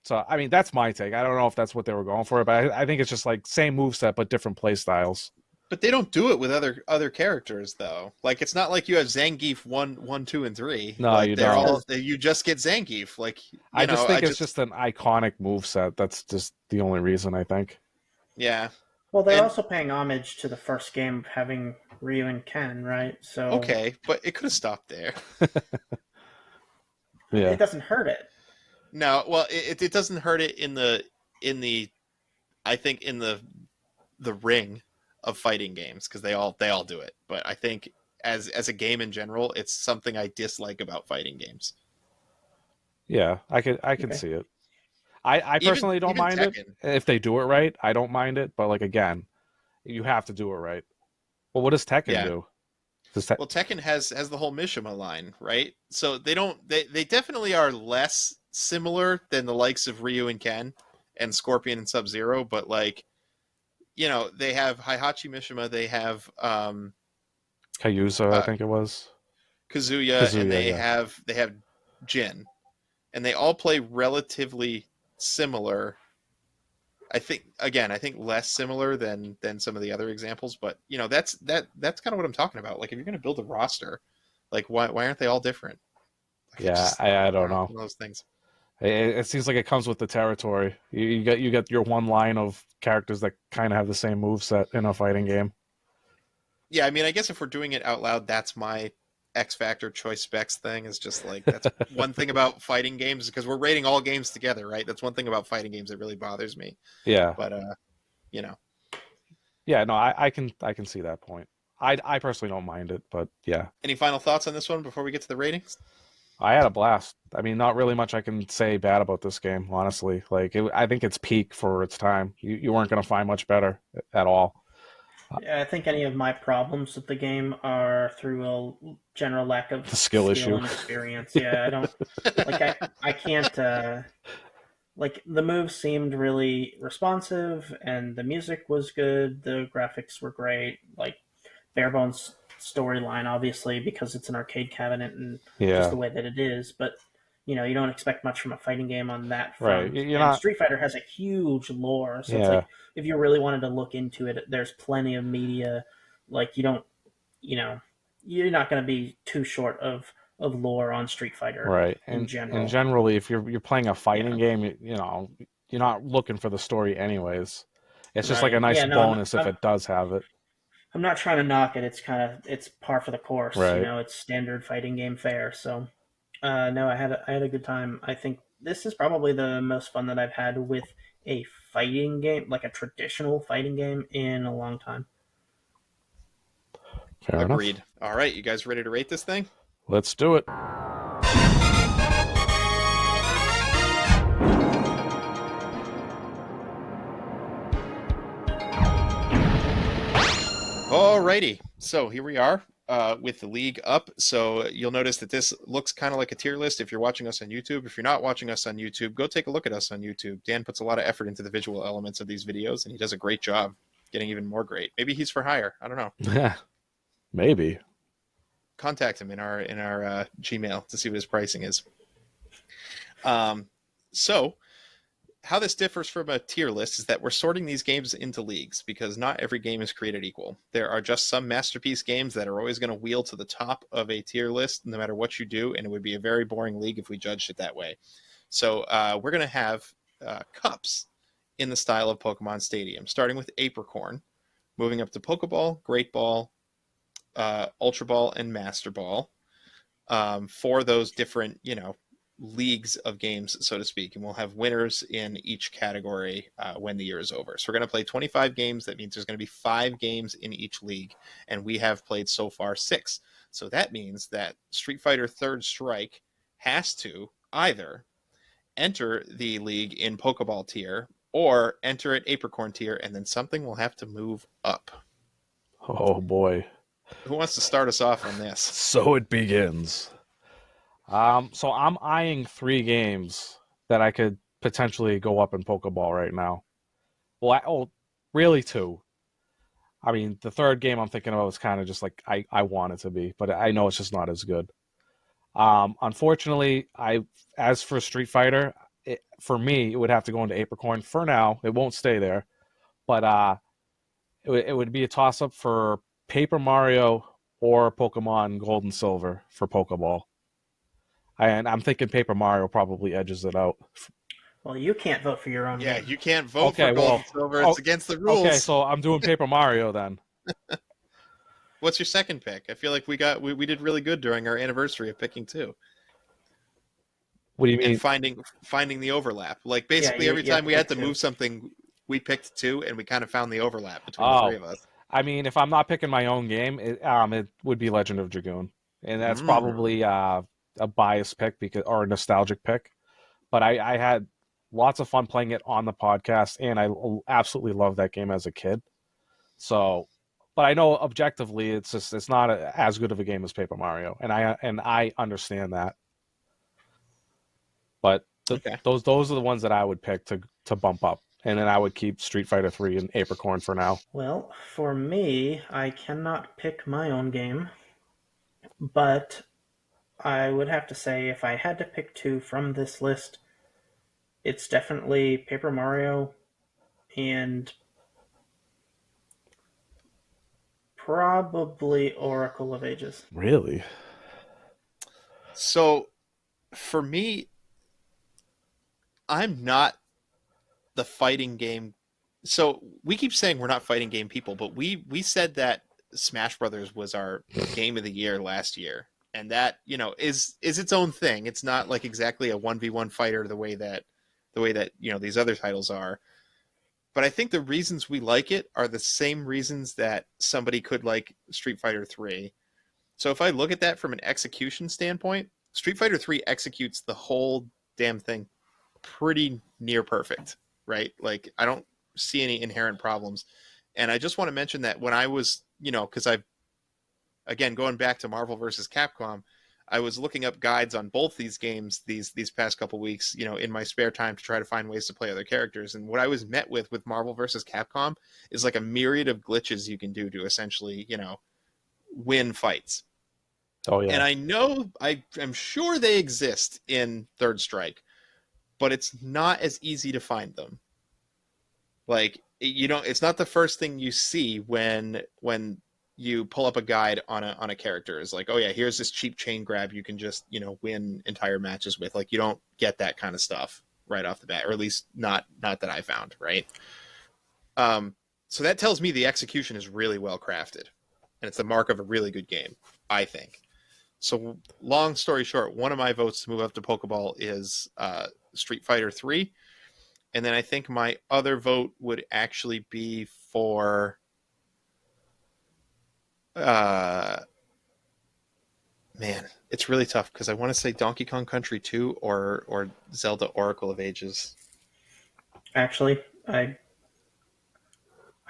Speaker 4: So I mean, that's my take. I don't know if that's what they were going for, but I think it's just like same move set but different play styles.
Speaker 1: But they don't do it with other characters though. Like, it's not like you have Zangief 1, 2, and 3.
Speaker 4: No,
Speaker 1: like,
Speaker 4: you
Speaker 1: they're
Speaker 4: don't.
Speaker 1: all you just get Zangief. Like,
Speaker 4: I just think it's just an iconic move set. That's just the only reason I think.
Speaker 1: yeah.
Speaker 3: Well, they're
Speaker 1: And-
Speaker 3: also paying homage to the first game of having Ryu and Ken, right? So
Speaker 1: Okay, but it could have stopped there.
Speaker 4: Yeah.
Speaker 3: it doesn't hurt it.
Speaker 1: No, well, it doesn't hurt it in the I think in the ring of fighting games because they all do it. But I think as a game in general, it's something I dislike about fighting games.
Speaker 4: Yeah, I can
Speaker 3: Okay.
Speaker 4: see it. I personally don't
Speaker 1: even
Speaker 4: mind
Speaker 1: Tekken.
Speaker 4: it if they do it right. I don't mind it, but like again, You have to do it right. Well, what does Tekken do?
Speaker 1: Well, Tekken has the whole Mishima line, right? So they definitely are less similar than the likes of Ryu and Ken and Scorpion and Sub-Zero, but like, they have Heihachi Mishima, they have
Speaker 4: Kayusa, I think it was.
Speaker 1: Kazuya, and they have Jin. And they all play relatively similar. I think less similar than some of the other examples, but that's kind of what I'm talking about. Like, if you're going to build a roster, like why aren't they all different? Like,
Speaker 4: I don't know.
Speaker 1: One of those things.
Speaker 4: It seems like it comes with the territory. You get your one line of characters that kind of have the same moveset in a fighting game.
Speaker 1: Yeah, I mean, I guess if we're doing it out loud, that's my X Factor choice specs thing. Is just like, that's one thing about fighting games, because we're rating all games together, right? That's one thing about fighting games that really bothers me.
Speaker 4: Yeah.
Speaker 1: But
Speaker 4: Yeah, no, I can see that point. I personally don't mind it, but yeah.
Speaker 1: Any final thoughts on this one before we get to the ratings?
Speaker 4: I had a blast. I mean, not really much I can say bad about this game, honestly. Like, I think it's peak for its time. You weren't going to find much better at all.
Speaker 3: Yeah, I think any of my problems with the game are through a general lack of
Speaker 4: the skill issue
Speaker 3: and experience. Yeah, I don't I can't. Like, the moves seemed really responsive, and the music was good. The graphics were great. Like, bare bones storyline, obviously, because it's an arcade cabinet and just the way that it is. But you don't expect much from a fighting game on that front.
Speaker 4: Right.
Speaker 3: And Street Fighter has a huge lore, so it's like, if you really wanted to look into it, there's plenty of media. Like, you're not going to be too short of lore on Street Fighter,
Speaker 4: right?
Speaker 3: In general,
Speaker 4: and generally, if you're playing a fighting game, you're not looking for the story anyways. It's just like a nice bonus if it does have it.
Speaker 3: I'm not trying to knock it. It's par for the course.
Speaker 4: Right.
Speaker 3: It's standard fighting game fare. So, no, I had a good time. I think this is probably the most fun that I've had with a fighting game, like a traditional fighting game, in a long time.
Speaker 4: Fair
Speaker 1: Agreed.
Speaker 4: enough.
Speaker 1: All right, you guys ready to rate this thing?
Speaker 4: Let's do it.
Speaker 1: Alrighty, so here we are with the league up. So you'll notice that this looks kind of like a tier list if you're watching us on YouTube. If you're not watching us on YouTube, go take a look at us on YouTube. Dan puts a lot of effort into the visual elements of these videos, and he does a great job, getting even more great. Maybe he's for hire. I don't know.
Speaker 4: Yeah, maybe.
Speaker 1: Contact him in our Gmail to see what his pricing is. So how this differs from a tier list is that we're sorting these games into leagues, because not every game is created equal. There are just some masterpiece games that are always going to wheel to the top of a tier list no matter what you do, and it would be a very boring league if we judged it that way. So we're going to have cups in the style of Pokemon Stadium, starting with Apricorn, moving up to Pokeball, Great Ball, Ultra Ball, and Master Ball, for those different, leagues of games, so to speak, and we'll have winners in each category when the year is over. So we're going to play 25 games. That means there's going to be 5 games in each league, and we have played so far 6. So that means that Street Fighter Third Strike has to either enter the league in Pokeball tier or enter at Apricorn tier, and then something will have to move up.
Speaker 4: Oh boy.
Speaker 1: Who wants to start us off on this?
Speaker 4: So it begins. So I'm eyeing 3 games that I could potentially go up in Pokeball right now. Well, really 2. I mean, the third game I'm thinking about is kind of just like I want it to be, but I know it's just not as good. Unfortunately, as for Street Fighter, for me, it would have to go into Apricorn for now. It won't stay there, but it would be a toss-up for Paper Mario or Pokemon Gold and Silver for Pokeball. And I'm thinking Paper Mario probably edges it out.
Speaker 3: Well, you can't vote for your own game.
Speaker 1: You can't vote for Gold and Silver. It's against the rules.
Speaker 4: Okay, so I'm doing Paper Mario then.
Speaker 1: What's your second pick? I feel like we did really good during our anniversary of picking 2.
Speaker 4: What do you mean?
Speaker 1: And finding the overlap. Like, basically every time we had to move something, we picked 2, and we kind of found the overlap between the 3 of us.
Speaker 4: I mean, if I'm not picking my own game, it would be Legend of Dragoon, and that's probably a biased pick or a nostalgic pick. But I had lots of fun playing it on the podcast, and I absolutely loved that game as a kid. So, but I know objectively, it's not as good of a game as Paper Mario, and I understand that. But
Speaker 1: Okay.
Speaker 4: those are the ones that I would pick to bump up, and then I would keep Street Fighter 3 and Apricorn for now.
Speaker 3: Well, for me, I cannot pick my own game, but I would have to say if I had to pick two from this list, it's definitely Paper Mario and probably Oracle of Ages.
Speaker 4: Really?
Speaker 1: So for me, I'm not the fighting game. So we keep saying we're not fighting game people, but we said that Smash Brothers was our game of the year last year, and that is its own thing. It's not like exactly a 1v1 fighter the way that these other titles are. But I think the reasons we like it are the same reasons that somebody could like Street Fighter 3. So if I look at that from an execution standpoint, Street Fighter 3 executes the whole damn thing pretty near perfect, right? Like I don't see any inherent problems. And I just want to mention that when I was, because again, going back to Marvel versus Capcom, I was looking up guides on both these games these past couple weeks, in my spare time to try to find ways to play other characters. And what I was met with Marvel versus Capcom is like a myriad of glitches you can do to essentially, win fights.
Speaker 4: Oh yeah.
Speaker 1: And I know I'm sure they exist in Third Strike, but it's not as easy to find them. Like it's not the first thing you see when you pull up a guide on a character. Is like, oh yeah, here's this cheap chain grab you can just win entire matches with. Like you don't get that kind of stuff right off the bat, or at least not that I found, right? So that tells me the execution is really well crafted, and it's the mark of a really good game, I think. So long story short, one of my votes to move up to Pokeball is Street Fighter 3. And then I think my other vote would actually be for man, it's really tough because I want to say Donkey Kong Country 2 or Zelda Oracle of Ages.
Speaker 3: Actually, I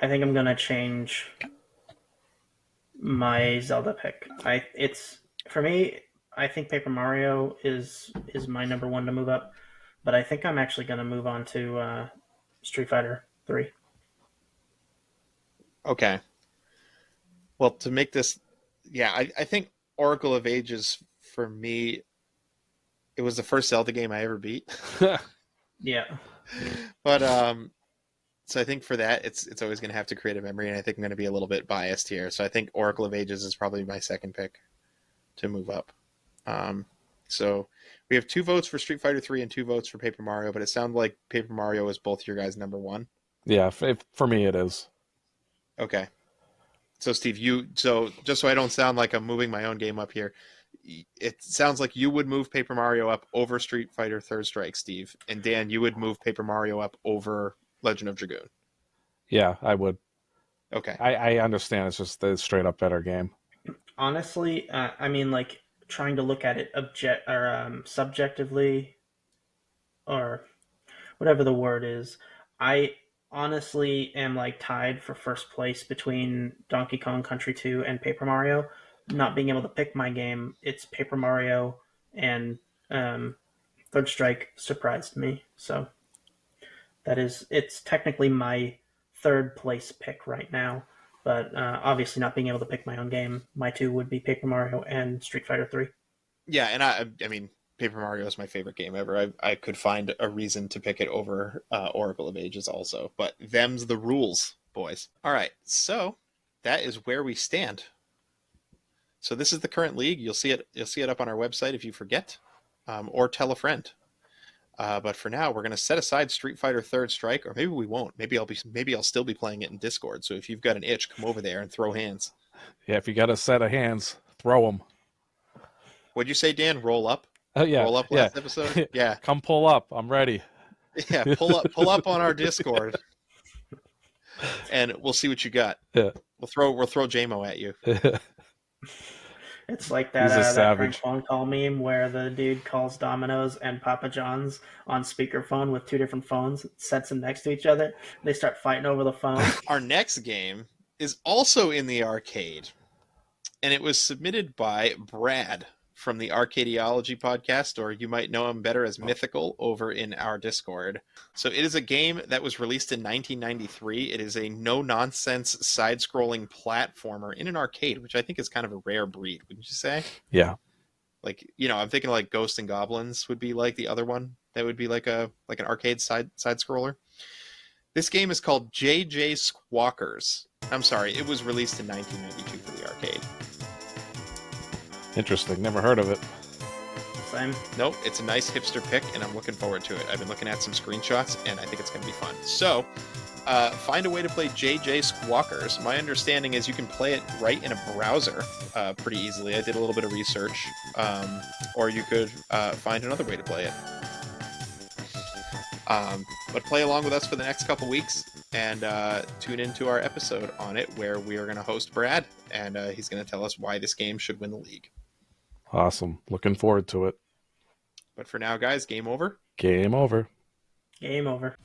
Speaker 3: think I'm gonna change my Zelda pick. For me, I think Paper Mario is my number one to move up, but I think I'm actually gonna move on to Street Fighter 3.
Speaker 1: Okay. Well, to make this, yeah, I think Oracle of Ages for me, it was the first Zelda game I ever beat.
Speaker 3: Yeah.
Speaker 1: But so I think for that, it's always going to have to create a memory, and I think I'm going to be a little bit biased here. So I think Oracle of Ages is probably my second pick to move up. So we have 2 votes for Street Fighter 3 and 2 votes for Paper Mario, but it sounds like Paper Mario is both your guys' number one.
Speaker 4: Yeah, for me it is.
Speaker 1: Okay. So Steve, so just so I don't sound like I'm moving my own game up here, it sounds like you would move Paper Mario up over Street Fighter Third Strike, Steve, and Dan, you would move Paper Mario up over Legend of Dragoon.
Speaker 4: Yeah, I would.
Speaker 1: Okay.
Speaker 4: I understand. It's just the straight up better game.
Speaker 3: Honestly, I mean, like trying to look at it subjectively, or whatever the word is, I honestly am like tied for first place between Donkey Kong Country 2 and Paper Mario. Not being able to pick my game, it's Paper Mario, and Third Strike surprised me. So it's technically my third place pick right now. But obviously, not being able to pick my own game, my two would be Paper Mario and Street Fighter 3.
Speaker 1: Yeah, and I mean, Paper Mario is my favorite game ever. I could find a reason to pick it over Oracle of Ages also, but them's the rules, boys. All right, so that is where we stand. So this is the current league. You'll see it up on our website if you forget, or tell a friend. But for now, we're going to set aside Street Fighter Third Strike, or maybe we won't. Maybe I'll still be playing it in Discord. So if you've got an itch, come over there and throw hands.
Speaker 4: Yeah, if you got a set of hands, throw them.
Speaker 1: What'd you say, Dan? Roll up?
Speaker 4: Yeah.
Speaker 1: Roll up last episode? Yeah.
Speaker 4: Come pull up. I'm ready.
Speaker 1: Yeah, pull up on our Discord, and we'll see what you got.
Speaker 4: Yeah.
Speaker 1: We'll throw Jaymo at you.
Speaker 3: It's like
Speaker 4: He's a
Speaker 3: that
Speaker 4: savage.
Speaker 3: prank phone call meme where the dude calls Domino's and Papa John's on speakerphone with two different phones, sets them next to each other. They start fighting over the phone.
Speaker 1: Our next game is also in the arcade, and it was submitted by Brad from the Arcadiology podcast, or you might know him better as Mythical over in our Discord. So it is a game that was released in 1993. It is a no-nonsense side-scrolling platformer in an arcade, which I think is kind of a rare breed, wouldn't you say?
Speaker 4: Yeah.
Speaker 1: Like, I'm thinking like Ghosts and Goblins would be like the other one that would be like an arcade side scroller. This game is called JJ Squawkers. I'm sorry, it was released in 1992 for the arcade.
Speaker 4: Interesting. Never heard of it.
Speaker 3: Same.
Speaker 1: Nope, it's a nice hipster pick, and I'm looking forward to it. I've been looking at some screenshots, and I think it's going to be fun. So, find a way to play JJ Squawkers. My understanding is you can play it right in a browser pretty easily. I did a little bit of research. Or you could find another way to play it. But play along with us for the next couple weeks, and tune into our episode on it, where we are going to host Brad, and he's going to tell us why this game should win the league.
Speaker 4: Awesome. Looking forward to it.
Speaker 1: But for now, guys, game over.
Speaker 4: Game over.
Speaker 3: Game over.